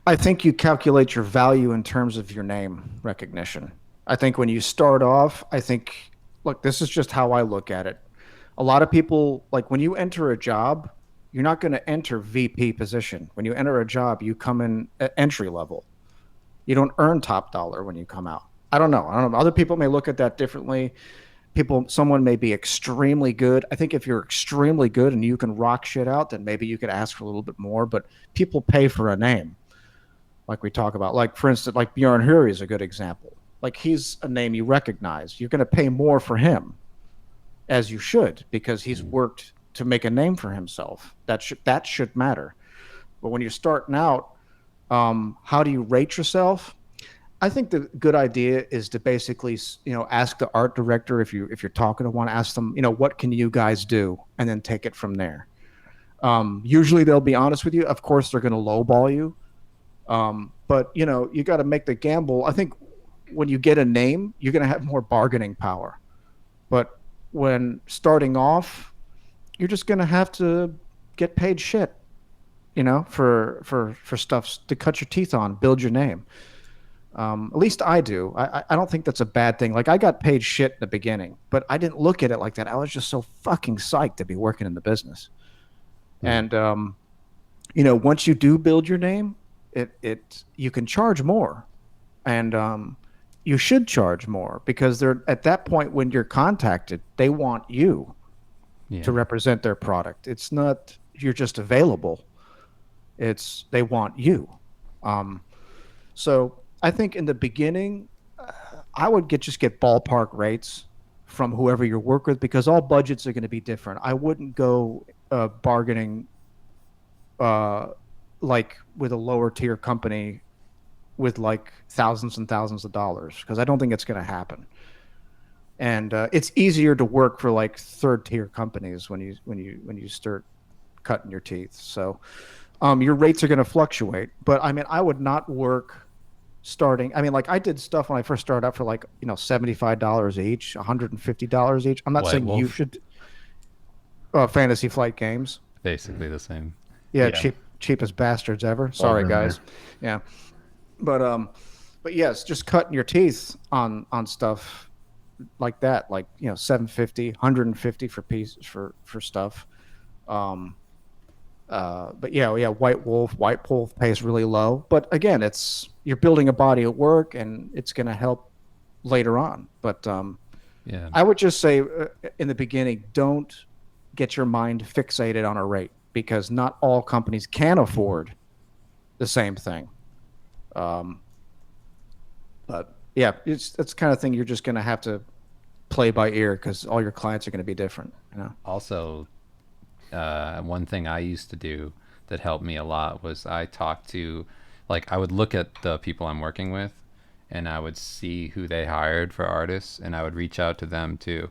I think you calculate your value in terms of your name recognition. I think when you start off, look, this is just how I look at it. A lot of people, like when you enter a job, you're not going to enter VP position. When you enter a job, you come in at entry level. You don't earn top dollar when you come out. I don't know. Other people may look at that differently. Someone may be extremely good. I think if you're extremely good and you can rock shit out, then maybe you could ask for a little bit more, but people pay for a name. like we talk about. Like, for instance, like Bjorn Huri is a good example. Like, he's a name you recognize. You're going to pay more for him, as you should, because he's worked to make a name for himself. That should matter. But when you're starting out, how do you rate yourself? I think the good idea is to basically, ask the art director, if you're talking to one, ask them, what can you guys do, and then take it from there. Usually they'll be honest with you. Of course, they're going to lowball you, but you got to make the gamble. I think when you get a name, you're going to have more bargaining power. But when starting off, you're just going to have to get paid shit, for stuff to cut your teeth on, build your name. At least I do. I don't think that's a bad thing. Like, I got paid shit in the beginning, but I didn't look at it like that. I was just so fucking psyched to be working in the business. And once you do build your name, you can charge more, and you should charge more, because they're at that point when you're contacted, they want you to represent their product. It's not you're just available. It's they want you. So I think in the beginning, I would just get ballpark rates from whoever you work with, because all budgets are going to be different. I wouldn't go bargaining like with a lower tier company with like thousands and thousands of dollars, because I don't think it's going to happen. And it's easier to work for like third tier companies when you start cutting your teeth. So your rates are going to fluctuate. But I mean, I would not work starting. I mean, like, I did stuff when I first started out for like, $75 each, $150 each. I'm not White saying Wolf. you should. Fantasy Flight Games. Basically the same. Yeah. Cheapest bastards ever. Sorry, guys. Yeah. But yes, just cutting your teeth on stuff like that, like, $750, $150 for pieces for stuff. But White Wolf pays really low. But again, you're building a body of work, and it's going to help later on. But I would just say in the beginning, don't get your mind fixated on a rate, because not all companies can afford the same thing. But yeah, it's the kind of thing you're just going to have to play by ear, because all your clients are going to be different. Also, one thing I used to do that helped me a lot was I would look at the people I'm working with, and I would see who they hired for artists, and I would reach out to them too.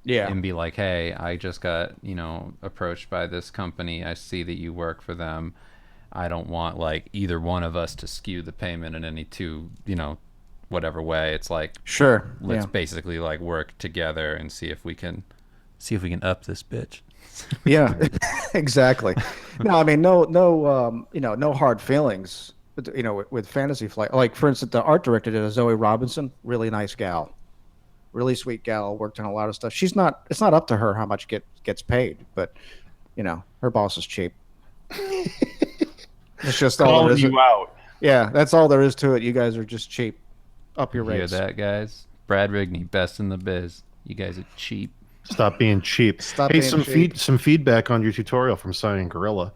Yeah. And be like, hey, I just got, approached by this company. I see that you work for them. I don't want like either one of us to skew the payment in any whatever way. It's like, sure, let's basically like work together and see if we can up this bitch. Yeah, exactly. No, I mean, no hard feelings. With Fantasy Flight, like, for instance, the art director did a Zoe Robinson, really nice gal, really sweet gal, worked on a lot of stuff. It's not up to her how much gets paid, but her boss is cheap. It's just all there is. You out. Yeah, that's all there is to it. You guys are just cheap. Up your rates. Hear that, guys? Brad Rigney, best in the biz. You guys are cheap. Stop being cheap. Some feedback on your tutorial from Signing Gorilla.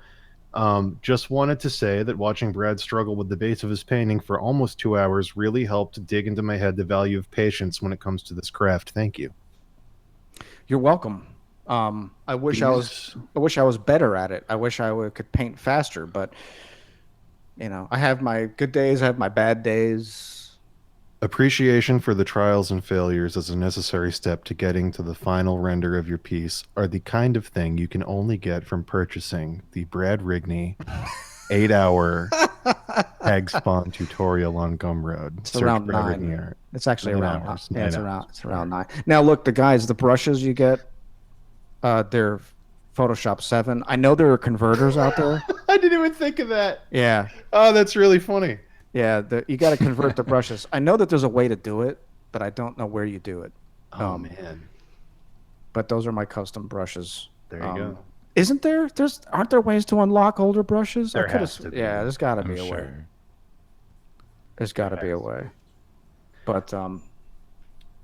Just wanted to say that watching Brad struggle with the base of his painting for almost 2 hours really helped dig into my head the value of patience when it comes to this craft. Thank you. You're welcome. I wish I was better at it. I wish I could paint faster, but I have my good days, I have my bad days. Appreciation for the trials and failures as a necessary step to getting to the final render of your piece are the kind of thing you can only get from purchasing the Brad Rigney 8-hour Hag Spawn tutorial on Gumroad. It's around 9. It's actually around. Yeah, it's around 9. Now look, the brushes you get, they're Photoshop 7. I know there are converters out there. I didn't even think of that. Yeah. Oh, that's really funny. Yeah, you got to convert the brushes. I know that there's a way to do it, but I don't know where you do it. Oh man! But those are my custom brushes. There you go. Isn't there? Aren't there ways to unlock older brushes? There has to be. Yeah, there's got to be a sure. way. There's got to be a way. But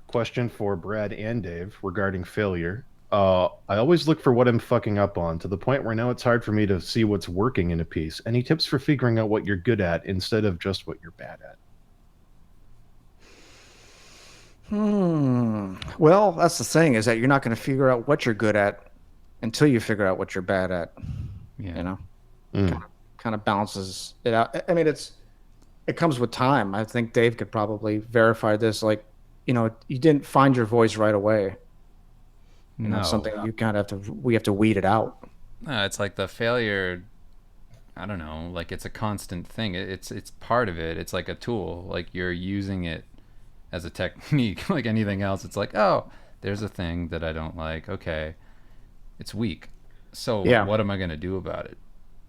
question for Brad and Dave regarding failure. I always look for what I'm fucking up on, to the point where now it's hard for me to see what's working in a piece. Any tips for figuring out what you're good at instead of just what you're bad at? Well, that's the thing, is that you're not going to figure out what you're good at until you figure out what you're bad at. Yeah. You know, Mm. kind of balances it out. I mean, it comes with time. I think Dave could probably verify this. Like, you didn't find your voice right away. It's No. something you kind of we have to weed it out. No, it's like the failure. I don't know. Like it's a constant thing. It's part of it. It's like a tool. Like you're using it as a technique, like anything else. It's like, oh, there's a thing that I don't like. Okay, it's weak. So Yeah. what am I gonna do about it?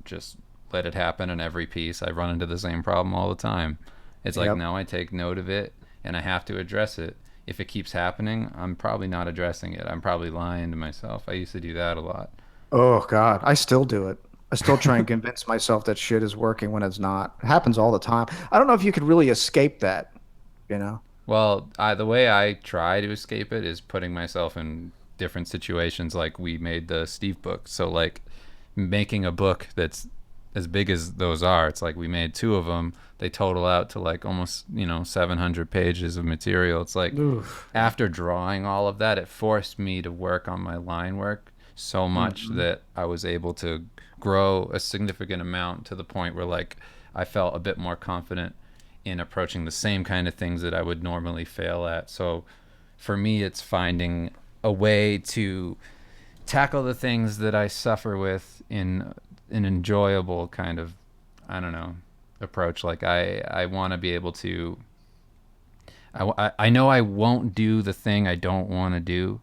Just let it happen in every piece. I run into the same problem all the time. It's like Yep. now I take note of it and I have to address it. If it keeps happening, I'm probably not addressing it. I'm probably lying to myself. I used to do that a lot. Oh God, I still do it. I still try and convince myself that shit is working when it's not. It happens all the time. I don't know if you could really escape that, you know? Well, the way I try to escape it is putting myself in different situations. Like we made the Steve book, so like making a book that's as big as those are. It's like we made two of them. They total out to like almost 700 pages of material. It's like Oof. after drawing all of that, it forced me to work on my line work so much that I was able to grow a significant amount to the point where like I felt a bit more confident in approaching the same kind of things that I would normally fail at. So for me, it's finding a way to tackle the things that I suffer with in an enjoyable kind of, I don't know, approach. Like I want to be able to, I know I won't do the thing I don't want to do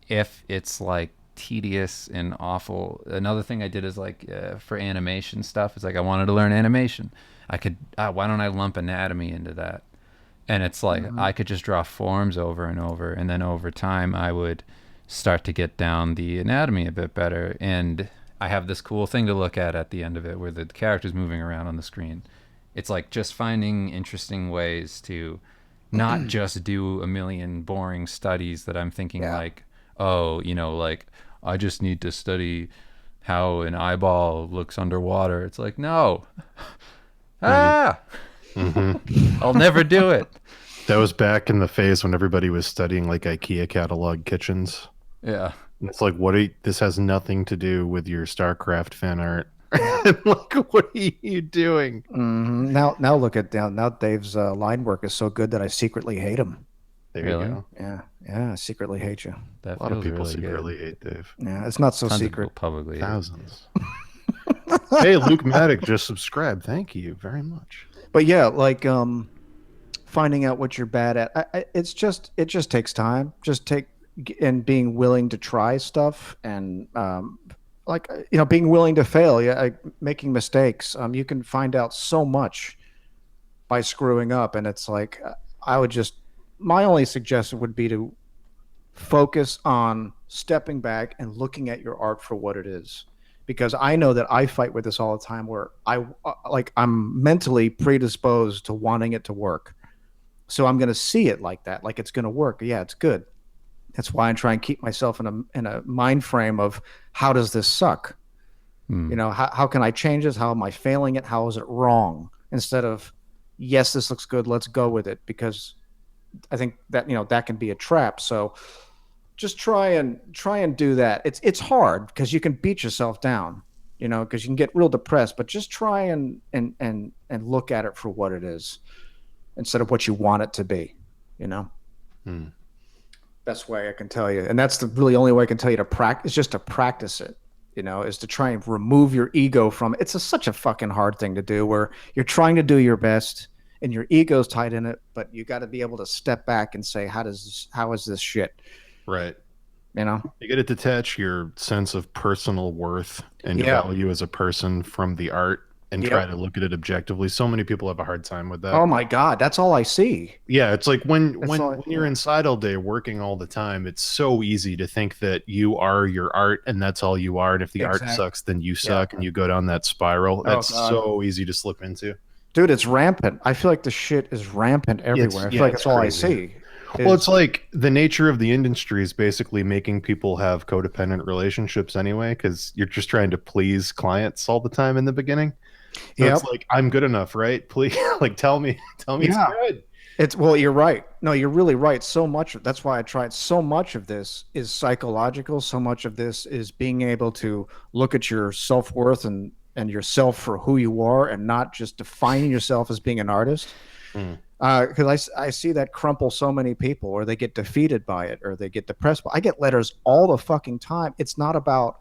if it's like tedious and awful. Another thing I did is like for animation stuff, it's like I wanted to learn animation. I could, why don't I lump anatomy into that? And it's like I could just draw forms over and over, and then over time I would start to get down the anatomy a bit better. And I have this cool thing to look at the end of it where the character's moving around on the screen. It's like just finding interesting ways to not just do a million boring studies that I'm thinking Yeah. like, oh, like I just need to study how an eyeball looks underwater. It's like, no. I'll never do it. That was back in the phase when everybody was studying like IKEA catalog kitchens. Yeah. It's like, this has nothing to do with your StarCraft fan art. Like, what are you doing? Now look at now Dave's line work is so good that I secretly hate him. There Really? you go. Yeah, I secretly hate you. That A lot of feels people really secretly good. hate Dave. Yeah, it's not so Tons of secret. people publicly. Thousands. Hey, Luke Maddock just subscribed. Thank you very much. But yeah, like finding out what you're bad at. It just takes time. And being willing to try stuff and being willing to fail. Yeah, making mistakes. You can find out so much by screwing up, and it's like my only suggestion would be to focus on stepping back and looking at your art for what it is. Because I know that I fight with this all the time where I'm mentally predisposed to wanting it to work. So I'm going to see it like that, like it's going to work. Yeah, it's good. That's why I try and keep myself in a mind frame of how does this suck? How can I change this? How am I failing it? How is it wrong? Instead of, yes, this looks good, let's go with it. Because I think that, that can be a trap. So just try and do that. It's hard because you can beat yourself down, because you can get real depressed, but just try and look at it for what it is instead of what you want it to be, Best way I can tell you. And that's the really only way I can tell you to practice, is just to practice it, is to try and remove your ego from it. It's such a fucking hard thing to do where you're trying to do your best and your ego's tied in it, but you got to be able to step back and say, how is this shit? Right. You got to detach your sense of personal worth and your value as a person from the art and try to look at it objectively. So many people have a hard time with that. Oh my God, that's all I see. Yeah, it's like when you're inside all day working all the time, it's so easy to think that you are your art and that's all you are. And if the art sucks, then you suck and you go down that spiral. That's so easy to slip into. Dude, it's rampant. I feel like the shit is rampant everywhere. I feel like it's all I see. Well, it's like the nature of the industry is basically making people have codependent relationships anyway, because you're just trying to please clients all the time in the beginning. So it's like, I'm good enough, right? Please, like, tell me it's good. Well, you're right. No, you're really right. So much. That's why I tried. So much of this is psychological. So much of this is being able to look at your self-worth and yourself for who you are, and not just defining yourself as being an artist. Because I see that crumple so many people, or they get defeated by it, or they get depressed. I get letters all the fucking time. It's not about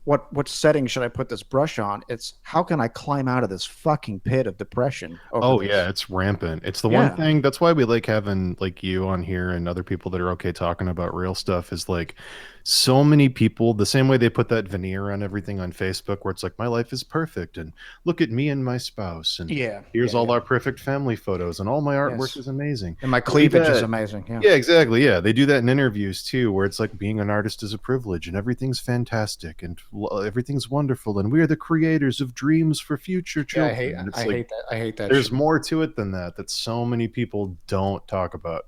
what setting should I put this brush on. It's how can I climb out of this fucking pit of depression? Yeah, it's rampant. It's the one thing. That's why we like having like you on here and other people that are okay talking about real stuff. Is like so many people, the same way they put that veneer on everything on Facebook, where it's like, my life is perfect and look at me and my spouse, and here's all our perfect family photos, and all my artwork is amazing, and my cleavage is amazing. Yeah, exactly. Yeah, they do that in interviews too, where it's like being an artist is a privilege and everything's fantastic and everything's wonderful, and we are the creators of dreams for future children. I hate that. There's more to it than that so many people don't talk about.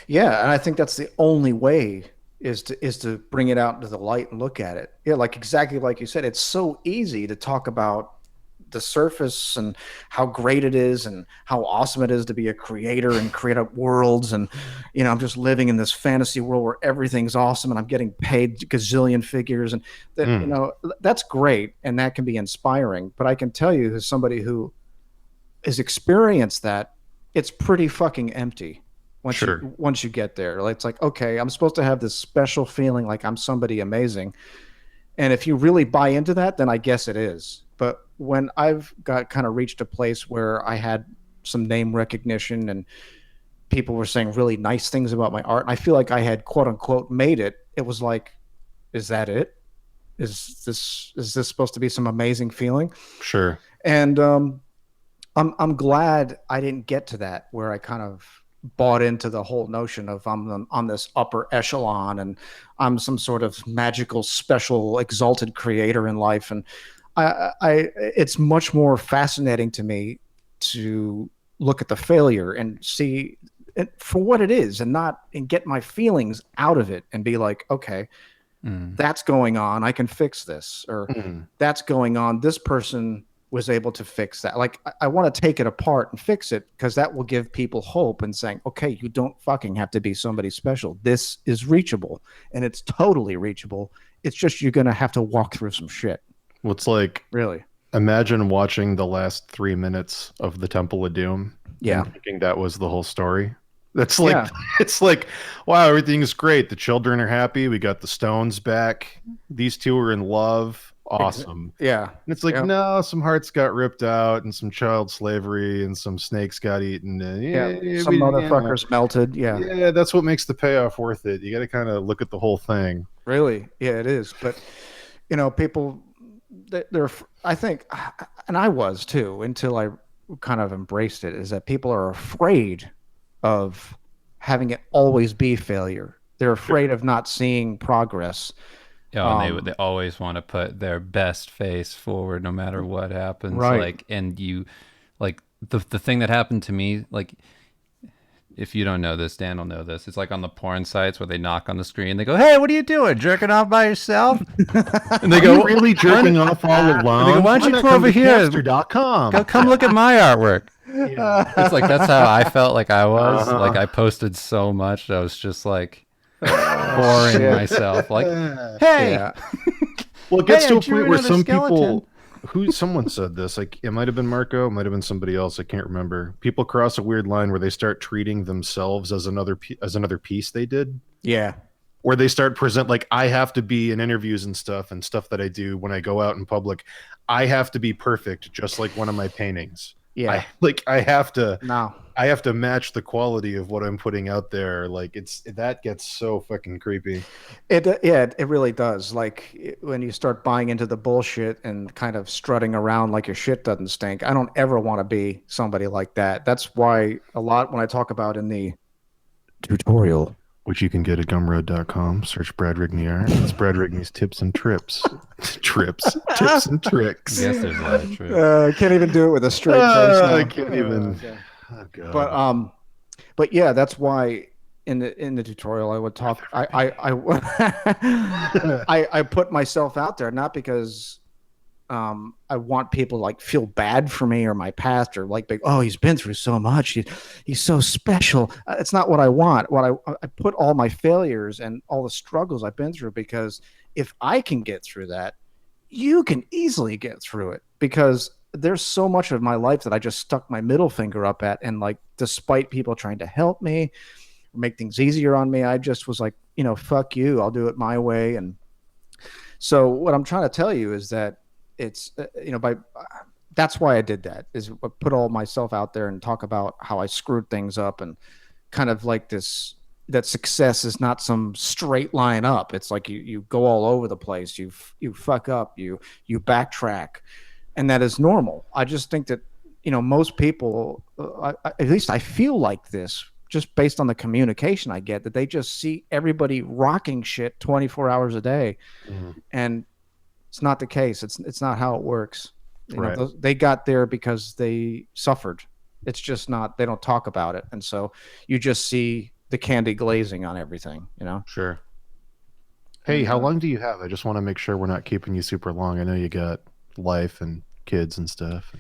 Yeah, and I think that's the only way is to bring it out into the light and look at it. Yeah, like exactly like you said, it's so easy to talk about the surface and how great it is and how awesome it is to be a creator and create worlds, and I'm just living in this fantasy world where everything's awesome and I'm getting paid gazillion figures, and that that's great and that can be inspiring. But I can tell you, as somebody who has experienced that, it's pretty fucking empty. Once you get there, it's like, okay, I'm supposed to have this special feeling like I'm somebody amazing. And if you really buy into that, then I guess it is. But when I've got kind of reached a place where I had some name recognition and people were saying really nice things about my art, and I feel like I had quote unquote made it, it was like, is that it? Is this supposed to be some amazing feeling? Sure. And I'm glad I didn't get to that, where I kind of bought into the whole notion of I'm on this upper echelon and I'm some sort of magical, special, exalted creator in life. And it's much more fascinating to me to look at the failure and see it for what it is, and get my feelings out of it and be like, okay, that's going on, I can fix this, or that's going on, this person was able to fix that. Like, I want to take it apart and fix it, because that will give people hope and saying, okay, you don't fucking have to be somebody special. This is reachable, and it's totally reachable. It's just you're going to have to walk through some shit. Well, it's like, really, imagine watching the last 3 minutes of the Temple of Doom and thinking that was the whole story. That's like, it's like, wow, everything's great. The children are happy. We got the Stones back. These two are in love. Awesome. Yeah. And it's like, no, some hearts got ripped out and some child slavery and some snakes got eaten. And some motherfuckers melted. Yeah. Yeah, that's what makes the payoff worth it. You got to kind of look at the whole thing. Really? Yeah, it is. But, people, they're, I think, and I was too, until I kind of embraced it, is that people are afraid of having it always be failure. They're afraid of not seeing progress. And they always want to put their best face forward no matter what happens. Right. Like, and you, like, the thing that happened to me, like, if you don't know this, Dan will know this. It's like on the porn sites where they knock on the screen. They go, "Hey, what are you doing? Jerking off by yourself?" And they go, "Really jerking off all alone?" They go, "Why don't you come over here? Come look at my artwork." Yeah. It's like, that's how I felt like I was. Like, I posted so much that I was just like pouring myself. Like, hey. Yeah. Well, it gets to a point where some people, someone said this, like, it might have been Marco, it might have been somebody else, I can't remember. People cross a weird line where they start treating themselves as another piece they did. Yeah. Where they start present, like, I have to be in interviews and stuff that I do when I go out in public. I have to be perfect, just like one of my paintings. Yeah. I have to match the quality of what I'm putting out there. Like, that gets so fucking creepy. It really does. Like, when you start buying into the bullshit and kind of strutting around like your shit doesn't stink. I don't ever want to be somebody like that. That's why a lot when I talk about in the tutorial, which you can get at gumroad.com, search Brad Rigney art. It's Brad Rigney's tips and tips and tricks. Yes, there's a lot of tricks. I can't even do it with a straight face now. I can't even. Okay. Oh, God. But yeah, that's why in the tutorial, I would talk. I put myself out there not because I want people to like feel bad for me or my past or like, oh, he's been through so much. He's so special. It's not what I want. I put all my failures and all the struggles I've been through, because if I can get through that, you can easily get through it, because there's so much of my life that I just stuck my middle finger up at. And like, despite people trying to help me or make things easier on me, I just was like, fuck you. I'll do it my way. And so what I'm trying to tell you is that it's, that's why I did that, is put all myself out there and talk about how I screwed things up, and kind of like that success is not some straight line up. It's like you go all over the place. You fuck up, you backtrack, and that is normal. I just think that, most people, at least I feel like this, just based on the communication I get, that they just see everybody rocking shit 24 hours a day. And it's not the case. It's not how it works. They got there because they suffered. It's just not, they don't talk about it. And so you just see the candy glazing on everything, Sure. Hey, how long do you have? I just want to make sure we're not keeping you super long. I know you got life and kids and stuff.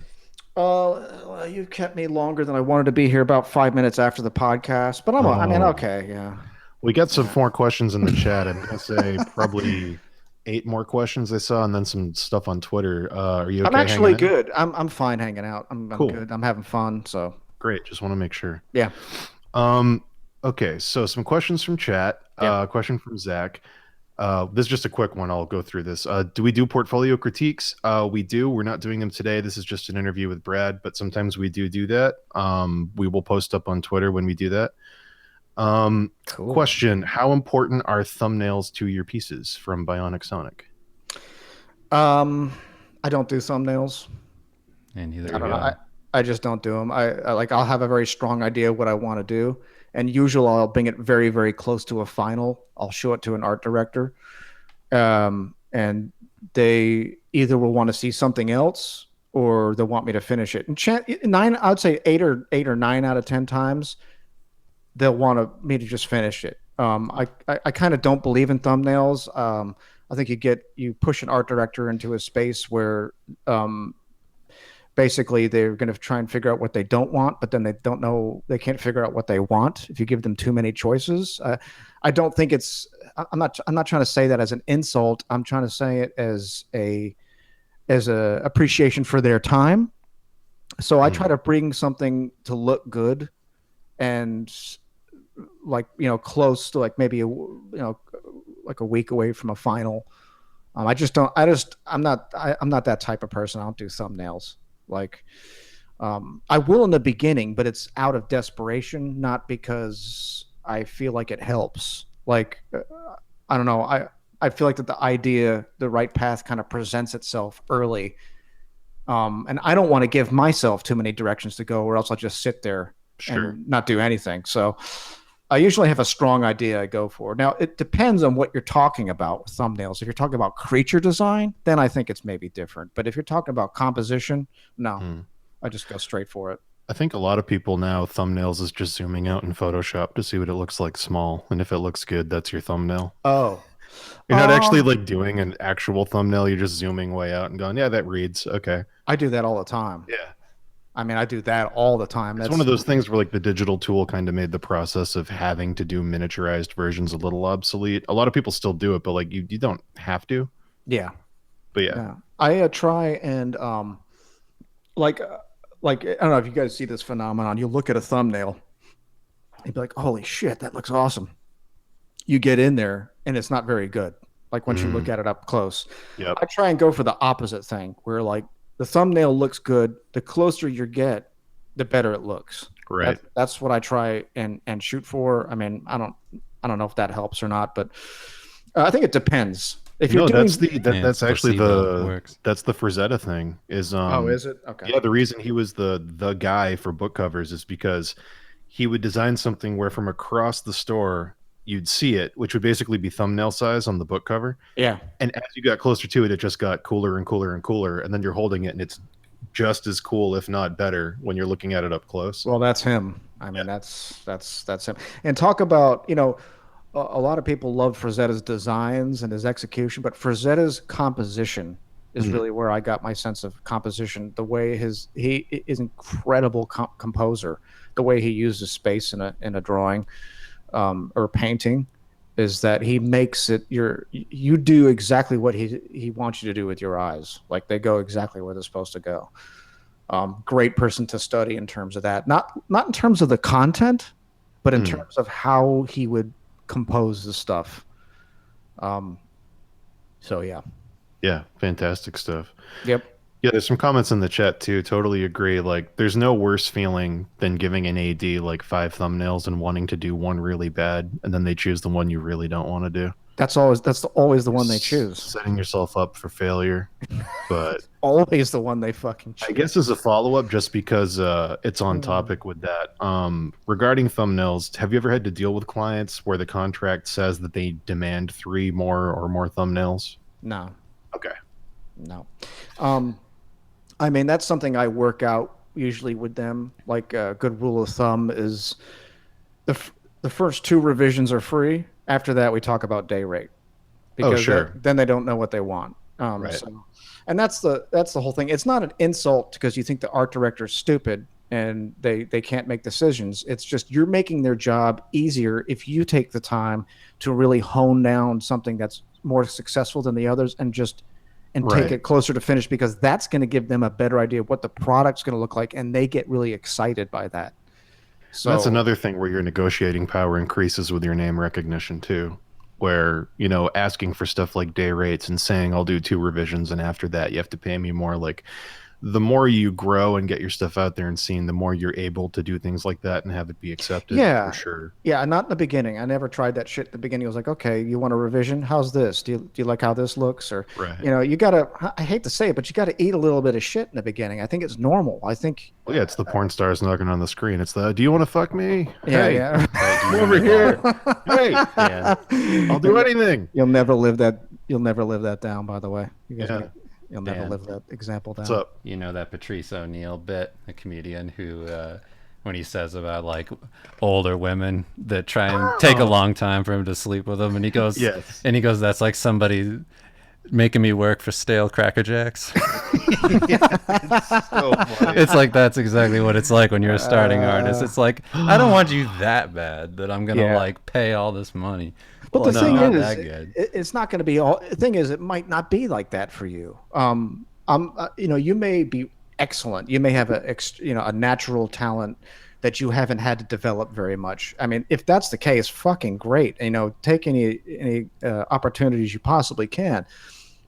You kept me longer than I wanted to be here, about 5 minutes after the podcast, but okay. Yeah. We got some more questions in the chat. I'm going to say probably 8 more questions I saw, and then some stuff on Twitter. Are you okay? I'm actually good. I'm fine hanging out. I'm cool. Good. I'm having fun. So great. Just want to make sure. Yeah. Okay. So some questions from chat. Question from Zach. This is just a quick one. I'll go through this. Do we do portfolio critiques? We do. We're not doing them today. This is just an interview with Brad, but sometimes we do that. We will post up on Twitter when we do that. Cool. Question: how important are thumbnails to your pieces? From Bionic Sonic. I don't do thumbnails. And neither I don't know. I just don't do them. I'll have a very strong idea of what I want to do, and usually I'll bring it very, very close to a final. I'll show it to an art director, and they either will want to see something else or they'll want me to finish it. And I would say 8 or 9 out of 10 times, they'll want me to just finish it. I kind of don't believe in thumbnails. I think you push an art director into a space where basically they're going to try and figure out what they don't want, but then they can't figure out what they want if you give them too many choices. I don't think I'm not trying to say that as an insult. I'm trying to say it as a appreciation for their time. So I try to bring something to look good and close to like maybe like a week away from a final. I'm not that type of person. I don't do thumbnails. I will in the beginning, but it's out of desperation, not because I feel like it helps. I don't know. I feel like that the right path kind of presents itself early. And I don't want to give myself too many directions to go, or else I'll just sit there and not do anything. So I usually have a strong idea I go for. Now, it depends on what you're talking about with thumbnails. If you're talking about creature design, then I think it's maybe different. But if you're talking about composition, no, I just go straight for it. I think a lot of people now, thumbnails is just zooming out in Photoshop to see what it looks like small. And if it looks good, that's your thumbnail. Oh. You're not actually doing an actual thumbnail. You're just zooming way out and going, yeah, that reads. Okay. I do that all the time. Yeah. I mean, I do that all the time. It's one of those things where the digital tool kind of made the process of having to do miniaturized versions a little obsolete. A lot of people still do it, but you don't have to. Yeah. But yeah. I try and I don't know if you guys see this phenomenon. You look at a thumbnail, you'd be like, holy shit, that looks awesome. You get in there and it's not very good. Once you look at it up close. Yep. I try and go for the opposite thing where the thumbnail looks good. The closer you get, the better it looks. Right. That's what I try and shoot for. I mean, I don't know if that helps or not, but I think it depends. If you're doing, that's actually the Frazetta thing is. Is it? Okay. Yeah, the reason he was the guy for book covers is because he would design something where from across the store you'd see it, which would basically be thumbnail size on the book cover. Yeah. And as you got closer to it, it just got cooler and cooler and cooler, and then you're holding it and it's just as cool, if not better, when you're looking at it up close. Well, that's him. I mean, that's him. And talk about, a lot of people love Frazetta's designs and his execution, but Frazetta's composition is really where I got my sense of composition. The way he is incredible composer. The way he uses space in a drawing or painting is that he makes it you do exactly what he wants you to do with your eyes. Like they go exactly where they're supposed to go. Great person to study in terms of that. Not in terms of the content, but in terms of how he would compose the stuff. So yeah. Yeah, fantastic stuff. Yep. Yeah, there's some comments in the chat too. Totally agree. Like, there's no worse feeling than giving an AD like 5 thumbnails and wanting to do one really bad, and then they choose the one you really don't want to do. That's always the one they choose. Setting yourself up for failure. But always the one they fucking choose. I guess as a follow-up, just because it's on topic with that, regarding thumbnails, have you ever had to deal with clients where the contract says that they demand 3 or more thumbnails? No. Okay. No. I mean, that's something I work out usually with them. Like a good rule of thumb is the first 2 revisions are free. After that, we talk about day rate. Because then they don't know what they want. Right. So, and that's the whole thing. It's not an insult because you think the art director's stupid and they can't make decisions. It's just you're making their job easier if you take the time to really hone down something that's more successful than the others and take it closer to finish, because that's going to give them a better idea of what the product's going to look like, and they get really excited by that. So that's another thing where your negotiating power increases with your name recognition too, where, asking for stuff like day rates and saying I'll do 2 revisions and after that you have to pay me more. Like, the more you grow and get your stuff out there and seen, the more you're able to do things like that and have it be accepted. Yeah, for sure. Yeah, not in the beginning. I never tried that shit at the beginning. I was like, okay, you want a revision? How's this? Do you like how this looks? Or, you gotta, I hate to say it, but you gotta eat a little bit of shit in the beginning. I think it's normal. I think. Well, yeah, it's the porn stars knocking on the screen. It's the, do you want to fuck me? Yeah, hey, yeah. Come over here. Hey, yeah. I'll do anything. You'll never live that down, by the way. You guys You'll never live that example down. What's up? You know that Patrice O'Neill bit, the comedian who, when he says about like older women that try and take a long time for him to sleep with them, and he goes, that's like somebody making me work for stale Cracker Jacks. It's so funny. It's like that's exactly what it's like when you're a starting artist. It's like, I don't want you that bad that I'm gonna like pay all this money. But the thing is, it's not going to be all. The thing is, it might not be like that for you. You may be excellent. You may have a natural talent that you haven't had to develop very much. I mean, if that's the case, fucking great. Take any opportunities you possibly can.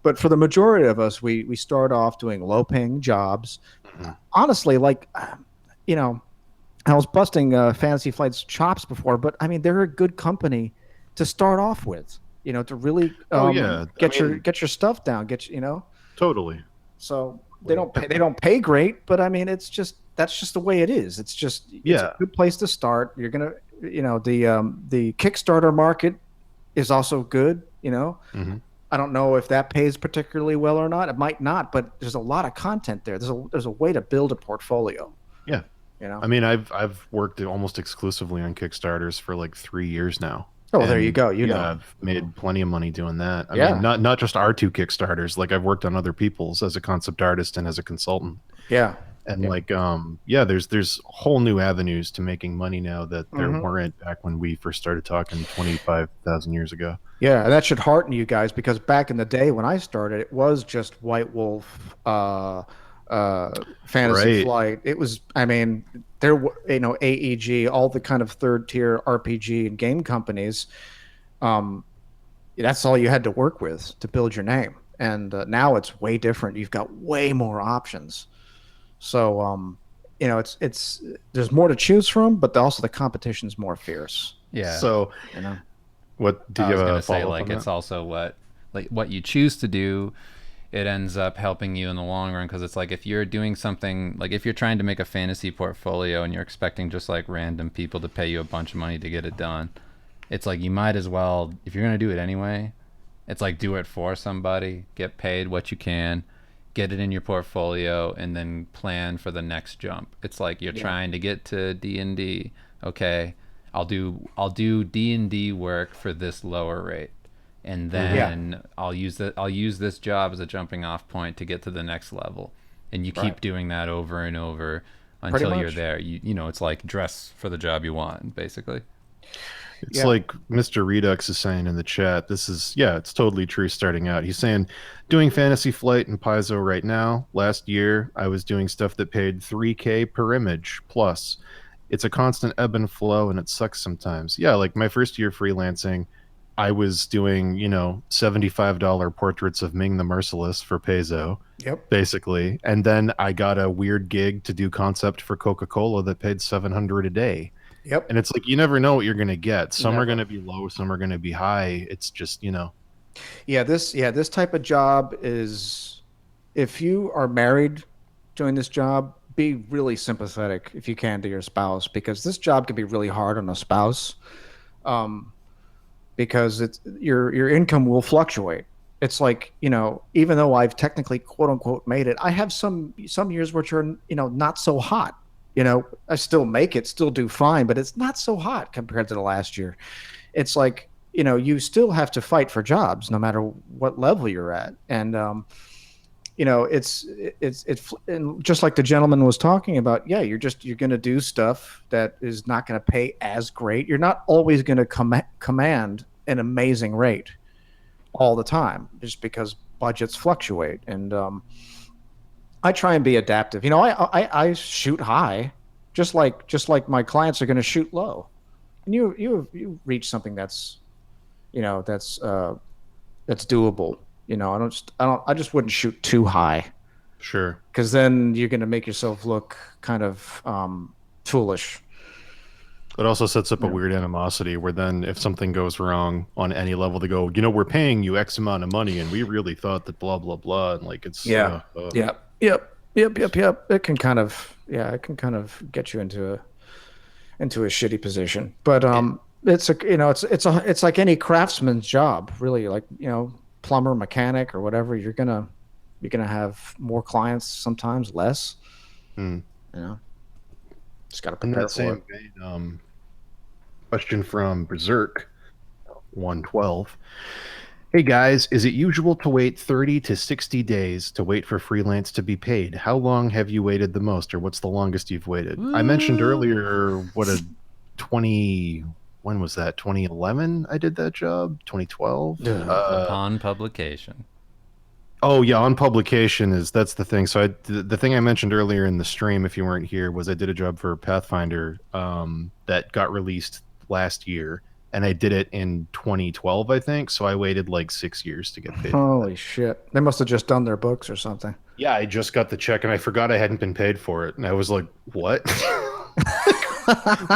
But for the majority of us, we start off doing low-paying jobs. Mm-hmm. Honestly, I was busting Fantasy Flight's chops before, but I mean, they're a good company to start off with, to really get your stuff down, Totally. So they don't pay great, but I mean that's just the way it is. It's a good place to start. You're gonna the Kickstarter market is also good. Mm-hmm. I don't know if that pays particularly well or not. It might not, but there's a lot of content there. There's a way to build a portfolio. Yeah. I mean, I've worked almost exclusively on Kickstarters for like 3 years now. Oh, there you go. I've made plenty of money doing that. I mean, not just our 2 Kickstarters. Like, I've worked on other people's as a concept artist and as a consultant. Yeah. And there's whole new avenues to making money now that there weren't back when we first started talking 25,000 years ago. Yeah, and that should hearten you guys, because back in the day when I started, it was just White Wolf, Fantasy Flight. It was, I mean, there, AEG, all the kind of third tier RPG and game companies. That's all you had to work with to build your name. And now it's way different. You've got way more options. So, it's there's more to choose from, but also the competition's more fierce. Yeah. So, what do you have a follow-up on that? It's also what you choose to do. It ends up helping you in the long run, because it's like if you're doing something, like if you're trying to make a fantasy portfolio and you're expecting just like random people to pay you a bunch of money to get it done, it's like you might as well, if you're going to do it anyway, it's like do it for somebody, get paid what you can, get it in your portfolio, and then plan for the next jump. It's like you're trying to get to D&D. Okay, I'll do D&D work for this lower rate, and then I'll use this job as a jumping off point to get to the next level. And you keep doing that over and over until you're there. You know, it's like dress for the job you want, basically. It's like Mr. Redux is saying in the chat. This is, it's totally true starting out. He's saying, doing Fantasy Flight and Paizo right now. Last year, I was doing stuff that paid $3K per image plus. It's a constant ebb and flow, and it sucks sometimes. Yeah, like my first year freelancing, I was doing, $75 portraits of Ming the Merciless for Paizo. Yep. Basically. And then I got a weird gig to do concept for Coca-Cola that paid $700 a day. Yep. And it's like, you never know what you're going to get. Some are going to be low, some are going to be high. It's just, Yeah, this type of job is, if you are married doing this job, be really sympathetic if you can to your spouse, because this job can be really hard on a spouse. Because it's your income will fluctuate. It's like, even though I've technically quote unquote made it, I have some years which are, not so hot. I still make it, still do fine, but it's not so hot compared to the last year. It's like, you still have to fight for jobs no matter what level you're at. And, it's and just like the gentleman was talking about. Yeah, you're going to do stuff that is not going to pay as great. You're not always going to command an amazing rate all the time, just because budgets fluctuate. And I try and be adaptive. I shoot high, just like my clients are going to shoot low. And you reach something that's doable. I just wouldn't shoot too high. Sure. Because then you're going to make yourself look kind of foolish. It also sets up a weird animosity where then if something goes wrong on any level, they go, we're paying you X amount of money and we really thought that blah, blah, blah. And like, it's, Yep. It can kind of get you into a shitty position, but it's like any craftsman's job, really. Like, plumber, mechanic, or whatever. You're gonna have more clients, sometimes less. Just got to prepare for it. Vein, question from Berserk 112. Hey guys, is it usual to wait 30 to 60 days to wait for freelance to be paid? How long have you waited the most, or what's the longest you've waited? I mentioned earlier when was that? 2011 I did that job? 2012? Upon publication. Oh yeah, on publication that's the thing. So the thing I mentioned earlier in the stream, if you weren't here, was I did a job for Pathfinder that got released last year, and I did it in 2012, I think. So I waited like 6 years to get paid. Holy shit! They must have just done their books or something. Yeah, I just got the check, and I forgot I hadn't been paid for it, and I was like, "What?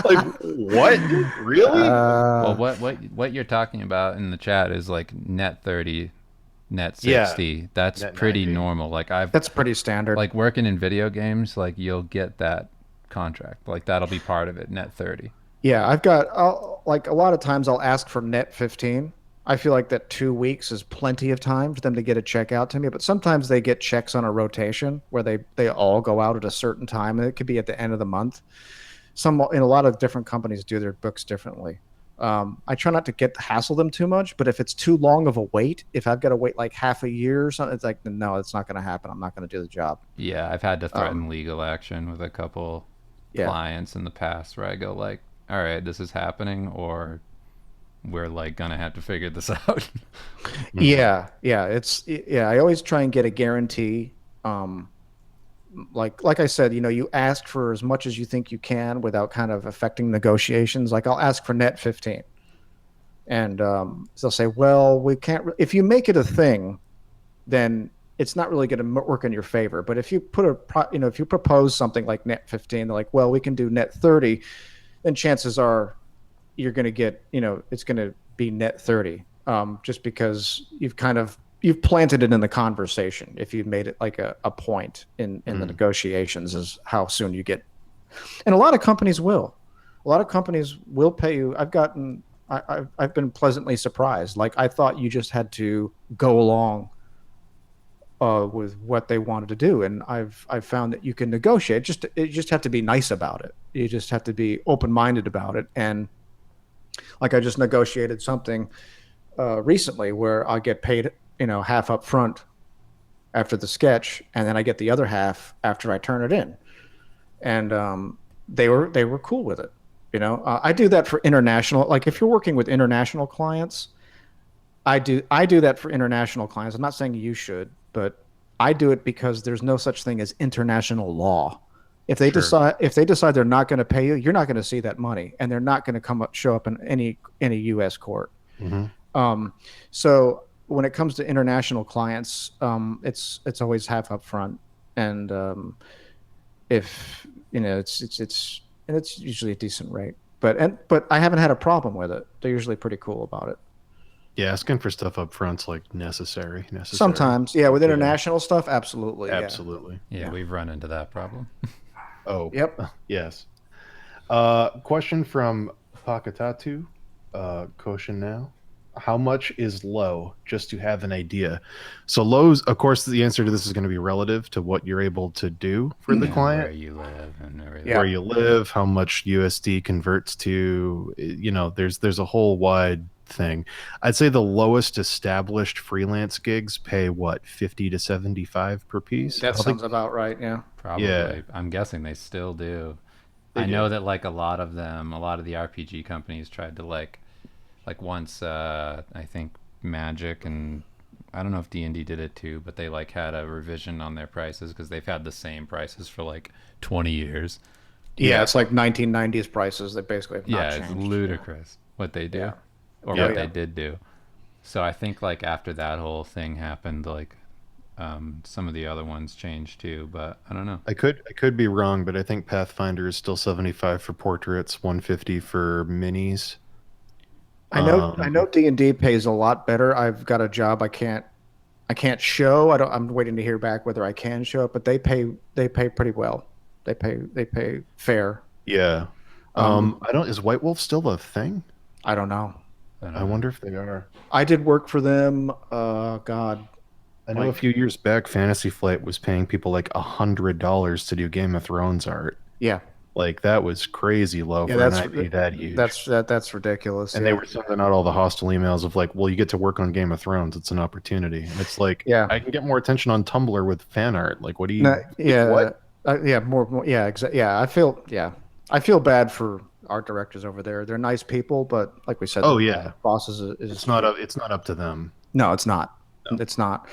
Like what? Really?" Well, what you're talking about in the chat is like net 30. Net 60. Yeah, that's net pretty 90. Normal. Like that's pretty standard. Like working in video games, like you'll get that contract. Like that'll be part of it. Net 30. Yeah, like a lot of times I'll ask for net 15. I feel like that 2 weeks is plenty of time for them to get a check out to me. But sometimes they get checks on a rotation where they all go out at a certain time, and it could be at the end of the month. A lot of different companies do their books differently. I try not to hassle them too much, but if it's too long of a wait, if I've got to wait like half a year or something, it's like, no, it's not going to happen. I'm not going to do the job. Yeah, I've had to threaten legal action with a couple clients in the past where I go like, all right, this is happening, or we're like going to have to figure this out. Yeah. I always try and get a guarantee. Like I said, you ask for as much as you think you can without kind of affecting negotiations. Like I'll ask for net 15, and they'll say, well, we can't. If you make it a thing, then it's not really going to work in your favor. But if you if you propose something like net 15, they're like, well, we can do net 30, then chances are you're going to get, it's going to be net 30, just because you've planted it in the conversation. If you've made it like a point in the negotiations, is how soon you get. And a lot of companies will pay you. I've been pleasantly surprised. Like I thought you just had to go along with what they wanted to do, and I've found that you can negotiate. You just have to be nice about it. You just have to be open minded about it. And like I just negotiated something recently where I get paid, half up front after the sketch, and then I get the other half after I turn it in. And they were cool with it. I do that for international. Like if you're working with international clients, I do that for international clients. I'm not saying you should, but I do it because there's no such thing as international law. If they decide they're not going to pay you, you're not going to see that money, and they're not going to show up in any U.S. court. Hmm. So when it comes to international clients, it's always half up front, and if it's usually a decent rate. But I haven't had a problem with it. They're usually pretty cool about it. Yeah, asking for stuff up front's like necessary. Sometimes, yeah, with international stuff, absolutely. Yeah. Absolutely. Yeah, we've run into that problem. Oh, Yep. yes. Question from Pakatatu, Koshin now. How much is low, just to have an idea? So lows, of course, the answer to this is going to be relative to what you're able to do for the client. Where you live and everything. Yeah. Where you live, how much USD converts to, there's a whole wide thing. I'd say the lowest established freelance gigs pay what, 50 to 75 per piece? That sounds about right. Yeah. Probably. Yeah. I'm guessing they still do. They I know do. that like a lot of the RPG companies tried to like once I think Magic, and I don't know if D&D did it too, but they like had a revision on their prices because they've had the same prices for like 20 years. Yeah, it's like 1990s prices. They basically have not Yeah, changed. it's ludicrous what they do, Yeah. or Yeah. what they did do. So I think like after that whole thing happened, like some of the other ones changed too, but I don't know. I could be wrong, but I think Pathfinder is still 75 for portraits, 150 for minis. I know D&D pays a lot better. I've got a job I can't show. I'm waiting to hear back whether I can show it, but they pay pretty well. They pay fair. Yeah. I don't. Is White Wolf still a thing? I don't know. I don't I know. wonder if they are. I did work for them. God. I know a Like- few years back, Fantasy Flight was paying people like $100 to do Game of Thrones art. Yeah. Like that was crazy low Yeah, for an that's IP that huge. that's ridiculous. And yeah. they were sending out all the hostile emails of like, well, you get to work on Game of Thrones. It's an opportunity. And it's like, Yeah. I can get more attention on Tumblr with fan art. Like, what do you? No, yeah, What? yeah, more, yeah, exactly. Yeah, I feel bad for art directors over there. They're nice people, but like we said, Oh the yeah, bosses is it's not up. It's not up to them. No, it's not. It's not.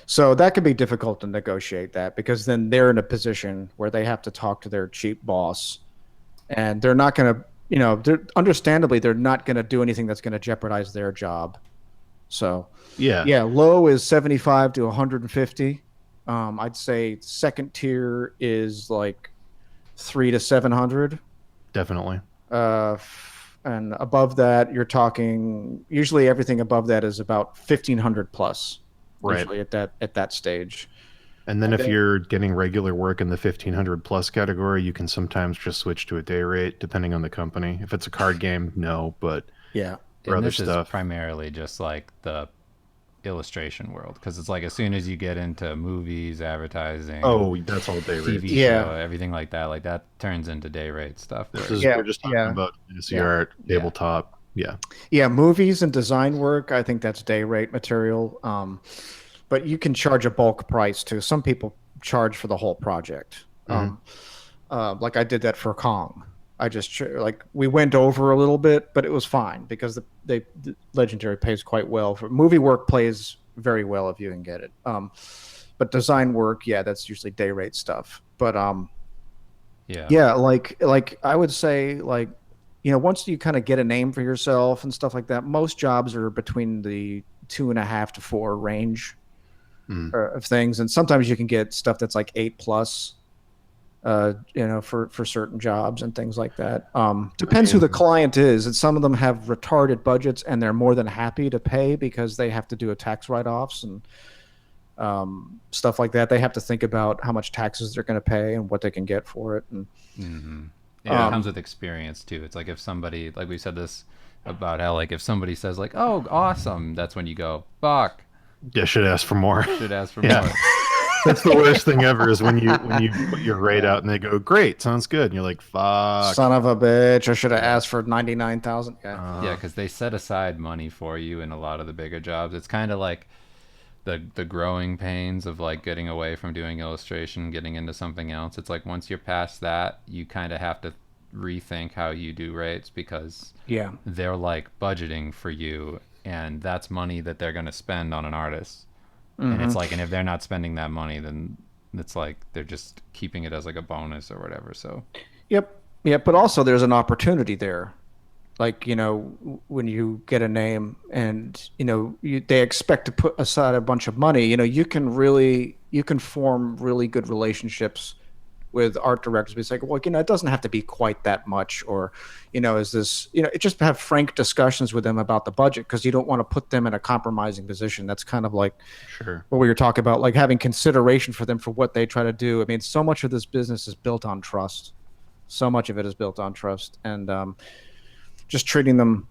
So that could be difficult to negotiate that because then they're in a position where they have to talk to their chief boss, and they're not going to, understandably, they're not going to do anything that's going to jeopardize their job. So Yeah. yeah, low is 75 to 150. I'd say second tier is like 3 to 700. Definitely. And above that, you're talking usually everything above that is about 1,500 plus. Right. Usually at that stage. And then if Okay. you're getting regular work in the 1500 plus category, you can sometimes just switch to a day rate depending on the company. If it's a card game, no, but Yeah. for And other this stuff. is primarily just like the illustration world because it's like as soon as you get into movies, advertising, Oh, that's all day rate. TV Yeah. show, everything like that turns into day rate stuff. This where- is Yeah, we're just talking yeah. about fantasy Yeah. art, Yeah. tabletop. Yeah. Yeah, movies and design work, I think that's day rate material. But you can charge a bulk price too. Some people charge for the whole project. Like I did that for Kong. I just like we went over a little bit, but it was fine because the Legendary pays quite well for movie work. Plays very well if you can get it. But design work, yeah, that's usually day rate stuff. But yeah, like I would say like once you kind of get a name for yourself and stuff like that, most jobs are between the 2.5 to 4 range of things, and sometimes you can get stuff that's like 8 plus. For certain jobs and things like that. Depends who the client is. And some of them have retarded budgets, and they're more than happy to pay because they have to do a tax write-offs and stuff like that. They have to think about how much taxes they're going to pay and what they can get for it. And Yeah, it comes with experience too. It's like if somebody, like we said this about how, like if somebody says like, "Oh, awesome," that's when you go, "Fuck." Yeah, should ask for more. Should ask for Yeah. more. That's the worst thing ever is when you put your rate out and they go, great, sounds good. And you're like, fuck. Son of a bitch! I should have Yeah. asked for 99,000. Yeah. Yeah, because they set aside money for you in a lot of the bigger jobs. It's kind of like the growing pains of like getting away from doing illustration, getting into something else. It's like once you're past that, you kind of have to rethink how you do rates because Yeah. they're like budgeting for you, and that's money that they're going to spend on an artist. And it's like, and if they're not spending that money, then it's like they're just keeping it as like a bonus or whatever. So Yep. Yep. But also, there's an opportunity there. Like, when you get a name and, they expect to put aside a bunch of money, you can form really good relationships with art directors. It's like, well, it doesn't have to be quite that much, or, is this, just have frank discussions with them about the budget, because you don't want to put them in a compromising position. That's kind of like Sure. what we were talking about, like having consideration for them for what they try to do. I mean, so much of this business is built on trust. So much of it is built on trust, and just treating them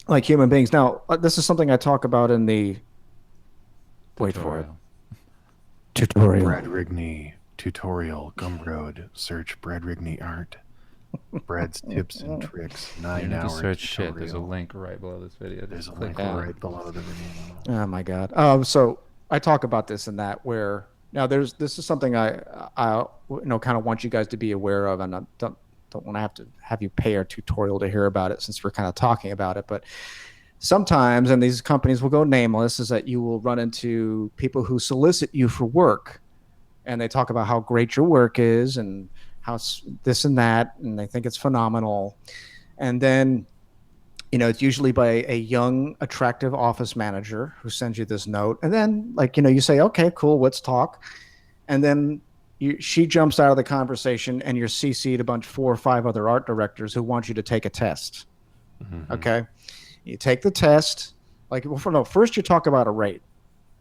like human beings. Now, this is something I talk about in the wait for it tutorial. Brad Rigney tutorial, Gumroad, search Brad Rigney art. Brad's tips and tricks. you 9 need to hour search shit. tutorial. There's a link right below this video. There's a Just link click that. right below the video. Oh my god. So I talk about this and that, where now this is something I kind of want you guys to be aware of, and I don't want to have you pay our tutorial to hear about it, since we're kind of talking about it. But sometimes, and these companies will go nameless, is that you will run into people who solicit you for work, and they talk about how great your work is and how this and that, and they think it's phenomenal. And then, it's usually by a young, attractive office manager who sends you this note. And then, you say, okay, cool, let's talk. And then she jumps out of the conversation, and you're CC'd a bunch, 4 or 5 other art directors who want you to take a test. Mm-hmm. Okay. You take the test. First you talk about a rate.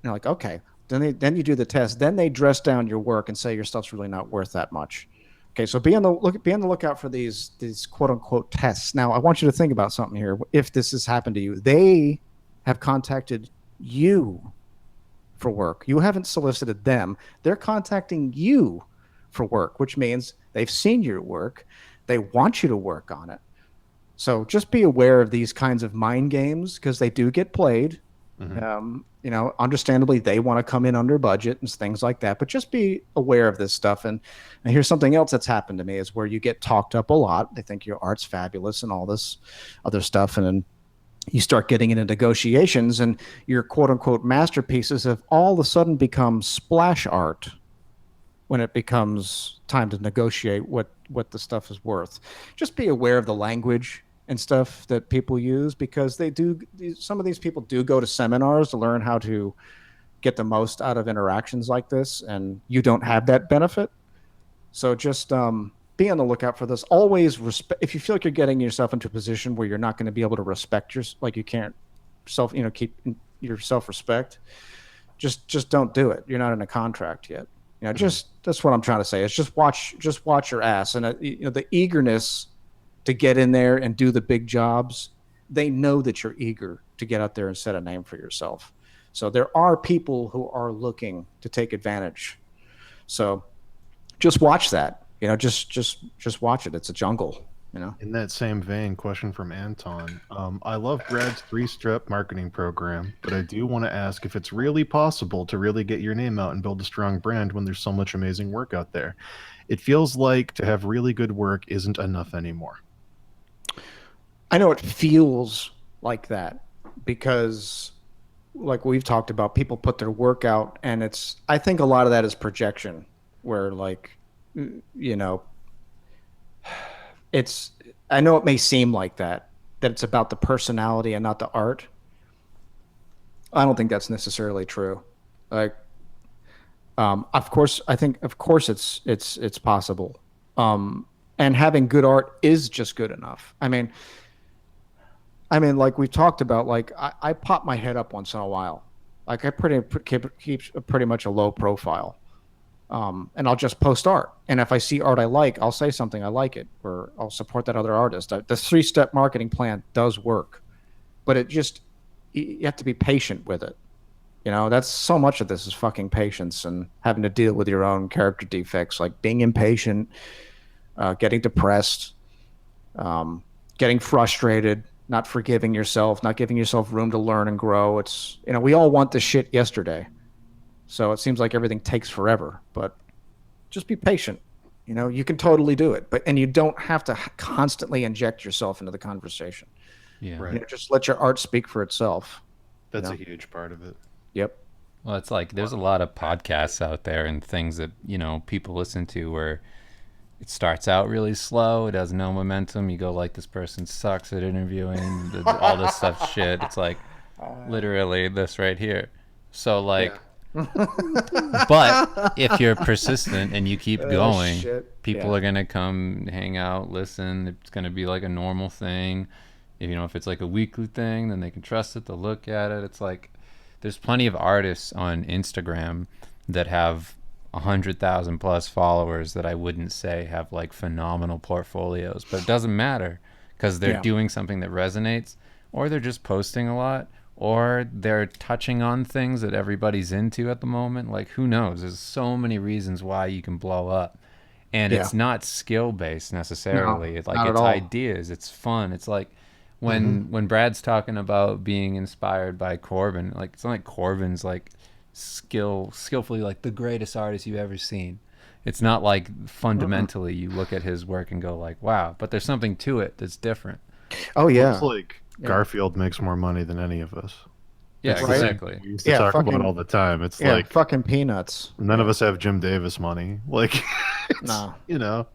You're like, okay. Then you do the test. Then they dress down your work and say your stuff's really not worth that much. Okay, so be on the lookout for these quote unquote tests. Now, I want you to think about something here. If this has happened to you, they have contacted you for work. You haven't solicited them. They're contacting you for work, which means they've seen your work. They want you to work on it. So just be aware of these kinds of mind games, because they do get played. Mm-hmm. Understandably, they want to come in under budget and things like that. But just be aware of this stuff. And here's something else that's happened to me, is where you get talked up a lot. They think your art's fabulous and all this other stuff. And then you start getting into negotiations, and your quote unquote masterpieces have all of a sudden become splash art when it becomes time to negotiate what the stuff is worth. Just be aware of the language and stuff that people use, because some of these people do go to seminars to learn how to get the most out of interactions like this, and you don't have that benefit. So just be on the lookout for this. Always respect. If you feel like you're getting yourself into a position where you're not going to be able to respect you can't keep your self-respect, just don't do it. You're not in a contract yet. Just that's what I'm trying to say. Is just watch your ass, and the eagerness to get in there and do the big jobs. They know that you're eager to get out there and set a name for yourself. So there are people who are looking to take advantage. So just watch that. Just watch it. It's a jungle. In that same vein, question from Anton. I love Brad's 3-step marketing program, but I do want to ask if it's really possible to really get your name out and build a strong brand when there's so much amazing work out there. It feels like to have really good work isn't enough anymore. I know it feels like that, because like we've talked about, people put their work out, and I think a lot of that is projection, where I know it may seem like that it's about the personality and not the art. I don't think that's necessarily true. Of course it's possible. And having good art is just good enough. I mean, like we've talked about, like I pop my head up once in a while. Like I keep pretty much a low profile. And I'll just post art. And if I see art I like, I'll say something, I like it, or I'll support that other artist. The 3-step marketing plan does work, but you have to be patient with it. You know, that's so much of this is fucking patience and having to deal with your own character defects, like being impatient, getting depressed, um, getting frustrated, not forgiving yourself, not giving yourself room to learn and grow. It's, you know, we all want this shit yesterday. So it seems like everything takes forever, but just be patient. You know, you can totally do it, but, and you don't have to constantly inject yourself into the conversation. Yeah. Right. You know, just let your art speak for itself. That's You a know? huge part of it. Yep. Well, it's like there's a lot of podcasts out there and things that, people listen to where it starts out really slow. It has no momentum. You go like, this person sucks at interviewing. All this stuff shit. It's like literally this right here. So Yeah. like, but if you're persistent and you keep going, Shit. people Yeah. are gonna come hang out, listen. It's gonna be like a normal thing. If it's like a weekly thing, then they can trust it. They'll look at it. It's like there's plenty of artists on Instagram that have 100,000 plus followers that I wouldn't say have like phenomenal portfolios, but it doesn't matter because they're Yeah. doing something that resonates, or they're just posting a lot, or they're touching on things that everybody's into at the moment. Like, who knows? There's so many reasons why you can blow up. And Yeah. it's not skill based No, necessarily. It's like not at it's all. ideas. It's fun. It's like when Brad's talking about being inspired by Corbin, like it's not like Corbin's like skillfully like the greatest artist you've ever seen. It's not like fundamentally you look at his work and go like, wow, but there's something to it that's different. Oh Well, yeah. it's like Yeah. Garfield makes more money than any of us. Yeah, It's the same exactly. thing we used to Yeah, talk about fucking- all the time. It's Yeah. like Fucking peanuts. none of us have Jim Davis money. Like, it's, No.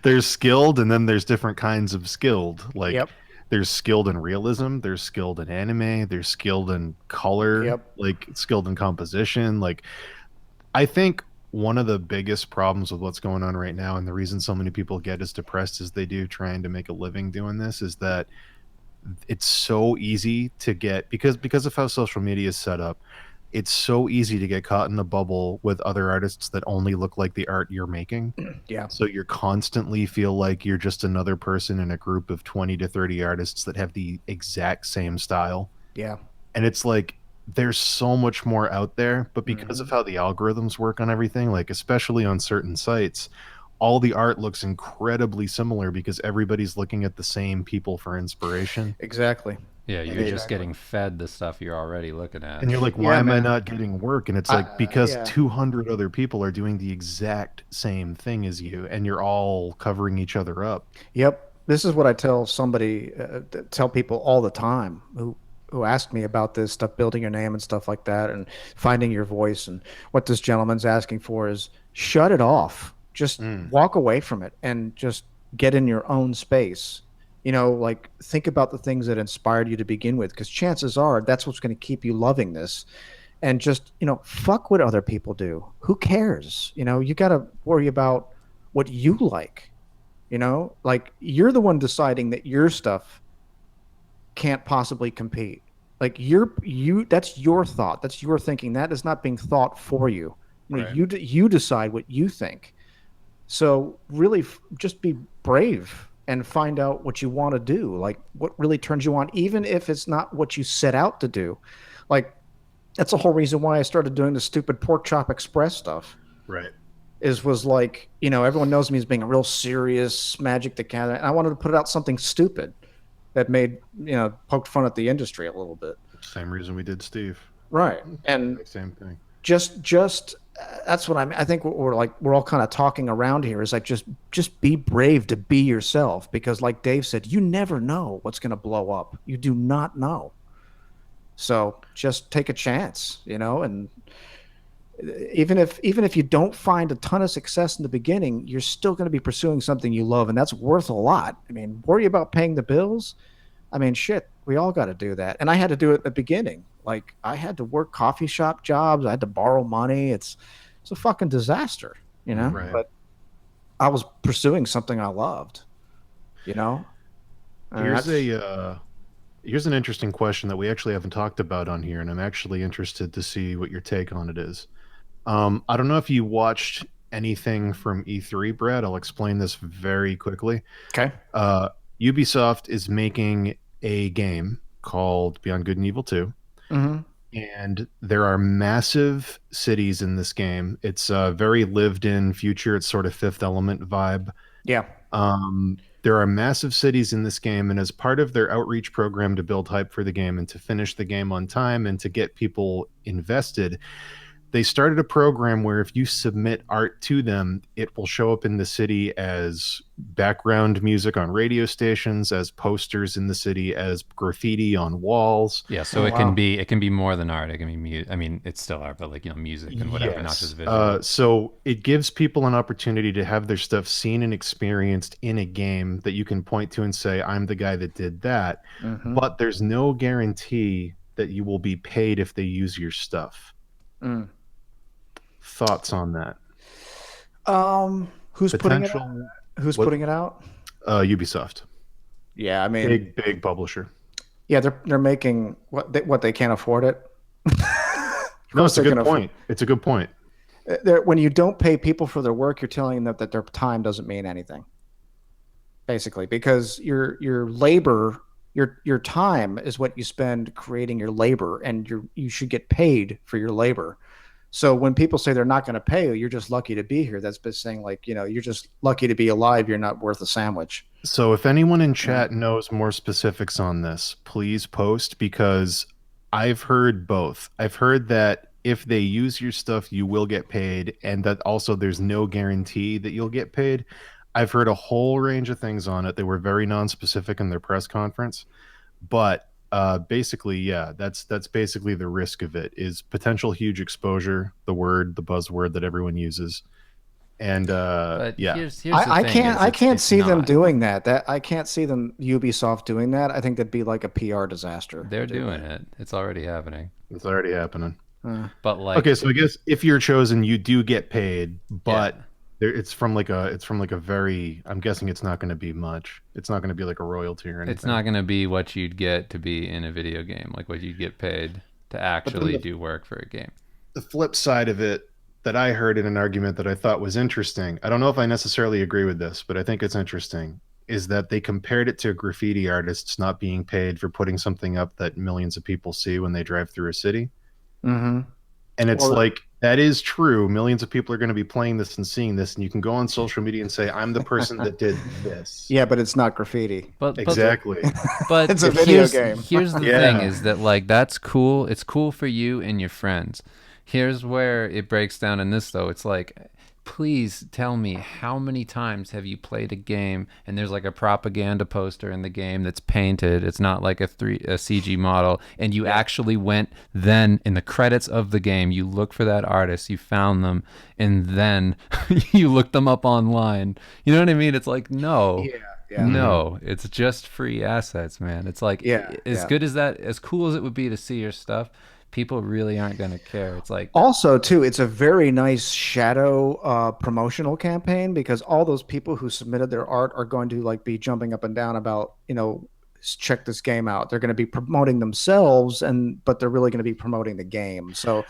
there's skilled and then there's different kinds of skilled. Like, Yep. there's skilled in realism, there's skilled in anime, there's skilled in color, Yep. like skilled in composition. Like, I think one of the biggest problems with what's going on right now and the reason so many people get as depressed as they do trying to make a living doing this is that it's so easy to get because of how social media is set up. It's so easy to get caught in a bubble with other artists that only look like the art you're making. Yeah. So you're constantly feel like you're just another person in a group of 20 to 30 artists that have the exact same style. Yeah. And it's like there's so much more out there, but because Mm-hmm. of how the algorithms work on everything, like especially on certain sites, all the art looks incredibly similar because everybody's looking at the same people for inspiration. Exactly. Yeah, you're just getting fed the stuff you're already looking at. And you're like, why Yeah, am I man. not getting work? And it's like, because yeah. 200 other people are doing the exact same thing as you, and you're all covering each other up. Yep. This is what I tell somebody, tell people all the time who ask me about this stuff, building your name and stuff like that, and finding your voice. And what this gentleman's asking for is shut it off. Just walk away from it and just get in your own space. You know, like think about the things that inspired you to begin with, because chances are that's what's going to keep you loving this. And just, fuck what other people do. Who cares? You got to worry about what you like. Like you're the one deciding that your stuff can't possibly compete. Like that's your thought. That's your thinking. That is not being thought for you. Right. You decide what you think. So really just be brave and find out what you want to do. Like what really turns you on, even if it's not what you set out to do. Like that's the whole reason why I started doing the stupid Pork Chop Express stuff. Right. Was like, everyone knows me as being a real serious Magic the Gathering. And I wanted to put out something stupid that made, poked fun at the industry a little bit. Same reason we did Steve. Right. And Same thing. just that's what I think we're all kind of talking around here is like, just be brave to be yourself, because like Dave said, you never know what's going to blow up. You do not know. So just take a chance, and even if you don't find a ton of success in the beginning, you're still going to be pursuing something you love, and that's worth a lot. I mean, worry about paying the bills. I mean, shit, we all got to do that. And I had to do it at the beginning. Like I had to work coffee shop jobs. I had to borrow money. It's a fucking disaster, Right. But I was pursuing something I loved, And Here's an interesting question that we actually haven't talked about on here, and I'm actually interested to see what your take on it is. I don't know if you watched anything from E3, Brad. I'll explain this very quickly. okay. Ubisoft is making a game called Beyond Good and Evil 2. Mm-hmm. And there are massive cities in this game. It's a very lived in future. It's sort of Fifth Element vibe. Yeah. There are massive cities in this game, and as part of their outreach program to build hype for the game and to finish the game on time and to get people invested, they started a program where if you submit art to them, it will show up in the city as background music on radio stations, as posters in the city, as graffiti on walls. Yeah, so it can be more than art. It can be music. I mean, it's still art, but like, you know, music and whatever, not just Yes. visual. So it gives people an opportunity to have their stuff seen and experienced in a game that you can point to and say, I'm the guy that did that. Mm-hmm. But there's no guarantee that you will be paid if they use your stuff. Mm. Thoughts on that? Who's putting it out? Potential Who's what? putting it out? Ubisoft. Yeah, I mean, Big publisher. yeah, they're making what they can't afford it. No, it's a good point. It's a good point. When you don't pay people for their work, you're telling them that their time doesn't mean anything. Basically, because your labor, your time is what you spend creating your labor, and you should get paid for your labor. So when people say they're not going to pay you, you're just lucky to be here. That's been saying, like, you know, you're just lucky to be alive. You're not worth a sandwich. So if anyone in chat knows more specifics on this, please post, because I've heard both. I've heard that if they use your stuff, you will get paid, and that also there's no guarantee that you'll get paid. I've heard a whole range of things on it. They were very non-specific in their press conference, but basically, yeah, that's basically the risk of it is potential huge exposure, the buzzword that everyone uses. And But yeah, here's the I thing can't is I can't it's see them not. doing that. I can't see them Ubisoft doing that. I think that'd be like a PR disaster. They're doing it. It's already happening. it's already happening. But like, Okay, so I guess if you're chosen, you do get paid, but yeah, there, it's from like a very. I'm guessing it's not going to be much. It's not going to be like a royalty or anything. it's not going to be what you'd get to be in a video game, like what you'd get paid to But then actually do work for a game. the flip side of it that I heard in an argument that I thought was interesting. I don't know if I necessarily agree with this, but I think it's interesting. Is that they compared it to graffiti artists not being paid for putting something up that millions of people see when they drive through a city. Mm-hmm. And it's Well, like, that is true. Millions of people are going to be playing this and seeing this. And you can go on social media and say, I'm the person that did this. yeah, but it's not graffiti. But Exactly. but It's a if video here's, game. Here's the Yeah. thing is that like that's cool. It's cool for you and your friends. Here's where it breaks down in this though. It's like, please tell me how many times have you played a game and there's like a propaganda poster in the game that's painted. It's not like a CG model, and you actually went then in the credits of the game. You look for that artist, you found them, and then you looked them up online. You know what I mean? It's like no. Yeah. No, it's just free assets, man. It's like Yeah, as yeah. good as that, as cool as it would be to see your stuff, people really aren't going to care. It's like, Also, too, it's a very nice shadow promotional campaign, because all those people who submitted their art are going to like be jumping up and down about, you know, check this game out. They're going to be promoting themselves, but they're really going to be promoting the game. So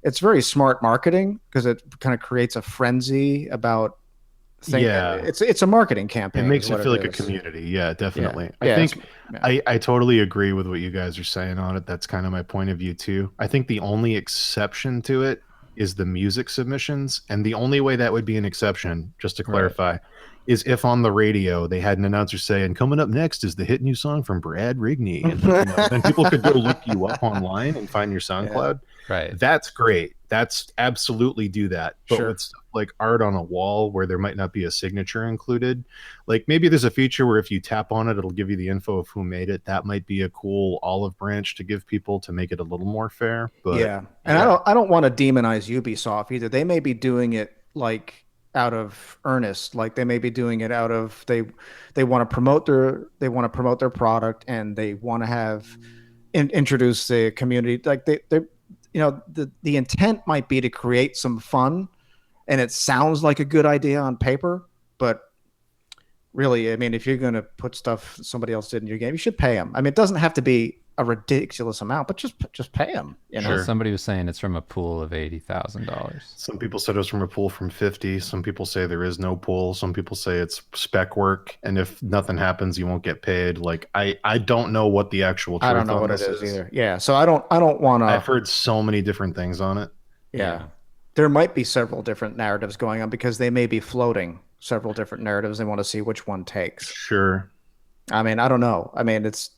it's very smart marketing, because it kind of creates a frenzy about things. Yeah. It's a marketing campaign. It makes is it what feel like a is. community. Yeah, definitely. Yeah, I think it's- I totally agree with what you guys are saying on it. That's kind of my point of view too. I think the only exception to it is the music submissions. And the only way that would be an exception, just to clarify, is if on the radio they had an announcer say, and coming up next is the hit new song from Brad Rigney. And then people could go look you up online and find your SoundCloud. right. That's great. That's absolutely do that. But Sure. with stuff like art on a wall where there might not be a signature included, like maybe there's a feature where if you tap on it, it'll give you the info of who made it. That might be a cool olive branch to give people to make it a little more fair. But yeah, and I don't want to demonize Ubisoft either. They may be doing it like out of earnest, like they may be doing it out of they want to promote their product, and they want to have introduce the community. Like they you know, the intent might be to create some fun, and it sounds like a good idea on paper, but really, I mean, if you're going to put stuff somebody else did in your game, you should pay them. I mean, it doesn't have to be a ridiculous amount, but just pay them. You know, Well, Sure. somebody was saying it's from a pool of $80,000. Some people said it was from a pool from 50. Some people say there is no pool. Some people say it's spec work, and if nothing happens, you won't get paid. Like I don't know what the actual truth I don't know on what it this is either. Yeah, so I don't want I've to. heard so many different things on it. Yeah, there might be several different narratives going on because they may be floating several different narratives. They want to see which one takes. Sure. I mean, I don't know. I mean, it's,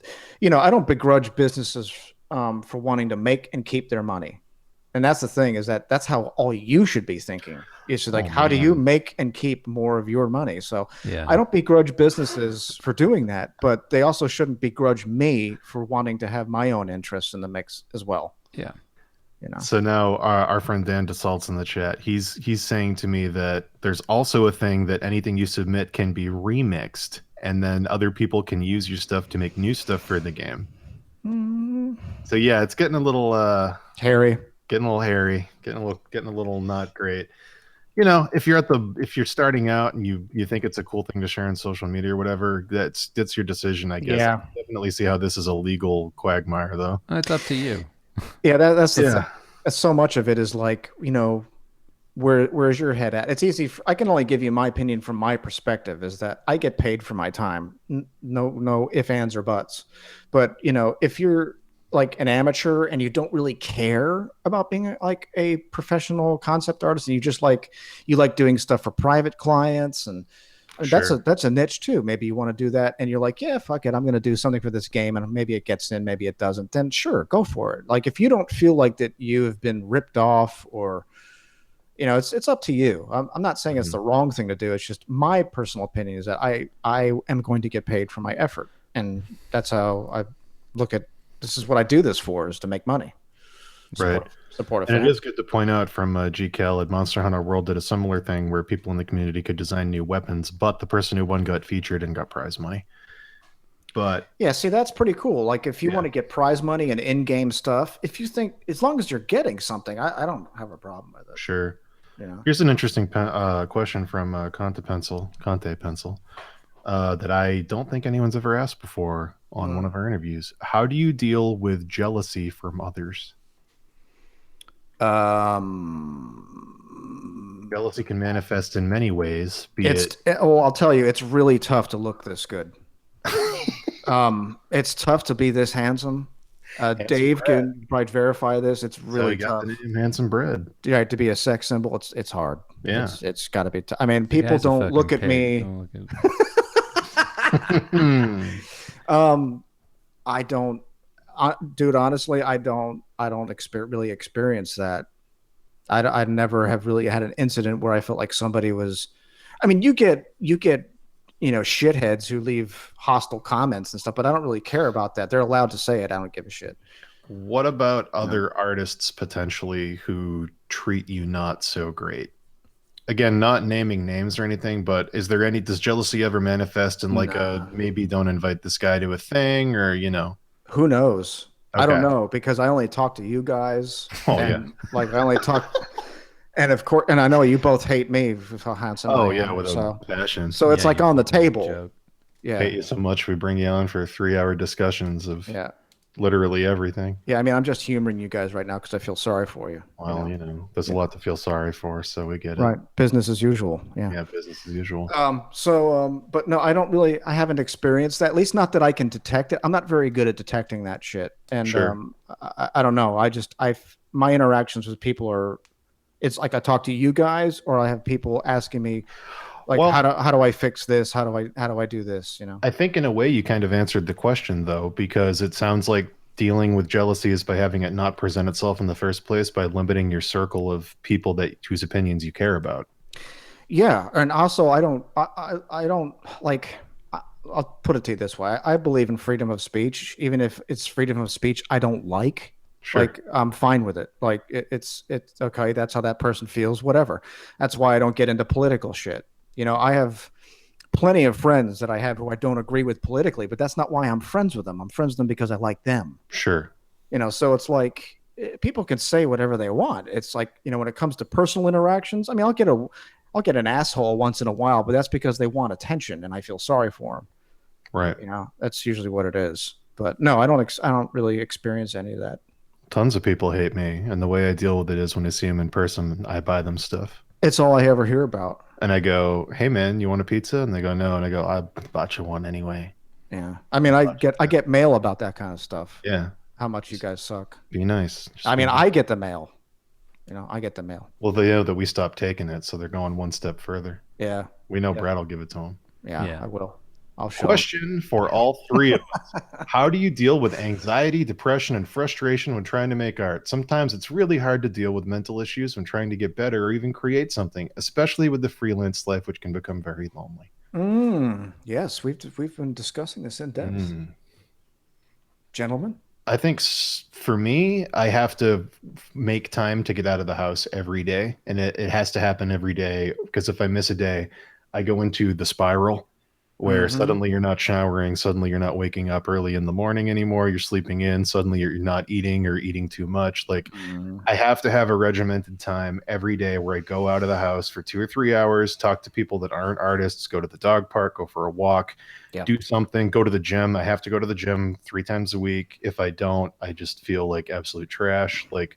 I don't begrudge businesses for wanting to make and keep their money. And that's the thing is that's how all you should be thinking. It's just like, how do you make and keep more of your money? So Yeah. I don't begrudge businesses for doing that, but they also shouldn't begrudge me for wanting to have my own interests in the mix as well. Yeah. So now our friend Dan DeSalt's in the chat. He's saying to me that there's also a thing that anything you submit can be remixed, and then other people can use your stuff to make new stuff for the game. So yeah, it's getting a little Harry. Getting a little hairy, getting a little not great. You know, if you're starting out and you think it's a cool thing to share on social media or whatever, that's your decision, I guess. Yeah. I definitely see how this is a legal quagmire, though. It's up to you. Yeah, that's the thing. So much of it is like, where's your head at? It's easy. I can only give you my opinion from my perspective is that I get paid for my time. No ifs, ands, or buts. But, if you're like an amateur and you don't really care about being like a professional concept artist and you like doing stuff for private clients and that's a niche too. Maybe you want to do that and you're like, yeah, fuck it. I'm going to do something for this game and maybe it gets in, maybe it doesn't. Then sure, go for it. Like if you don't feel like that you have been ripped off or, it's up to you. I'm not saying it's the wrong thing to do. It's just my personal opinion is that I am going to get paid for my effort. And that's how I look at, this is what I do this for, is to make money. Support a fan. And it is good to point out from GCal at Monster Hunter World did a similar thing where people in the community could design new weapons, but the person who won got featured and got prize money. But yeah, see, that's pretty cool. Like if you want to get prize money and in-game stuff, if you think, as long as you're getting something, I don't have a problem with it. Sure. Here's an interesting question from Conte Pencil, that I don't think anyone's ever asked before on one of our interviews. How do you deal with jealousy from others? Jealousy can manifest in many ways. I'll tell you, it's really tough to look this good. It's tough to be this handsome. Dave can probably verify this. It's really tough. The name Handsome Bread. Yeah, to be a sex symbol, it's hard. Yeah, it's got to be. I mean, people don't look at me. I don't, dude. Honestly, I don't really experience that. I never have really had an incident where I felt like somebody was. I mean, you get shitheads who leave hostile comments and stuff, but I don't really care about that. They're allowed to say it. I don't give a shit. What about other artists potentially who treat you not so great? Again, not naming names or anything, but does jealousy ever manifest in like maybe don't invite this guy to a thing or, Who knows? Okay. I don't know because I only talk to you guys. Like I only talk, and of course, and I know you both hate me for how handsome I am. With a passion. So it's like on the table. Yeah. Hate you so much. We bring you on for 3-hour discussions of literally everything. Yeah, I mean, I'm just humoring you guys right now because I feel sorry for you. Well, there's a lot to feel sorry for, so we get it. Right, business as usual. Yeah, business as usual. But no, I haven't experienced that. At least not that I can detect it. I'm not very good at detecting that shit. And I don't know. My interactions with people it's like I talk to you guys, or I have people asking me, like, how do I fix this? How do I do this? I think in a way you kind of answered the question though, because it sounds like dealing with jealousy is by having it not present itself in the first place, by limiting your circle of people whose opinions you care about. Yeah, and also I don't like. I'll put it to you this way: I believe in freedom of speech, even if it's freedom of speech I don't like. Sure. Like I'm fine with it. Like it's okay. That's how that person feels. Whatever. That's why I don't get into political shit. I have plenty of friends that I have who I don't agree with politically, but that's not why I'm friends with them. I'm friends with them because I like them. Sure. So it's like people can say whatever they want. It's like, when it comes to personal interactions, I mean, I'll get an asshole once in a while, but that's because they want attention and I feel sorry for them. Right. That's usually what it is. But no, I don't really experience any of that. Tons of people hate me, and the way I deal with it is when I see them in person, I buy them stuff. It's all I ever hear about. And I go, "Hey man, you want a pizza?" And they go, "No." And I go, "I bought you one anyway." Yeah. I mean, I get mail about that kind of stuff. Yeah, How much you just guys suck. be nice. I Just be mean, nice. I get the mail. I get the mail. Well, they know that we stopped taking it, so they're going one step further. Yeah. We know Yeah. Brad will give it to them. Yeah, Yeah. I will. I'll show 'em. Question for all three of us. How do you deal with anxiety, depression, and frustration when trying to make art? Sometimes it's really hard to deal with mental issues when trying to get better or even create something, especially with the freelance life, which can become very lonely. Yes, we've been discussing this in depth, Mm. gentlemen. I think for me, I have to make time to get out of the house every day, and it has to happen every day because if I miss a day, I go into the spiral where Mm-hmm. suddenly you're not showering, suddenly you're not waking up early in the morning anymore, you're sleeping in, suddenly you're not eating or eating too much. Like Mm. I have to have a regimented time every day where I go out of the house for 2 or 3 hours, talk to people that aren't artists, go to the dog park, go for a walk, Yeah. do something, go to the gym. I have to go to the gym 3 times a week. If I don't, I just feel like absolute trash. Like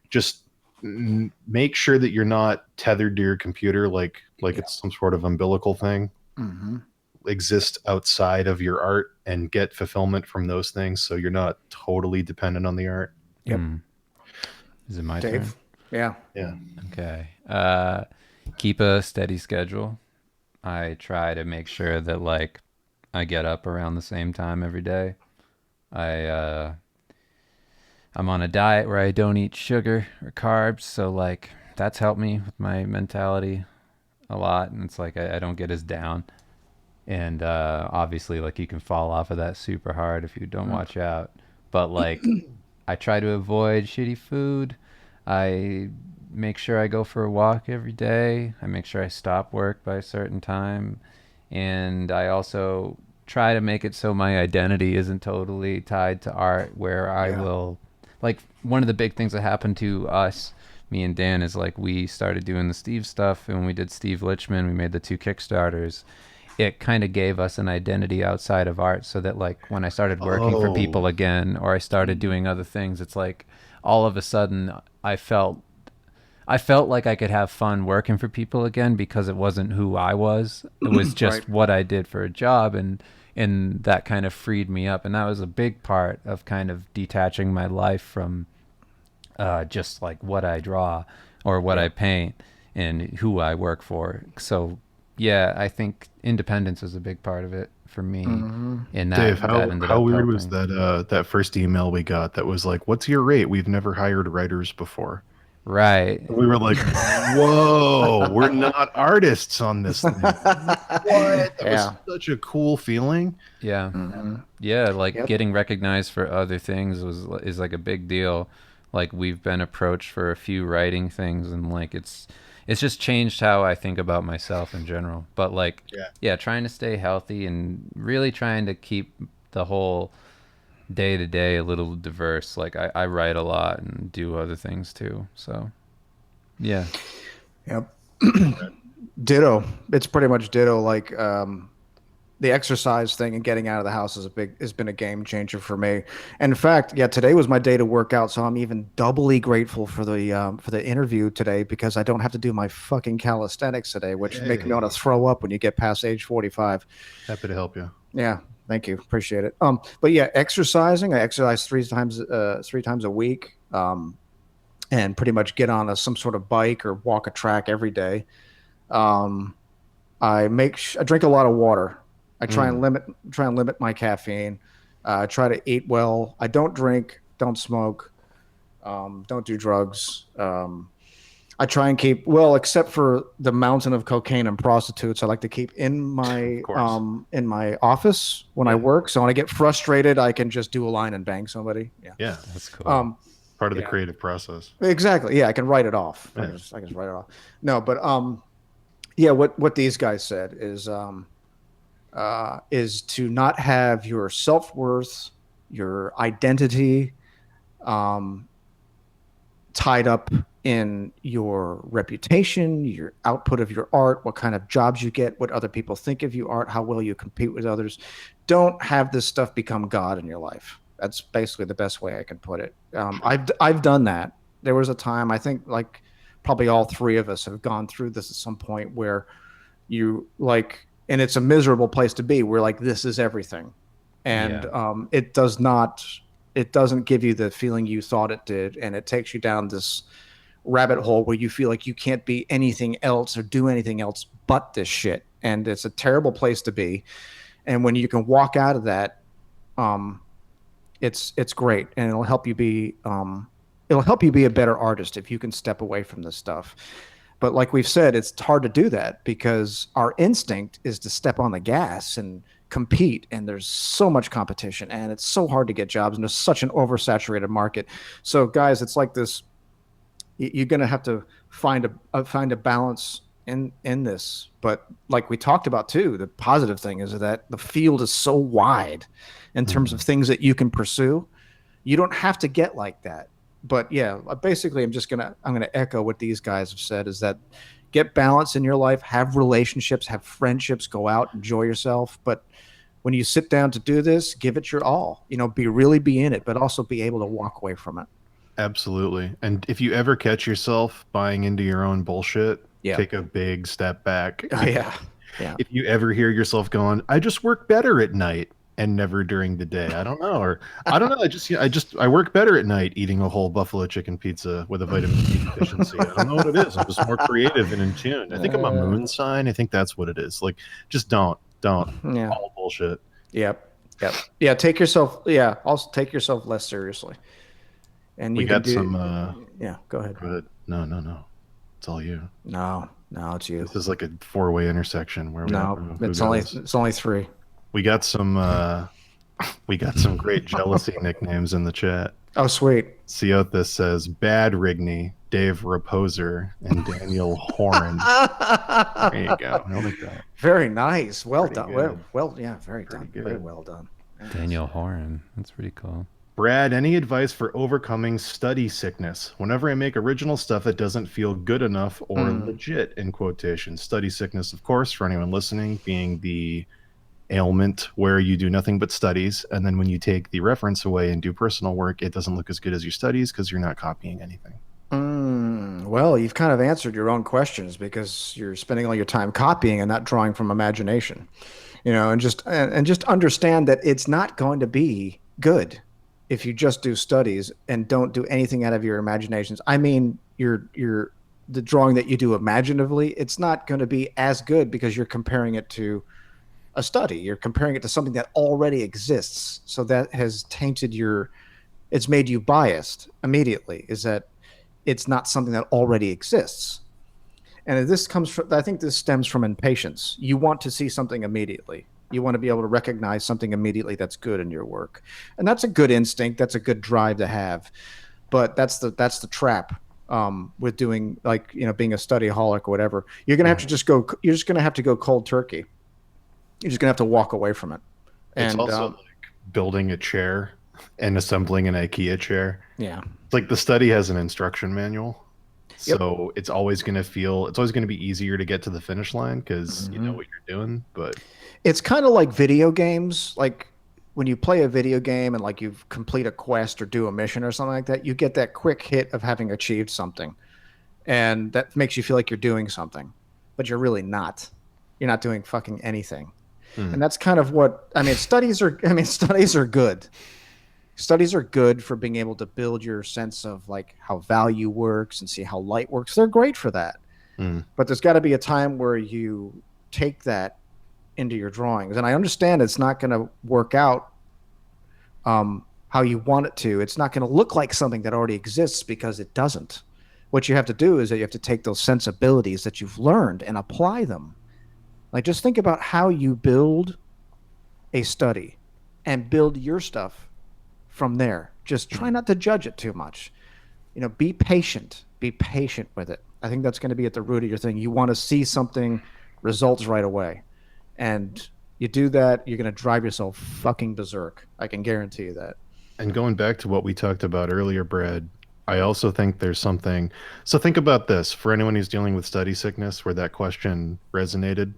just make sure that you're not tethered to your computer like Yeah. it's some sort of umbilical thing. Mm-hmm. Exist outside of your art and get fulfillment from those things so you're not totally dependent on the art. Yep. Is it my turn? Dave. Yeah. Yeah. Okay. Keep a steady schedule. I try to make sure that like I get up around the same time every day. I I'm on a diet where I don't eat sugar or carbs, so like that's helped me with my mentality a lot, and it's like I don't get as down. And obviously, like you can fall off of that super hard if you don't watch out. But like, I try to avoid shitty food. I make sure I go for a walk every day. I make sure I stop work by a certain time, and I also try to make it so my identity isn't totally tied to art, where I Yeah. will like one of the big things that happened to us, me and Dan, is like we started doing the Steve stuff, and when we did Steve Lichman, we made the two Kickstarters. It kind of gave us an identity outside of art, so that like when I started working for Oh, people again, or I started doing other things, it's like all of a sudden I felt like I could have fun working for people again because it wasn't who I was. It was Right. just what I did for a job, and that kind of freed me up, and that was a big part of kind of detaching my life from just like what I draw or what Yeah. I paint and who I work for. So yeah, I think independence is a big part of it for me, Mm-hmm. and Dave, that ended how up weird was helping. that first email we got that was like, "What's your rate? We've never hired writers before." Right. And we were like, "Whoa, we're not artists on this thing." What? That was Yeah. such a cool feeling. Yeah. Mm-hmm. Yeah, like Yep. getting recognized for other things is like a big deal. Like we've been approached for a few writing things, and like it's just changed how I think about myself in general. But like Yeah. yeah, trying to stay healthy and really trying to keep the whole day to day a little diverse. Like I write a lot and do other things too. So yeah. Yep. Ditto. It's pretty much ditto. Like the exercise thing and getting out of the house has been a game changer for me. And in fact, yeah, today was my day to work out, so I'm even doubly grateful for the interview today because I don't have to do my fucking calisthenics today, which make me want to Hey, throw up when you get past age 45. happy to help you. Yeah, thank you, appreciate it. But yeah, exercising. I exercise three times a week. And pretty much get on some sort of bike or walk a track every day. Um, I drink a lot of water. I Mm. try and limit my caffeine. I try to eat well. I don't drink, don't smoke, don't do drugs. I try and keep well, except for the mountain of cocaine and prostitutes. I like to keep Of course. in my office when I Yeah. work. So when I get frustrated, I can just do a line and bang somebody. Yeah. Yeah. That's cool. Um, Part of the yeah. creative process. Exactly. Yeah, I can write it off. Yeah. I can just write it off. No, but yeah, what these guys said is to not have your self-worth, your identity um, tied up in your reputation, your output of your art, what kind of jobs you get, what other people think of you art, how well you compete with others. Don't have this stuff become God in your life. That's basically the best way I can put it. I've done that. There was a time, I think, like probably all three of us have gone through this at some point, where you like, and it's a miserable place to be. Where like this is everything, and Yeah. it doesn't give you the feeling you thought it did, and it takes you down this rabbit hole where you feel like you can't be anything else or do anything else but this shit, and it's a terrible place to be. And when you can walk out of that, um, it's great, and it'll help you be a better artist if you can step away from this stuff. But like we've said, it's hard to do that because our instinct is to step on the gas and compete, and there's so much competition, and it's so hard to get jobs, and there's such an oversaturated market. So guys, it's like this, you're going to have to find a balance in this. But like we talked about too, the positive thing is that the field is so wide in terms of things that you can pursue. You don't have to get like that. But yeah, basically I'm going to echo what these guys have said, is that get balance in your life, have relationships, have friendships, go out, enjoy yourself. But when you sit down to do this, give it your all, be in it, but also be able to walk away from it. Absolutely. And if you ever catch yourself buying into your own bullshit, Yeah. take a big step back. Oh, yeah. Yeah. If you ever hear yourself going, I just work better at night and never during the day. I don't know. Or I don't know. I work better at night eating a whole buffalo chicken pizza with a vitamin D deficiency. I don't know what it is. I'm just more creative and in tune. I think I'm a moon sign. I think that's what it is. Like, just don't. Yeah. All bullshit. Yep. Yeah. Also take yourself less seriously. And We you got can do, some. yeah, go ahead. Go ahead. No. It's all you. No, it's you. This is like a four-way intersection where No, it's only three. We got some great jealousy nicknames in the chat. Oh, sweet. Seothis says Bad Rigney, Dave Reposer, and Daniel Horn. There you go. I like that. Very nice. Well Pretty done. good. Well, yeah, very Pretty done. good. Very well done. Daniel Horan. That's pretty cool. Brad, any advice for overcoming study sickness? Whenever I make original stuff, that doesn't feel good enough or legit, in quotation. Study sickness, of course, for anyone listening, being the ailment where you do nothing but studies, and then when you take the reference away and do personal work, it doesn't look as good as your studies because you're not copying anything. Well, you've kind of answered your own questions because you're spending all your time copying and not drawing from imagination. And just understand that it's not going to be good if you just do studies and don't do anything out of your imaginations. I mean, the drawing that you do imaginatively, it's not going to be as good because you're comparing it to a study. You're comparing it to something that already exists. So that has tainted it's made you biased immediately, is that it's not something that already exists. And I think this stems from impatience. You want to see something immediately. You want to be able to recognize something immediately that's good in your work. And that's a good instinct. That's a good drive to have. But that's the trap with doing, like, being a studyaholic or whatever. You're going to have to you're just going to have to go cold turkey. You're just going to have to walk away from it. It's also like building a chair and assembling an IKEA chair. Yeah. It's like the study has an instruction manual. So it's always going to be easier to get to the finish line because you know what you're doing. But it's kind of like video games. Like when you play a video game and like you complete a quest or do a mission or something like that, you get that quick hit of having achieved something. And that makes you feel like you're doing something, but you're really not. You're not doing fucking anything. And that's kind of what, studies are good. Studies are good for being able to build your sense of like how value works and see how light works. They're great for that. But there's got to be a time where you take that into your drawings. And I understand it's not going to work out how you want it to. It's not going to look like something that already exists because it doesn't. What you have to do is that you have to take those sensibilities that you've learned and apply them. Like, just think about how you build a study and build your stuff from there. Just try not to judge it too much. Be patient. Be patient with it. I think that's going to be at the root of your thing. You want to see something, results right away. And you do that, you're going to drive yourself fucking berserk. I can guarantee you that. And going back to what we talked about earlier, Brad, I also think there's something. So think about this for anyone who's dealing with study sickness, where that question resonated.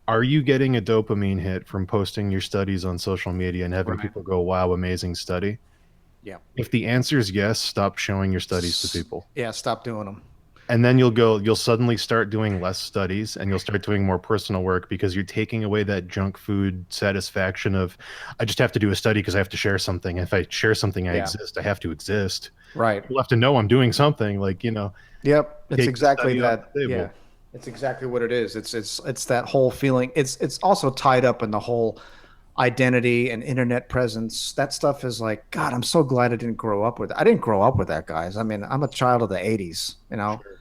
Are you getting a dopamine hit from posting your studies on social media and having Right. people go, wow, amazing study? Yeah. If the answer is yes, stop showing your studies to people. Yeah. Stop doing them. And then you'll suddenly start doing less studies and you'll start doing more personal work because you're taking away that junk food satisfaction of, I just have to do a study because I have to share something. If I share something, I Yeah. exist. I have to exist. Right. People have to know I'm doing something. Like, Yep. It's take the exactly study off that. the Yeah. table. It's exactly what it is. It's that whole feeling. It's also tied up in the whole identity and internet presence. That stuff is like, God, I'm so glad I didn't grow up with it. I didn't grow up with that, guys. I mean, I'm a child of the 80s, you know. Sure.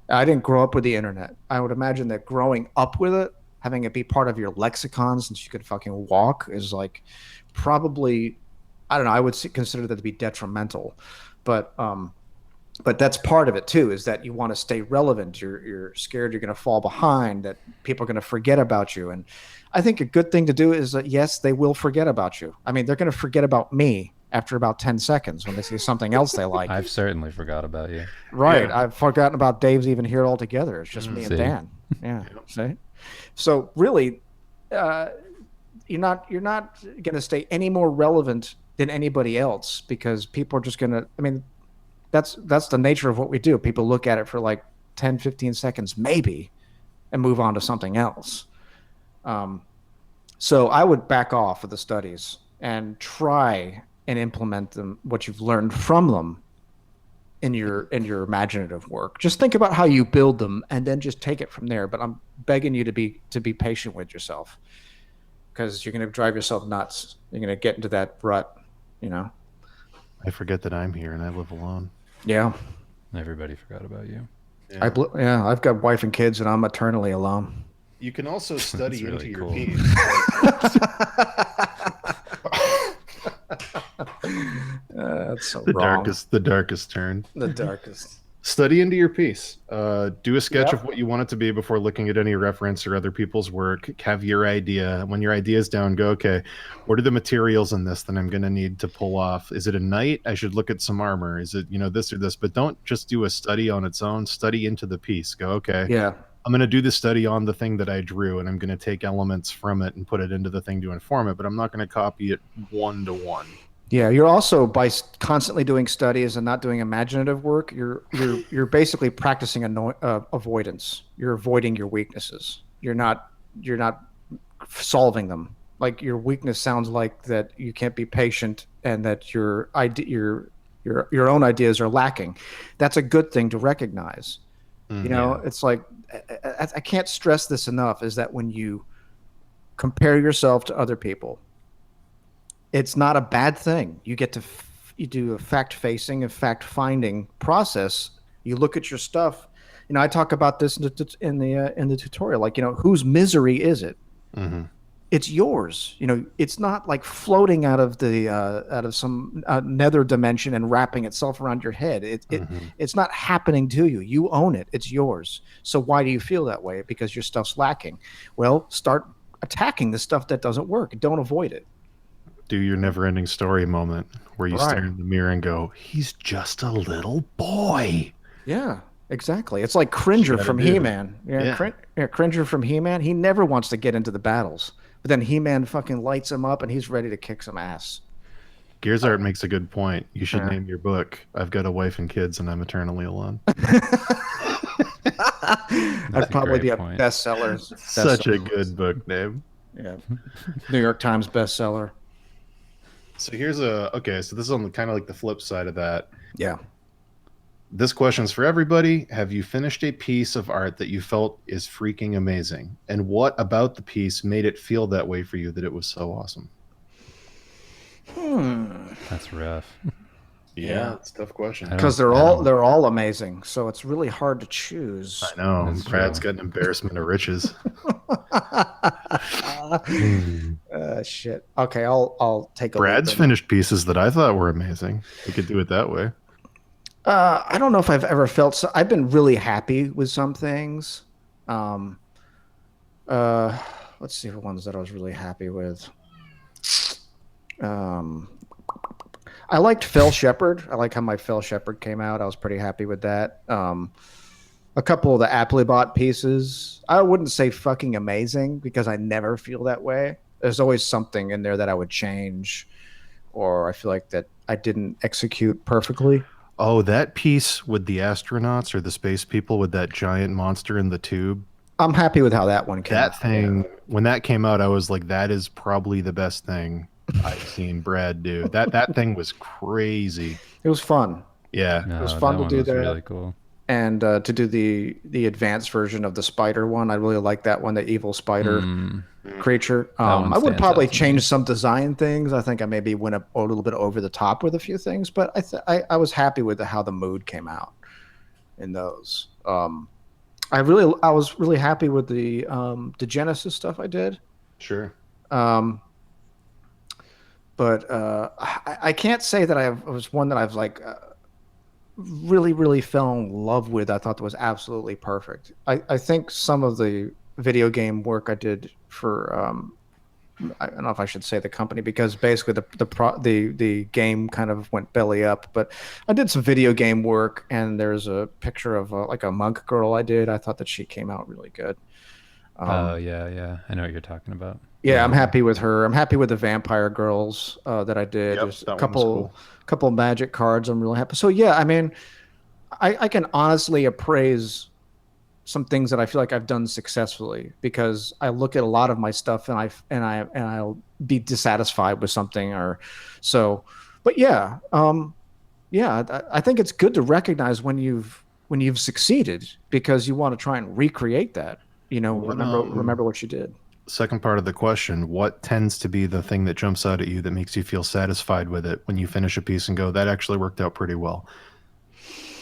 I didn't grow up with the internet. I would imagine that growing up with it, having it be part of your lexicon since you could fucking walk is like probably, I don't know, I would consider that to be detrimental. But but that's part of it too, is that you want to stay relevant. You're scared you're going to fall behind, that people are going to forget about you. And I think a good thing to do is that yes, they will forget about you. I mean, they're going to forget about me after about 10 seconds when they see something else they like. I've certainly forgot about you. Right. Yeah. I've forgotten about Dave's even here altogether. It's just me and See? Dan. Yeah. See? So really, uh, you're not going to stay any more relevant than anybody else, because people are just going to, I mean, that's the nature of what we do. People look at it for like 10, 15 seconds, maybe, and move on to something else. Um, so I would back off of the studies and try and implement them, what you've learned from them, in your imaginative work. Just think about how you build them and then just take it from there. But I'm begging you to be patient with yourself, because you're going to drive yourself nuts. You're going to get into that rut, you know. I forget that I'm here and I live alone. Yeah. Everybody forgot about you. Yeah. Yeah, I've got wife and kids and I'm eternally alone. You can also study really into your cool. piece. That's so the wrong. darkest turn. The darkest. Study into your piece. Do a sketch Yep. of what you want it to be before looking at any reference or other people's work. Have your idea. When your idea is down, go, okay, what are the materials in this that I'm going to need to pull off? Is it a knight? I should look at some armor. Is it, this or this? But don't just do a study on its own. Study into the piece. Go, okay, Yeah. I'm going to do the study on the thing that I drew, and I'm going to take elements from it and put it into the thing to inform it, but I'm not going to copy it one to one. Yeah, you're also, by constantly doing studies and not doing imaginative work, you're basically practicing avoidance. You're avoiding your weaknesses. You're not solving them. Like, your weakness sounds like that you can't be patient and that your own ideas are lacking. That's a good thing to recognize. It's like, I can't stress this enough, is that when you compare yourself to other people, it's not a bad thing. You get to you do a fact-facing, a fact-finding process. You look at your stuff. I talk about this in the tutorial. Like, whose misery is it? Mm-hmm. It's yours. It's not like floating out of some nether dimension and wrapping itself around your head. It's not happening to you. You own it. It's yours. So why do you feel that way? Because your stuff's lacking. Well, start attacking the stuff that doesn't work. Don't avoid it. Do your never-ending story moment where you Right. stare in the mirror and go, he's just a little boy. Yeah, exactly. It's like Cringer gotta from do. He-Man. Yeah. Cringer from He-Man. He never wants to get into the battles, but then He-Man fucking lights him up and he's ready to kick some ass. Gears Art makes a good point. You should Yeah. name your book, I've Got a Wife and Kids and I'm Eternally Alone. That'd probably great be a point. bestseller. Such a good book name. Yeah. New York Times bestseller. So so this is on kind of like the flip side of that. Yeah. This question's for everybody. Have you finished a piece of art that you felt is freaking amazing? And what about the piece made it feel that way for you, that it was so awesome? That's rough. Yeah, it's a tough question. Because they're all amazing, so it's really hard to choose. I know. That's Brad's true. got an embarrassment of riches. Shit. Okay, I'll take a Brad's look. finished pieces that I thought were amazing. We could do it that way. I don't know if I've ever felt so. I've been really happy with some things. Let's see the ones that I was really happy with. I liked Phil Shepherd. I like how my Phil Shepherd came out. I was pretty happy with that. A couple of the Applebot pieces, I wouldn't say fucking amazing because I never feel that way. There's always something in there that I would change, or I feel like that I didn't execute perfectly. Oh, that piece with the astronauts or the space people with that giant monster in the tube. I'm happy with how that one came out. That thing, when that came out, I was like, that is probably the best thing I've seen Brad do. That thing was crazy. It was fun. Yeah. It was No, fun that to one do was that. really cool. And to do the advanced version of the spider one. I really like that one, the evil spider creature. one I would stands probably out to change me. some design things. I think I maybe went a little bit over the top with a few things, but I was happy with how the mood came out in those. I was really happy with the Genesis stuff I did. Sure. Um, but I can't say that I was one that I've like really fell in love with. I thought that was absolutely perfect. I think some of the video game work I did for I don't know if I should say the company because basically the game kind of went belly up. But I did some video game work, and there's a picture of like a monk girl I did. I thought that she came out really good. Oh yeah, I know what you're talking about. Yeah, I'm happy with her. I'm happy with the vampire girls that I did. Yep, There's a that one was cool. couple magic cards. I'm really happy. So yeah, I mean, I can honestly appraise some things that I feel like I've done successfully because I look at a lot of my stuff and I'll be dissatisfied with something or so. But yeah, I think it's good to recognize when you've succeeded because you want to try and recreate that. You know, remember what you did. Second part of the question, what tends to be the thing that jumps out at you that makes you feel satisfied with it when you finish a piece and go, that actually worked out pretty well?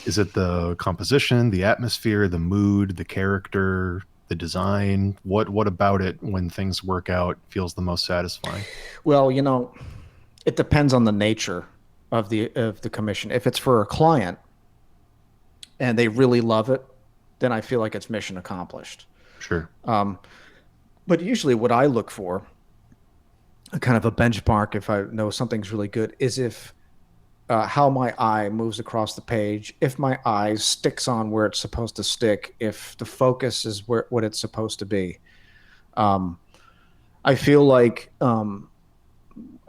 Is it the composition, the atmosphere, the mood, the character, the design? What about it when things work out feels the most satisfying? Well, you know, it depends on the nature of the commission. If it's for a client and they really love it, then I feel like it's mission accomplished. Sure. But usually what I look for, a kind of a benchmark if I know something's really good, is if how my eye moves across the page, if my eye sticks on where it's supposed to stick, if the focus is what it's supposed to be. I feel like, and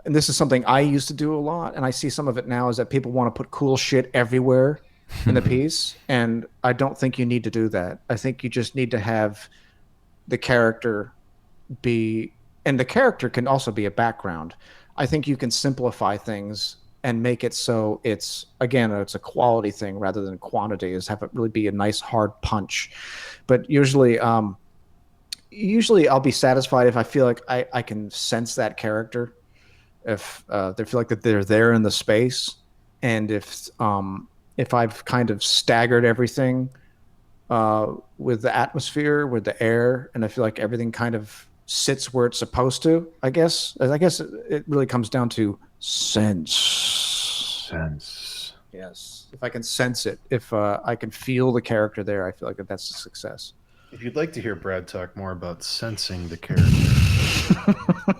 this is something I used to do a lot, and I see some of it now, is that people want to put cool shit everywhere in the piece, and I don't think you need to do that. I think you just need to have the character be, and the character can also be a background. I think you can simplify things and make it so it's a quality thing rather than quantity, is have it really be a nice hard punch. But usually I'll be satisfied if I feel like I can sense that character, if they feel like that they're there in the space, and if I've kind of staggered everything with the atmosphere, with the air, and I feel like everything kind of sits where it's supposed to. I guess it really comes down to sense. Yes, if I can sense it, if I can feel the character there, I feel like that's a success. If you'd like to hear Brad talk more about sensing the character,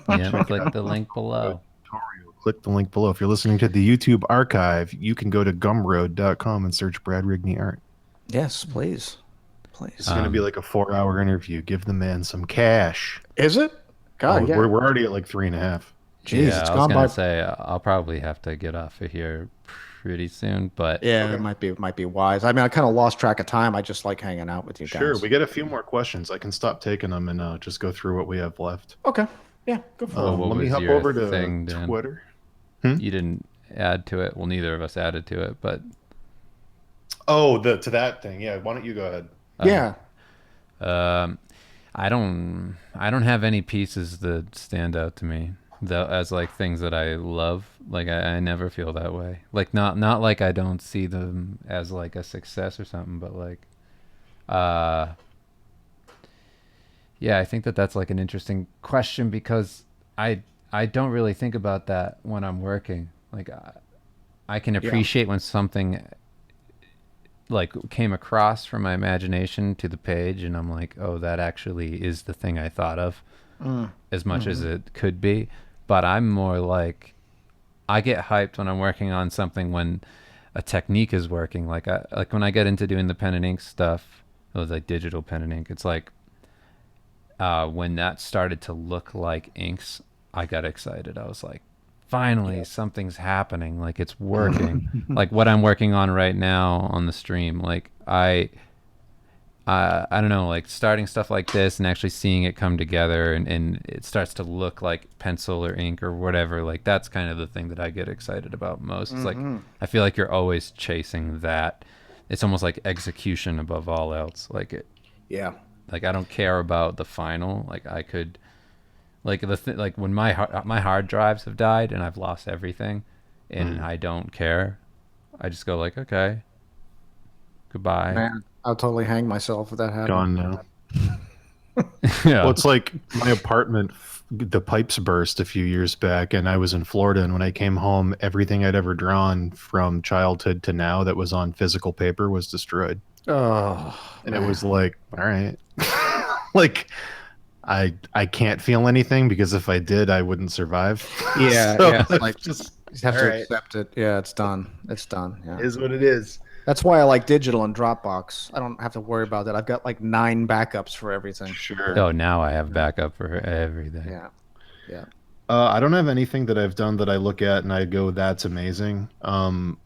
Yeah, click the link below. click the link below. If you're listening to the YouTube archive, you can go to gumroad.com and search Brad Rigney art. Yes, please. It's going to be like a 4-hour interview. Give the man some cash. Is it? God, yeah. We're already at like 3.5. Jeez, yeah, it's I was gone gonna by. say I'll probably have to get off of here pretty soon, but Yeah, it might be wise. I mean, I kind of lost track of time. I just like hanging out with you guys. Sure, we get a few more questions. I can stop taking them and just go through what we have left. Okay. Yeah, go for it. what Let me was hop your over to thing, Dan? Twitter. You didn't add to it. Well, neither of us added to it, but To that thing. Yeah, why don't you go ahead? Yeah. I don't have any pieces that stand out to me as like things that I love. Like I never feel that way. Like not like I don't see them as like a success or something, but like yeah, I think that's like an interesting question because I don't really think about that when I'm working. Like I can appreciate when something like came across from my imagination to the page and I'm like, oh, that actually is the thing I thought of as much as it could be. But I'm more like I get hyped when I'm working on something when a technique is working. Like when I get into doing the pen and ink stuff, it was like digital pen and ink. It's like when that started to look like inks, I got excited. I was like, finally, something's happening. Like it's working. Like what I'm working on right now on the stream. Like I don't know, like starting stuff like this and actually seeing it come together and it starts to look like pencil or ink or whatever. Like that's kind of the thing that I get excited about most. It's like I feel like you're always chasing that. It's almost like execution above all else. Like it. Yeah. Like I don't care about the final. Like I could, like like when my hard drives have died and I've lost everything, and I don't care. I just go like, okay, goodbye. Man, I'll totally hang myself if that happened. Gone now. Yeah. Well, it's like my apartment, the pipes burst a few years back, and I was in Florida. And when I came home, everything I'd ever drawn from childhood to now that was on physical paper was destroyed. Oh, And it was like, all right, like I can't feel anything because if I did, I wouldn't survive. yeah, So yeah. it's Like just you have all to right. accept it. Yeah, it's done. It's done. Yeah. It is what it is. That's why I like digital and Dropbox. I don't have to worry about that. I've got like 9 backups for everything. Sure. Oh, now I have backup for everything. Yeah. Yeah. I don't have anything that I've done that I look at and I go, that's amazing.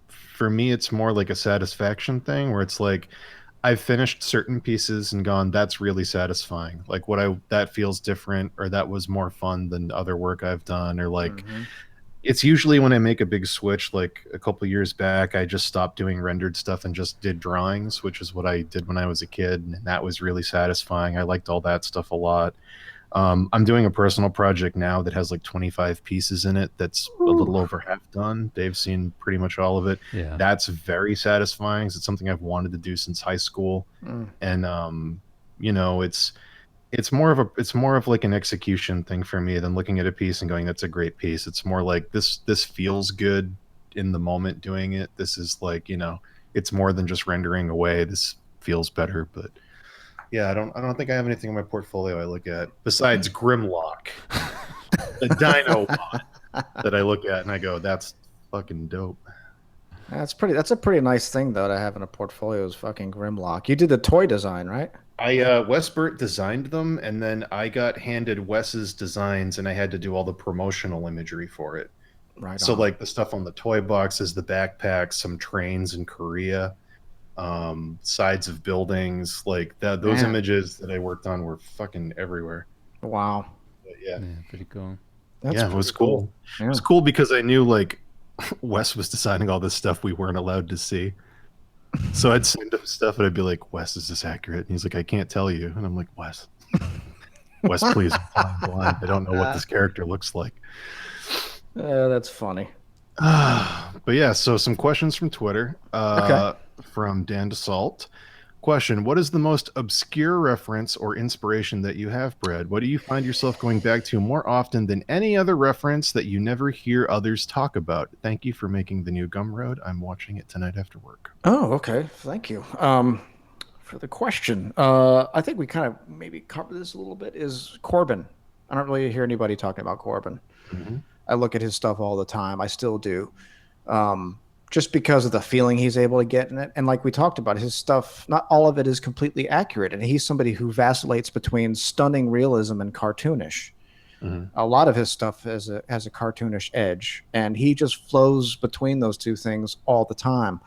For me, it's more like a satisfaction thing where it's like I've finished certain pieces and gone, that's really satisfying. Like that feels different, or that was more fun than other work I've done, or like it's usually when I make a big switch. Like a couple years back, I just stopped doing rendered stuff and just did drawings, which is what I did when I was a kid, and that was really satisfying. I liked all that stuff a lot. I'm doing a personal project now that has like 25 pieces in it. That's a little over half done. Dave's seen pretty much all of it. Yeah. That's very satisfying. It's something I've wanted to do since high school. And you know, it's more of like an execution thing for me than looking at a piece and going, that's a great piece. It's more like this feels good in the moment doing it. This is like, you know, it's more than just rendering away. This feels better. But yeah, I don't think I have anything in my portfolio I look at besides Grimlock, the dino one that I look at and I go, that's fucking dope. That's a pretty nice thing though to have in a portfolio is fucking Grimlock. You did the toy design, right? Wes Burt designed them, and then I got handed Wes's designs and I had to do all the promotional imagery for it. Right. So on. like the stuff on the toy boxes, the backpacks, some trains in Korea, sides of buildings, like that. Those Man. images that I worked on were fucking everywhere. Wow. But yeah, Pretty cool. That's yeah, it was pretty cool. Yeah. It was cool because I knew like Wes was designing all this stuff we weren't allowed to see. So I'd send him stuff and I'd be like, Wes, is this accurate? And he's like, I can't tell you. And I'm like, Wes, please, I'm blind. I don't know what this character looks like. That's funny. But yeah, so some questions from Twitter. Okay. From Dan DeSalt. Question: what is the most obscure reference or inspiration that you have, Brad? What do you find yourself going back to more often than any other reference that you never hear others talk about? Thank you for making the new Gumroad. I'm watching it tonight after work. Oh, okay. Thank you. For the question, I think we kind of maybe covered this a little bit. Is Corbin? I don't really hear anybody talking about Corbin. I look at his stuff all the time. I still do. Just because of the feeling he's able to get in it. And like we talked about, his stuff, not all of it is completely accurate. And he's somebody who vacillates between stunning realism and cartoonish. A lot of his stuff has a cartoonish edge, and he just flows between those two things all the time.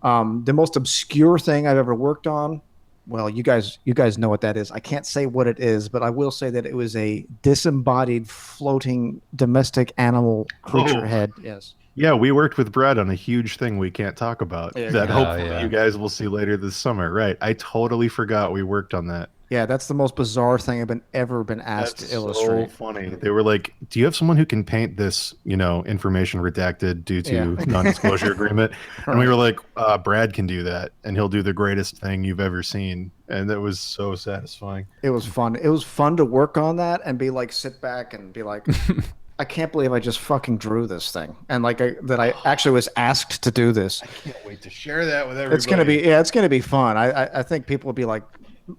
The most obscure thing I've ever worked on, well, you guys know what that is. I can't say what it is, but I will say that it was a disembodied floating domestic animal creature head. Yes. Yeah, we worked with Brad on a huge thing we can't talk about that hopefully you guys will see later this summer. Right. I totally forgot we worked on that. Yeah, that's the most bizarre thing I've ever been asked to illustrate. So funny. They were like, "Do you have someone who can paint this, you know, information redacted due to non-disclosure agreement?" And we were like, "Brad can do that, and he'll do the greatest thing you've ever seen." And that was so satisfying. It was fun. It was fun to work on that and be like, sit back and be like, I can't believe I just fucking drew this thing, and like that I actually was asked to do this. I can't wait to share that with everybody. It's gonna be fun. I think people will be like,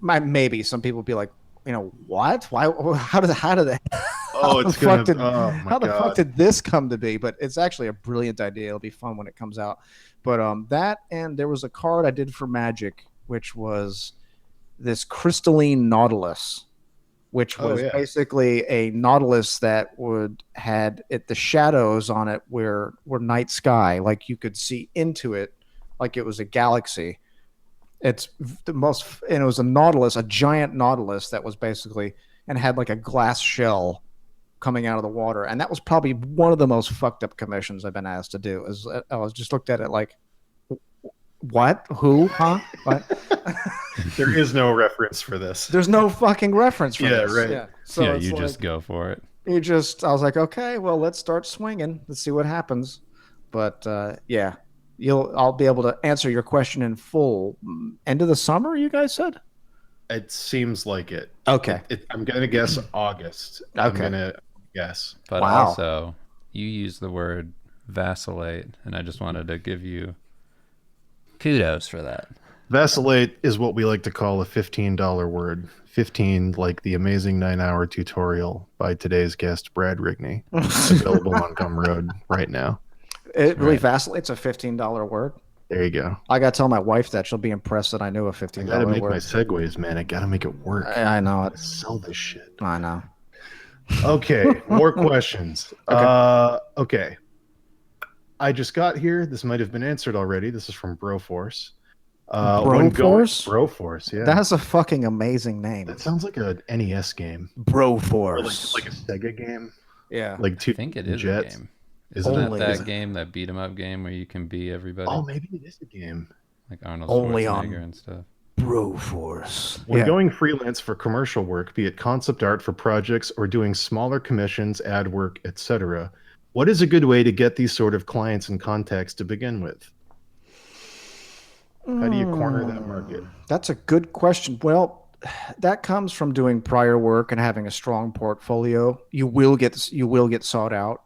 maybe some people will be like, you know, what? Why? How did that? Oh, it's gonna. Oh my how the fuck god. did this come to be? But it's actually a brilliant idea. It'll be fun when it comes out. But that, and there was a card I did for Magic, which was this crystalline nautilus, which Oh was yeah. basically a nautilus that would had it the shadows on it were night sky, like you could see into it, like it was a galaxy. It's the most, and it was a nautilus, a giant nautilus that was basically and had like a glass shell coming out of the water, and that was probably one of the most fucked up commissions I've been asked to do. Is I was just looked at it like, what, who, huh, what? There is no reference for this. There's no fucking reference for Yeah, this. right. Yeah, so yeah, it's you like, just go for it. I was like, okay, well, let's start swinging. Let's see what happens. But yeah, I'll be able to answer your question in full. End of the summer, you guys said? It seems like it. Okay. I'm gonna guess August. I'm Okay. gonna guess. But Wow. also, you use the word vacillate, and I just wanted to give you kudos for that. Vacillate is what we like to call a $15 word. 15, like the amazing 9-hour tutorial by today's guest, Brad Rigney. Available on Gumroad right now. It really Right. vacillates, a $15 word. There you go. I got to tell my wife that. She'll be impressed that I knew a I $15 gotta make my word. segues, man. I gotta make it work. I know it. Sell this shit. I know. Okay, more questions. Okay. Okay. I just got here. This might have been answered already. This is from Broforce. Broforce? Broforce, yeah. That's a fucking amazing name. That sounds like an NES game. Or Broforce. like a Sega game. Yeah. Like I two think it is Jets. a game. Isn't Isn't it? that game, that beat 'em up game where you can be everybody? Oh, maybe it is a game. Like Arnold Only Schwarzenegger on- and stuff. Broforce. When Yeah. going freelance for commercial work, be it concept art for projects or doing smaller commissions, ad work, etc., what is a good way to get these sort of clients and contacts to begin with? How do you corner that market? That's a good question. Well, that comes from doing prior work and having a strong portfolio. You will get sought out.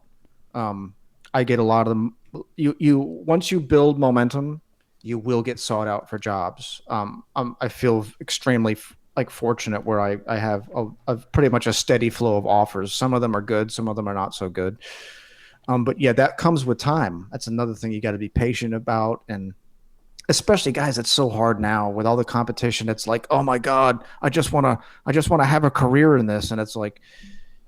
I get a lot of them. You once you build momentum, you will get sought out for jobs. I feel extremely fortunate where I have a pretty much a steady flow of offers. Some of them are good, some of them are not so good. But yeah, that comes with time. That's another thing you got to be patient about, and especially guys, it's so hard now with all the competition. It's like, oh my god, I just want to have a career in this, and it's like,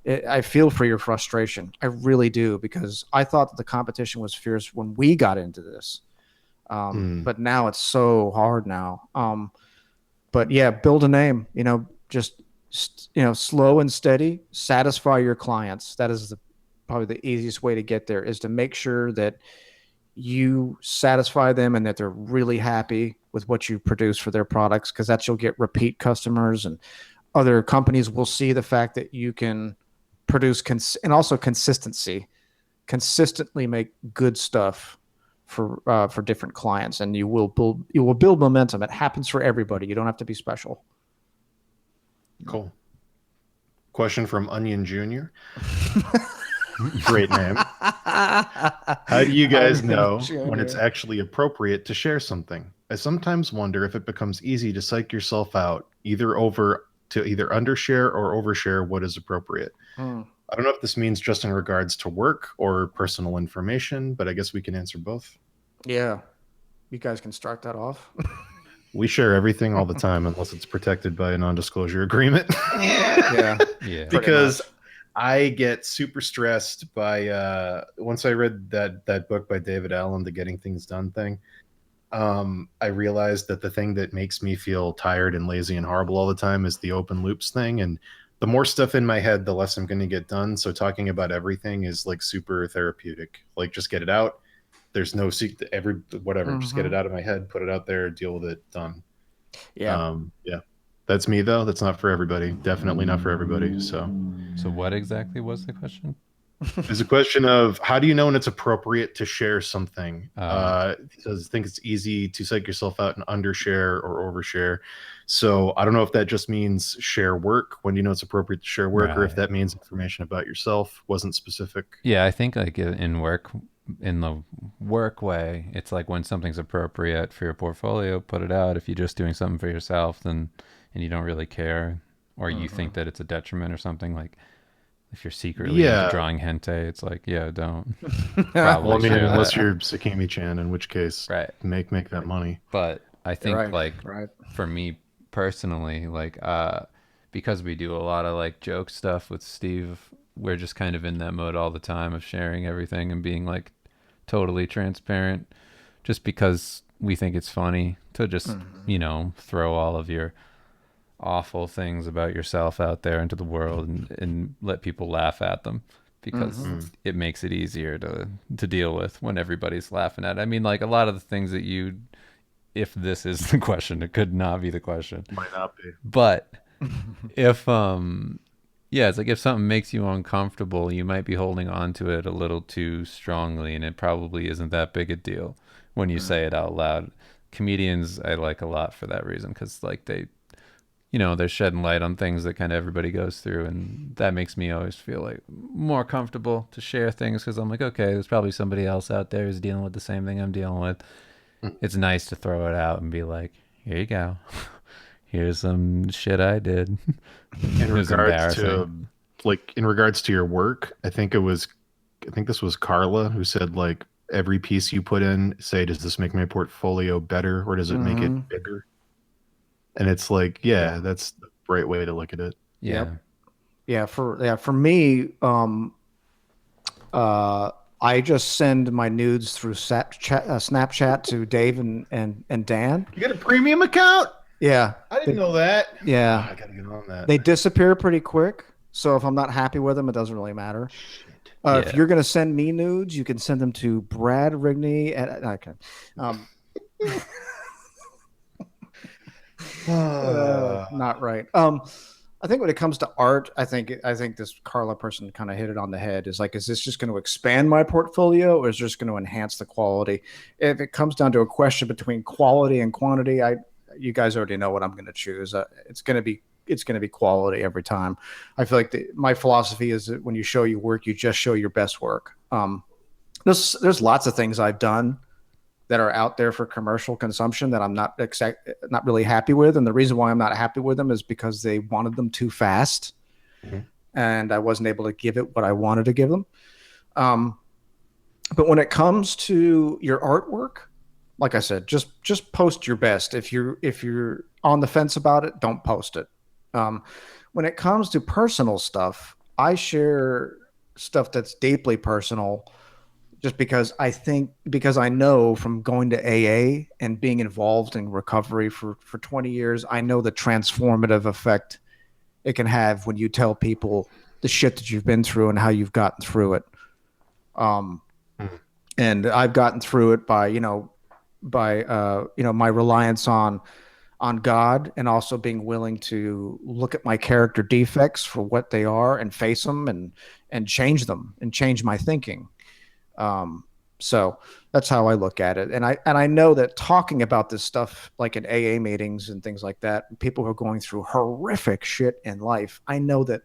I feel for your frustration. I really do, because I thought that the competition was fierce when we got into this, but now it's so hard now. But yeah, build a name. Just slow and steady. Satisfy your clients. That is probably the easiest way to get there, is to make sure that you satisfy them and that they're really happy with what you produce for their products, because that's, you'll get repeat customers, and other companies will see the fact that you can produce and also consistently make good stuff for different clients, and you will build momentum. It happens for everybody. You don't have to be special. Cool. Question from Onion Jr. Great name. How do you guys know when it's actually appropriate to share something? I sometimes wonder if it becomes easy to psych yourself out, either undershare or overshare what is appropriate. I don't know if this means just in regards to work or personal information, but I guess we can answer both. Yeah. You guys can start that off. We share everything all the time unless it's protected by a non-disclosure agreement. Yeah. Because I get super stressed by once I read that book by David Allen, the Getting Things Done thing. I realized that the thing that makes me feel tired and lazy and horrible all the time is the open loops thing. And the more stuff in my head, the less I'm going to get done. So talking about everything is like super therapeutic. Like, just get it out. There's no secret. Just get it out of my head, put it out there, deal with it, done. Yeah. Yeah. That's me though. That's not for everybody. Definitely not for everybody. So what exactly was the question? There's a question of, how do you know when it's appropriate to share something? Because I think it's easy to psych yourself out and undershare or overshare. So I don't know if that just means share work. When do you know it's appropriate to share work, or if that means information about yourself. Wasn't specific. Yeah, I think like in the work way, it's like when something's appropriate for your portfolio, put it out. If you're just doing something for yourself, then and you don't really care, or you think that it's a detriment or something, like If you're secretly into Yeah. drawing hentai, it's like, yeah, don't Well, probably I mean, share unless that. you're Sakimi-chan, in which case, Right. make that money. But I think Right, like right. for me personally, like because we do a lot of like joke stuff with Steve, we're just kind of in that mode all the time of sharing everything and being like totally transparent just because we think it's funny to just, Mhm. you know, throw all of your awful things about yourself out there into the world and let people laugh at them because Mhm. Mm. it makes it easier to deal with when everybody's laughing at it. I mean, like a lot of the things that you, if this is the question, it could not be the question. Might not be. But if yeah, it's like if something makes you uncomfortable, you might be holding on to it a little too strongly, and it probably isn't that big a deal when you say it out loud. Comedians I like a lot for that reason because like they, you know, they're shedding light on things that kind of everybody goes through, and that makes me always feel like more comfortable to share things because I'm like, okay, there's probably somebody else out there who's dealing with the same thing I'm dealing with. Mm. It's nice to throw it out and be like, here you go. Here's some shit I did. In It was regards embarrassing. to, like, in regards to your work, I think this was Carla who said, like, every piece you put in, say, does this make my portfolio better or does it make it Mhm. bigger? And it's like, yeah, that's the right way to look at it. Yeah. Yep. For me, uh, I just send my nudes through Snapchat to Dave and Dan. You got a premium account? Yeah, I didn't they, know that. yeah, Oh, I gotta get on that. they disappear pretty quick. So if I'm not happy with them, it doesn't really matter. Shit. If Yeah. you're gonna send me nudes, you can send them to Brad Rigney at okay. Um, not right. I think when it comes to art, I think this Carla person kind of hit it on the head. Is like, is this just going to expand my portfolio, or is it just going to enhance the quality? If it comes down to a question between quality and quantity, you guys already know what I'm going to choose. It's going to be quality every time. I feel like my philosophy is that when you show your work, you just show your best work. There's lots of things I've done that are out there for commercial consumption that I'm not really happy with. And the reason why I'm not happy with them is because they wanted them too fast, Mhm. and I wasn't able to give it what I wanted to give them. Um, but when it comes to your artwork, like I said, just post your best. If you're on the fence about it, don't post it. Um, when it comes to personal stuff, I share stuff that's deeply personal just because I know from going to AA and being involved in recovery for 20 years, I know the transformative effect it can have when you tell people the shit that you've been through and how you've gotten through it. Um, Mhm. and I've gotten through it by my reliance on God, and also being willing to look at my character defects for what they are and face them and change them and change my thinking. Um, so that's how I look at it. And I know that talking about this stuff like in AA meetings and things like that, people who are going through horrific shit in life, I know that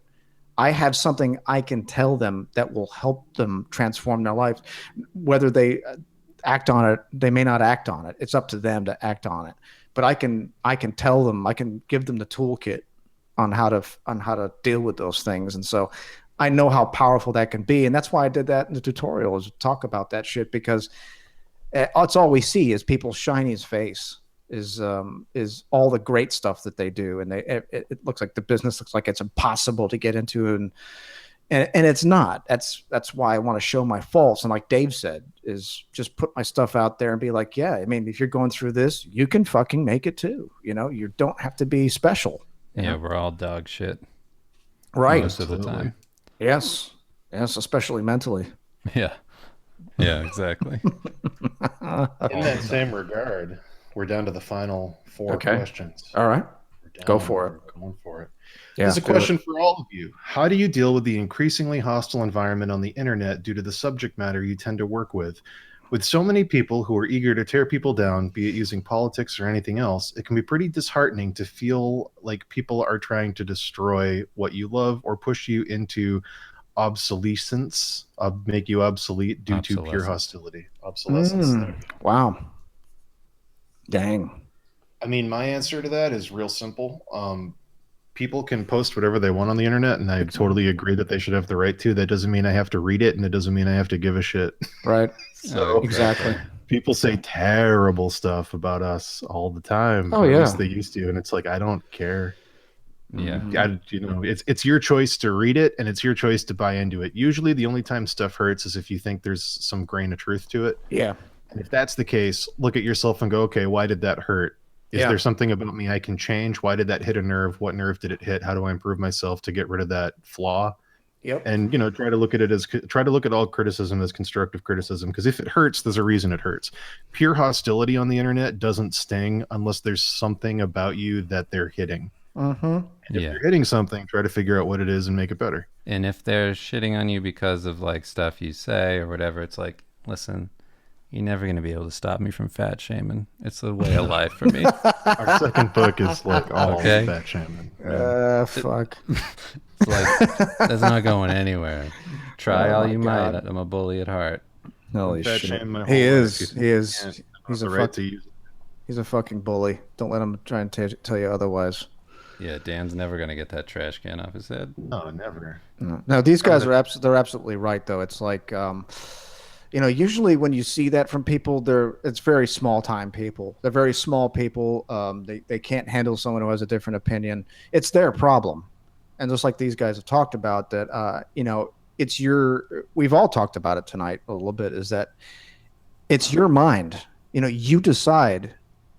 I have something I can tell them that will help them transform their lives. Whether they act on it, they may not act on it. It's up to them to act on it. But I can tell them, I can give them the toolkit on how to deal with those things. And so I know how powerful that can be. And that's why I did that in the tutorial, is talk about that shit, because it's all we see is people's shiniest face is all the great stuff that they do, and it looks like the business looks like it's impossible to get into, and it's not. That's why I want to show my faults, and like Dave said, is just put my stuff out there and be like, yeah, I mean, if you're going through this, you can fucking make it too. You don't have to be special. Yeah, we're all dog shit Right. most of the Absolutely. time. Yes. Yes, especially mentally. Yeah. Yeah, exactly. In that same regard, we're down to the final four Okay. questions. All right. We're Go down, for it. We're going for it. Yeah. This is a do it. question for all of you. How do you deal with the increasingly hostile environment on the internet due to the subject matter you tend to work with? With so many people who are eager to tear people down, be it using politics or anything else, it can be pretty disheartening to feel like people are trying to destroy what you love or push you into obsolescence, make you obsolete due to pure Obsolescence. hostility. Obsolescence. Wow. Dang. I mean, my answer to that is real simple. people can post whatever they want on the internet, and I totally agree that they should have the right to. That doesn't mean I have to read it, and it doesn't mean I have to give a shit. Right. So Exactly. people say terrible stuff about us all the time. Oh, Or at yeah. least they used to, and it's like I don't care. Yeah. It's your choice to read it, and it's your choice to buy into it. Usually, the only time stuff hurts is if you think there's some grain of truth to it. Yeah. And if that's the case, look at yourself and go, okay, why did that hurt? Is there something about me I can change? Why did that hit a nerve? What nerve did it hit? How do I improve myself to get rid of that flaw? Yep. And try to look at all criticism as constructive criticism, because if it hurts, there's a reason it hurts. Pure hostility on the internet doesn't sting unless there's something about you that they're hitting. Mm-hmm. And if they're hitting something, try to figure out what it is and make it better. And if they're shitting on you because of like stuff you say or whatever, it's like, listen, you're never going to be able to stop me from fat shaming. It's a way of life for me. Our second book is like all fat shaming. Fuck. It's like, that's not going anywhere. Try all you might. I'm a bully at heart. Holy Fat shit. shame my whole He is. life. He is. He's a right to use it. He's a fucking bully. Don't let him try and tell you otherwise. Yeah, Dan's never going to get that trash can off his head. No, never. No, these guys are they're absolutely right though. It's like usually when you see that from people, it's very small time people. They're very small people. They can't handle someone who has a different opinion. It's their problem. And just like these guys have talked about that, we've all talked about it tonight a little bit, is that it's your mind. You decide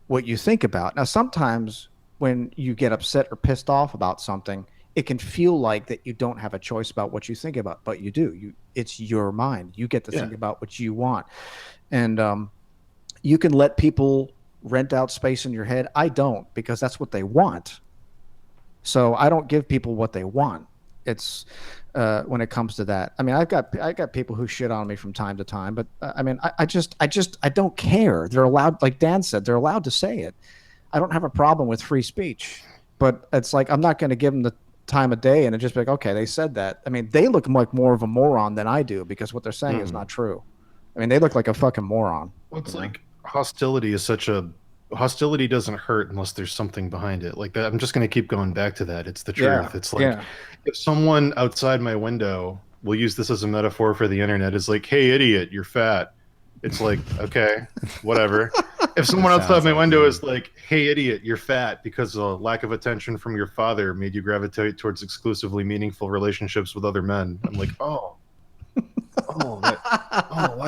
what you think about. Now, sometimes when you get upset or pissed off about something, it can feel like that you don't have a choice about what you think about, but you do. It's your mind. You get to think about what you want. And you can let people rent out space in your head. I don't, because that's what they want. So I don't give people what they want. It's when it comes to that. I mean, I got people who shit on me from time to time, but I don't care. They're allowed, like Dan said, they're allowed to say it. I don't have a problem with free speech, but it's like I'm not going to give them the time of day and just be like, okay, they said that. I mean, they look like more of a moron than I do because what they're saying is not true. I mean, they look like a fucking moron. Well, it's like hostility doesn't hurt unless there's something behind it. Like that, I'm just going to keep going back to that. It's the truth. Yeah. It's like if someone outside my window, we'll use this as a metaphor for the internet, is like, hey, idiot, you're fat. It's like, okay, whatever. If someone outside my window is like, hey, idiot, you're fat because a lack of attention from your father made you gravitate towards exclusively meaningful relationships with other men, I'm like, why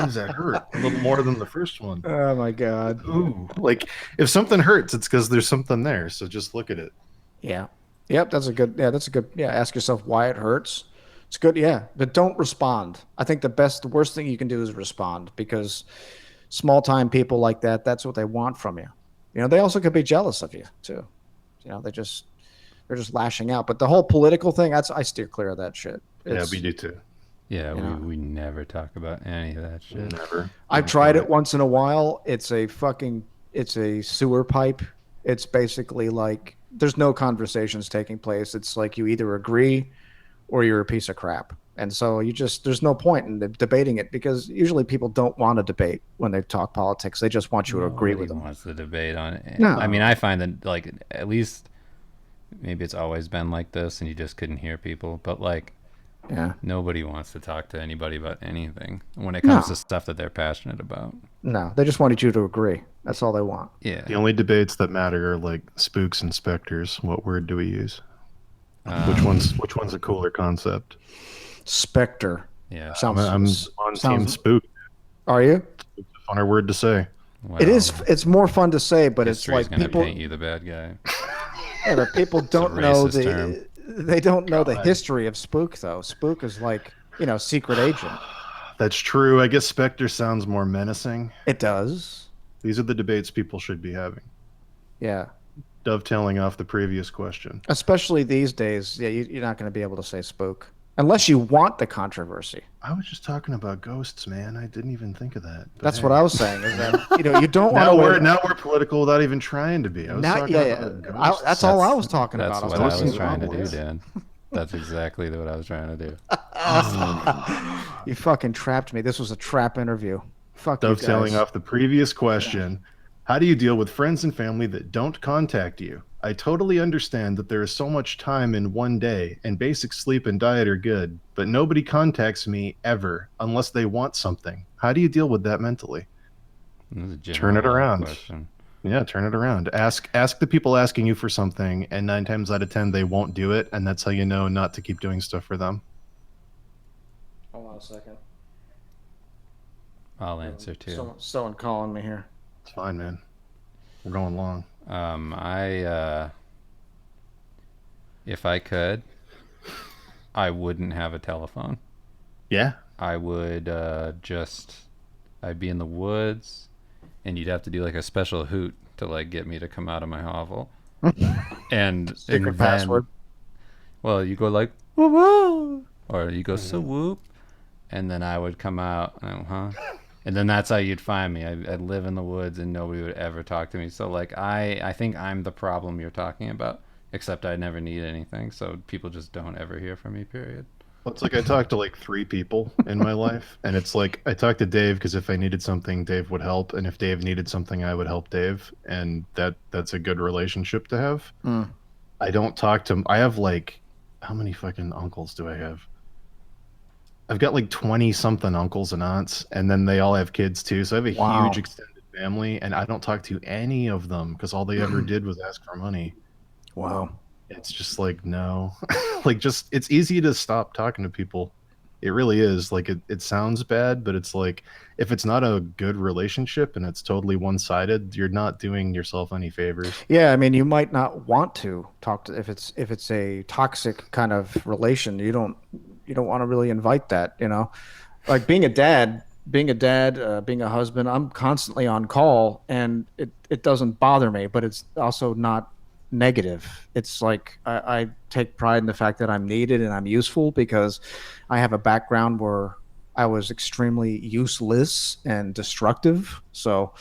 does that hurt? A little more than the first one. Oh my God. Ooh, like if something hurts, it's because there's something there. So just look at it. Yeah. Yep. That's a good. Ask yourself why it hurts. It's good. Yeah. But don't respond. I think the worst thing you can do is respond, because small time people like that, that's what they want from you. They also could be jealous of you too. They're just lashing out. But the whole political thing, I steer clear of that shit. Yeah, we do too. Yeah, we never talk about any of that shit. Never. I've tried it once in a while. It's a sewer pipe. It's basically like there's no conversations taking place. It's like you either agree or you're a piece of crap. And so there's no point in debating it, because usually people don't want to debate when they talk politics. They just want you to agree with them. Nobody wants to debate on it. No. I mean, I find that, like, at least maybe it's always been like this and you just couldn't hear people, but like, nobody wants to talk to anybody about anything when it comes to stuff that they're passionate about. No, they just wanted you to agree. That's all they want. Yeah. The only debates that matter are like spooks and specters. What word do we use? Which one's a cooler concept? Specter. Yeah. I'm on team spook. Are you? It's a funner word to say. Well, It is. It's more fun to say, but it's history's like gonna people. paint you the bad guy. Yeah, but people don't know racist term. They don't know the history of spook, though. Spook is like secret agent. That's true. I guess specter sounds more menacing. It does. These are the debates people should be having. Yeah. Dovetailing off the previous question. Especially these days, you're not going to be able to say spook unless you want the controversy. I was just talking about ghosts, man. I didn't even think of that. That's what I was saying. Is that you don't want to. Now we're political without even trying to be. I was talking about ghosts. That's all I was talking about. That's what I was trying to do, Dan. That's exactly what I was trying to do. You fucking trapped me. This was a trap interview. Fuck Dovetailing you guys. off the previous question. How do you deal with friends and family that don't contact you? I totally understand that there is so much time in one day, and basic sleep and diet are good, but nobody contacts me ever unless they want something. How do you deal with that mentally? This is a Turn it general around. question. Yeah, turn it around. Ask the people asking you for something, and 9 times out of 10 they won't do it, and that's how you know not to keep doing stuff for them. Hold on a second. I'll answer too. Someone calling me here. It's fine, man. We're going long. If I could, I wouldn't have a telephone. Yeah. I would I'd be in the woods, and you'd have to do like a special hoot to like get me to come out of my hovel. And Secret then, password. well, you go like woo woo, or you go so whoop, and then I would come out, and then that's how you'd find me. I'd live in the woods, and nobody would ever talk to me. So like I think I'm the problem you're talking about, except I never need anything, so people just don't ever hear from me. Period. Well, it's like I talked to like 3 people in my life, and it's like I talked to Dave because if I needed something, Dave would help, and if Dave needed something, I would help Dave, and that's a good relationship to have. Mm. I don't talk to. I have like, how many fucking uncles do I have? I've got like 20 something uncles and aunts, and then they all have kids too. So I have a Wow. huge extended family, and I don't talk to any of them because all they ever did was ask for money. Wow. It's just like, no. Like, just, it's easy to stop talking to people. It really is. Like, it sounds bad, but it's like, if it's not a good relationship and it's totally one-sided, you're not doing yourself any favors. Yeah, I mean, you might not want to talk to if it's a toxic kind of relation. You don't want to really invite that, you know. Like being a dad, being a husband, I'm constantly on call, and it doesn't bother me, but it's also not negative. It's like I take pride in the fact that I'm needed and I'm useful because I have a background where I was extremely useless and destructive. So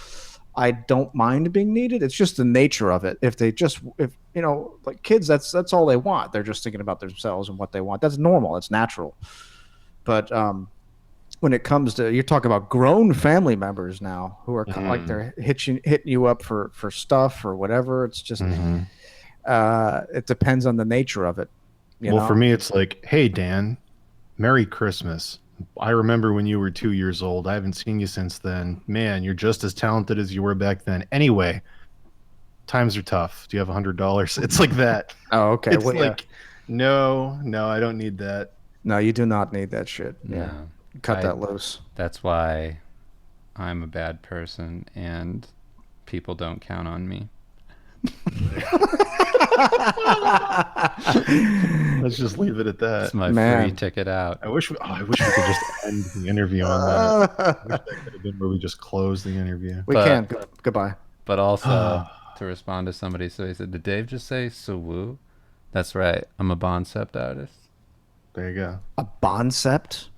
I don't mind being needed. It's just the nature of it. If you know, like kids, that's all they want. They're just thinking about themselves and what they want. That's normal. It's natural. But when it comes to, you're talking about grown family members now who are like they're hitting you up for stuff or whatever. It's just it depends on the nature of it. You know? For me, it's like, hey, Dan, Merry Christmas. I remember when you were 2 years old. I haven't seen you since then. Man, you're just as talented as you were back then. Anyway, times are tough. Do you have $100? It's like that. Oh, okay. It's like, no, I don't need that. No, you do not need that shit. Yeah. No. Cut that loose. That's why I'm a bad person and people don't count on me. Let's just leave it at that. It's my free ticket out. I wish we could just end the interview on that. I wish that could have been where we just close the interview. We can. Goodbye. But also, to respond to somebody, so he said, did Dave just say so woo? That's right. I'm a Boncept artist. There you go. A Boncept?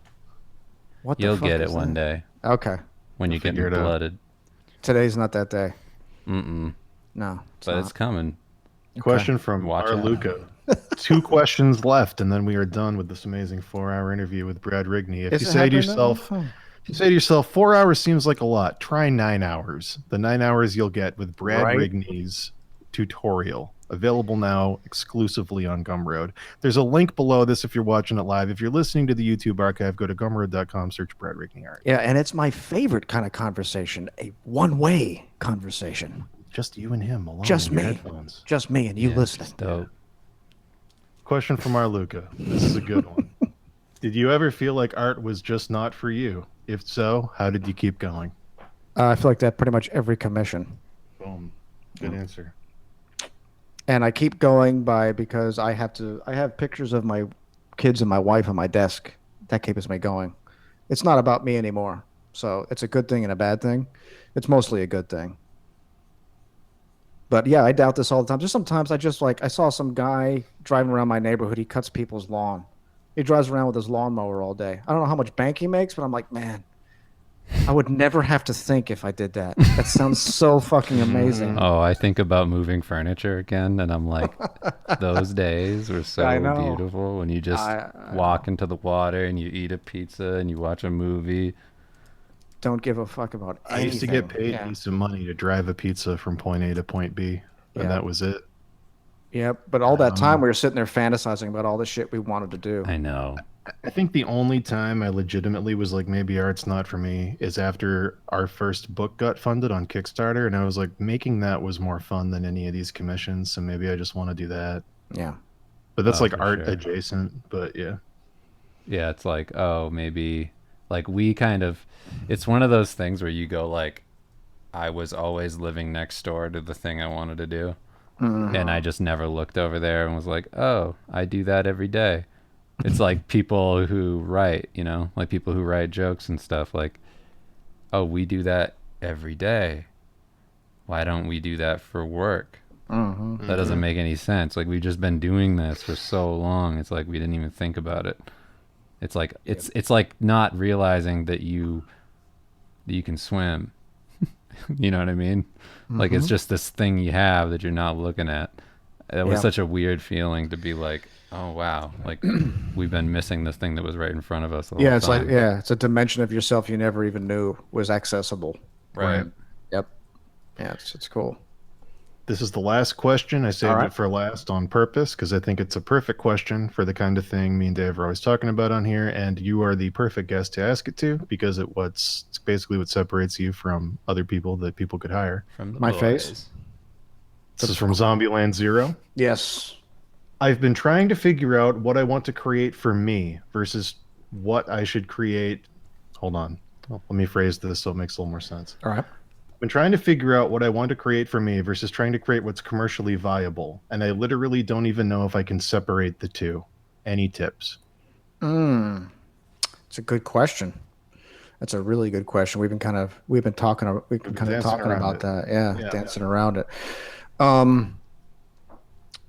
What the You'll fuck get is it one that? day. Okay. When you get blooded. Today's not that day. Mm-mm. No. It's coming. Question from our Luca. 2 questions left, and then we are done with this amazing 4-hour interview with Brad Rigney. If you say to yourself, 4 hours seems like a lot, try 9 hours. The 9 hours you'll get with Brad Rigney's tutorial. Available now exclusively on Gumroad. There's a link below this if you're watching it live. If you're listening to the YouTube archive, go to gumroad.com, search Brad Rigney Art. Yeah, and it's my favorite kind of conversation, a one-way conversation. Just you and him alone. Just me. Headphones. Just me and you listening. Dope. Question from our Luca. This is a good one. Did you ever feel like art was just not for you? If so, how did you keep going? I feel like that pretty much every commission. Boom. Good answer. And I keep going because I have pictures of my kids and my wife on my desk. That keeps me going. It's not about me anymore. So it's a good thing and a bad thing. It's mostly a good thing. But yeah, I doubt this all the time. Just sometimes I saw some guy driving around my neighborhood. He cuts people's lawn. He drives around with his lawnmower all day. I don't know how much bank he makes, but I'm like, man, I would never have to think if I did that. That sounds so fucking amazing. Oh, I think about moving furniture again, and I'm like, those days were so beautiful when you just walk into the water and you eat a pizza and you watch a movie. Don't give a fuck about anything. I used to get paid some money to drive a pizza from point A to point B, and that was it. Yep. But all that time we were sitting there fantasizing about all the shit we wanted to do. I know. I think the only time I legitimately was like, maybe art's not for me, is after our first book got funded on Kickstarter, and I was like, making that was more fun than any of these commissions, so maybe I just want to do that. Yeah. But that's like For art sure. adjacent. But yeah, Yeah, it's like, oh, maybe like we kind of it's one of those things where you go like I was always living next door to the thing I wanted to do. And I just never looked over there and was like, "Oh, I do that every day." It's like people who write, like people who write jokes and stuff like, "Oh, we do that every day. Why don't we do that for work?" That doesn't make any sense. Like we've just been doing this for so long. It's like we didn't even think about it. It's like it's like not realizing that you can swim. You know what I mean? Like it's just this thing you have that you're not looking at. It was such a weird feeling to be like, oh wow, like we've been missing this thing that was right in front of us the whole Yeah, it's time. like it's a dimension of yourself you never even knew was accessible. Right. Yep. Yeah, it's cool. this is the last question. I saved right. it for last on purpose because I think it's a perfect question for the kind of thing me and Dave are always talking about on here, and you are the perfect guest to ask it to because it's basically what separates you from other people that people could hire. From the My boys. face? This is from Zombieland Zero. Yes. I've been trying to figure out what I want to create for me versus what I should create. Hold on. Let me phrase this so it makes a little more sense. All right. I've been trying to figure out what I want to create for me versus trying to create what's commercially viable. And I literally don't even know if I can separate the two. Any tips? It's a good question. That's a really good question. We've been kind of talking about that. Yeah, dancing around it.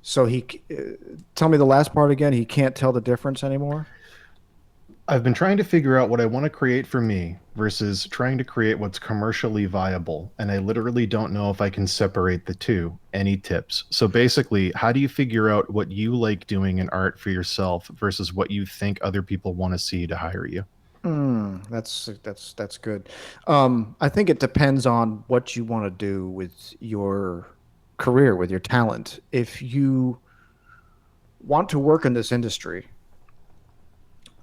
So tell me the last part again. He can't tell the difference anymore. I've been trying to figure out what I want to create for me versus trying to create what's commercially viable. And I literally don't know if I can separate the two. Any tips? So basically, how do you figure out what you like doing in art for yourself versus what you think other people want to see to hire you? That's good. I think it depends on what you want to do with your career, with your talent. If you want to work in this industry,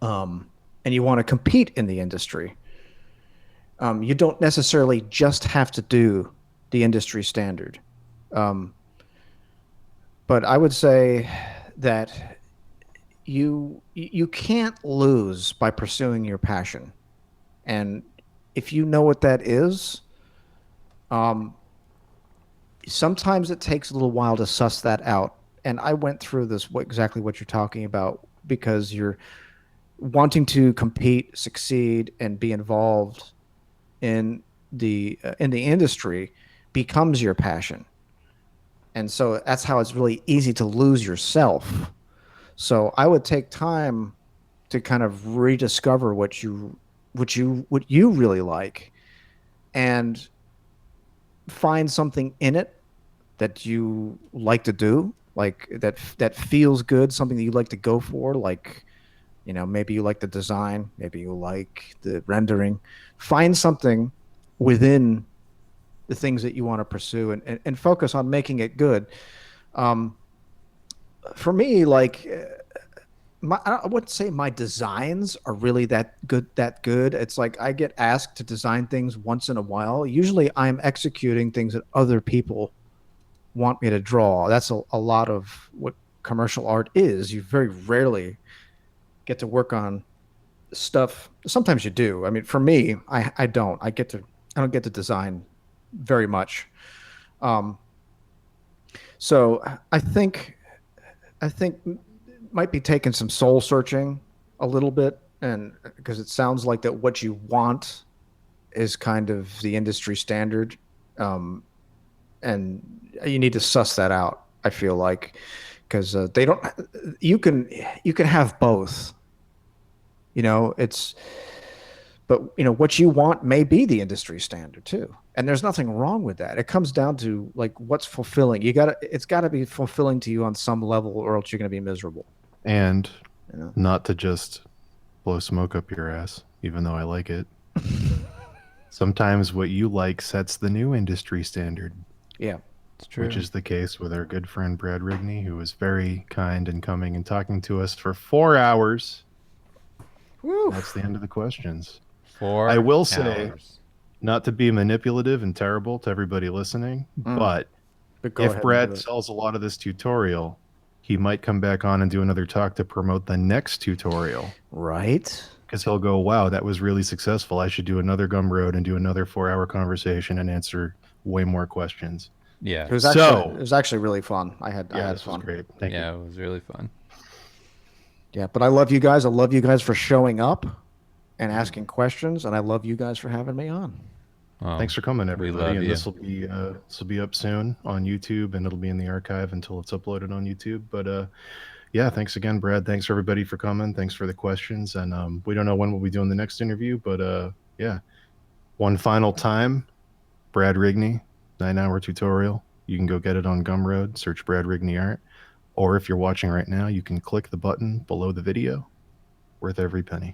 and you want to compete in the industry, you don't necessarily just have to do the industry standard. But I would say that you can't lose by pursuing your passion. And if you know what that is, sometimes it takes a little while to suss that out. And I went through this, exactly what you're talking about, because you're wanting to compete, succeed, and be involved in the industry becomes your passion. And so that's how it's really easy to lose yourself. So I would take time to kind of rediscover what you really like, and find something in it that you like to do, like that feels good, something that you like to go for, like maybe you like the design, maybe you like the rendering. Find something within the things that you want to pursue, and focus on making it good. For me, like I wouldn't say my designs are really that good. It's like I get asked to design things once in a while. Usually I'm executing things that other people want me to draw. That's a lot of what commercial art is. You very rarely get to work on stuff. Sometimes you do. I mean, for me, I don't. I don't get to design very much. So I think might be taking some soul searching a little bit, and because it sounds like that what you want is kind of the industry standard, and you need to suss that out. I feel like, because they don't. You can have both. But what you want may be the industry standard too, and there's nothing wrong with that. It comes down to like what's fulfilling. It's got to be fulfilling to you on some level, or else you're going to be miserable. And not to just blow smoke up your ass, even though I like it. Sometimes what you like sets the new industry standard. Yeah. It's true. which is the case with our good friend Brad Rigney, who was very kind and coming and talking to us for 4 hours. Woo. That's the end of the questions. 4 I will say, hours. not to be manipulative and terrible to everybody listening, but Go if ahead and Brad do it. sells a lot of this tutorial, he might come back on and do another talk to promote the next tutorial. Right? Because he'll go, wow, that was really successful. I should do another Gumroad and do another 4-hour conversation and answer way more questions. Yeah. It was actually really fun. I had This fun. was great. Thank you. Yeah, it was really fun. Yeah, but I love you guys. I love you guys for showing up and asking questions, and I love you guys for having me on. Well, Thanks for coming, everybody. love And you. this will be up soon on YouTube, and it'll be in the archive until it's uploaded on YouTube. But yeah, thanks again, Brad. Thanks everybody for coming. Thanks for the questions. And we don't know when we'll be doing the next interview, but yeah, one final time, Brad Rigney, 9-hour tutorial. You can go get it on Gumroad. Search Brad Rigney Art, or if you're watching right now, you can click the button below the video. Worth every penny.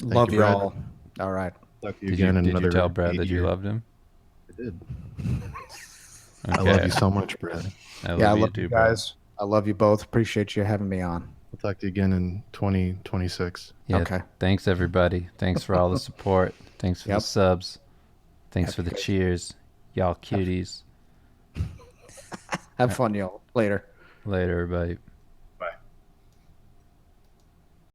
Love you, you Brad. all. All right. Talk to you Did again in you another tell Brad 8 that you years. loved him? I did. Okay. I love you so much, Brad. I Yeah, I love love you you too, Brad. guys. I love you both. Appreciate you having me on. We'll talk to you again in 2026. Yeah. Okay. Thanks, everybody. Thanks for all the support. Thanks for the Yep. subs. Thanks for Happy the Christmas. cheers. Y'all cuties. Have fun, y'all. Later. Later, everybody.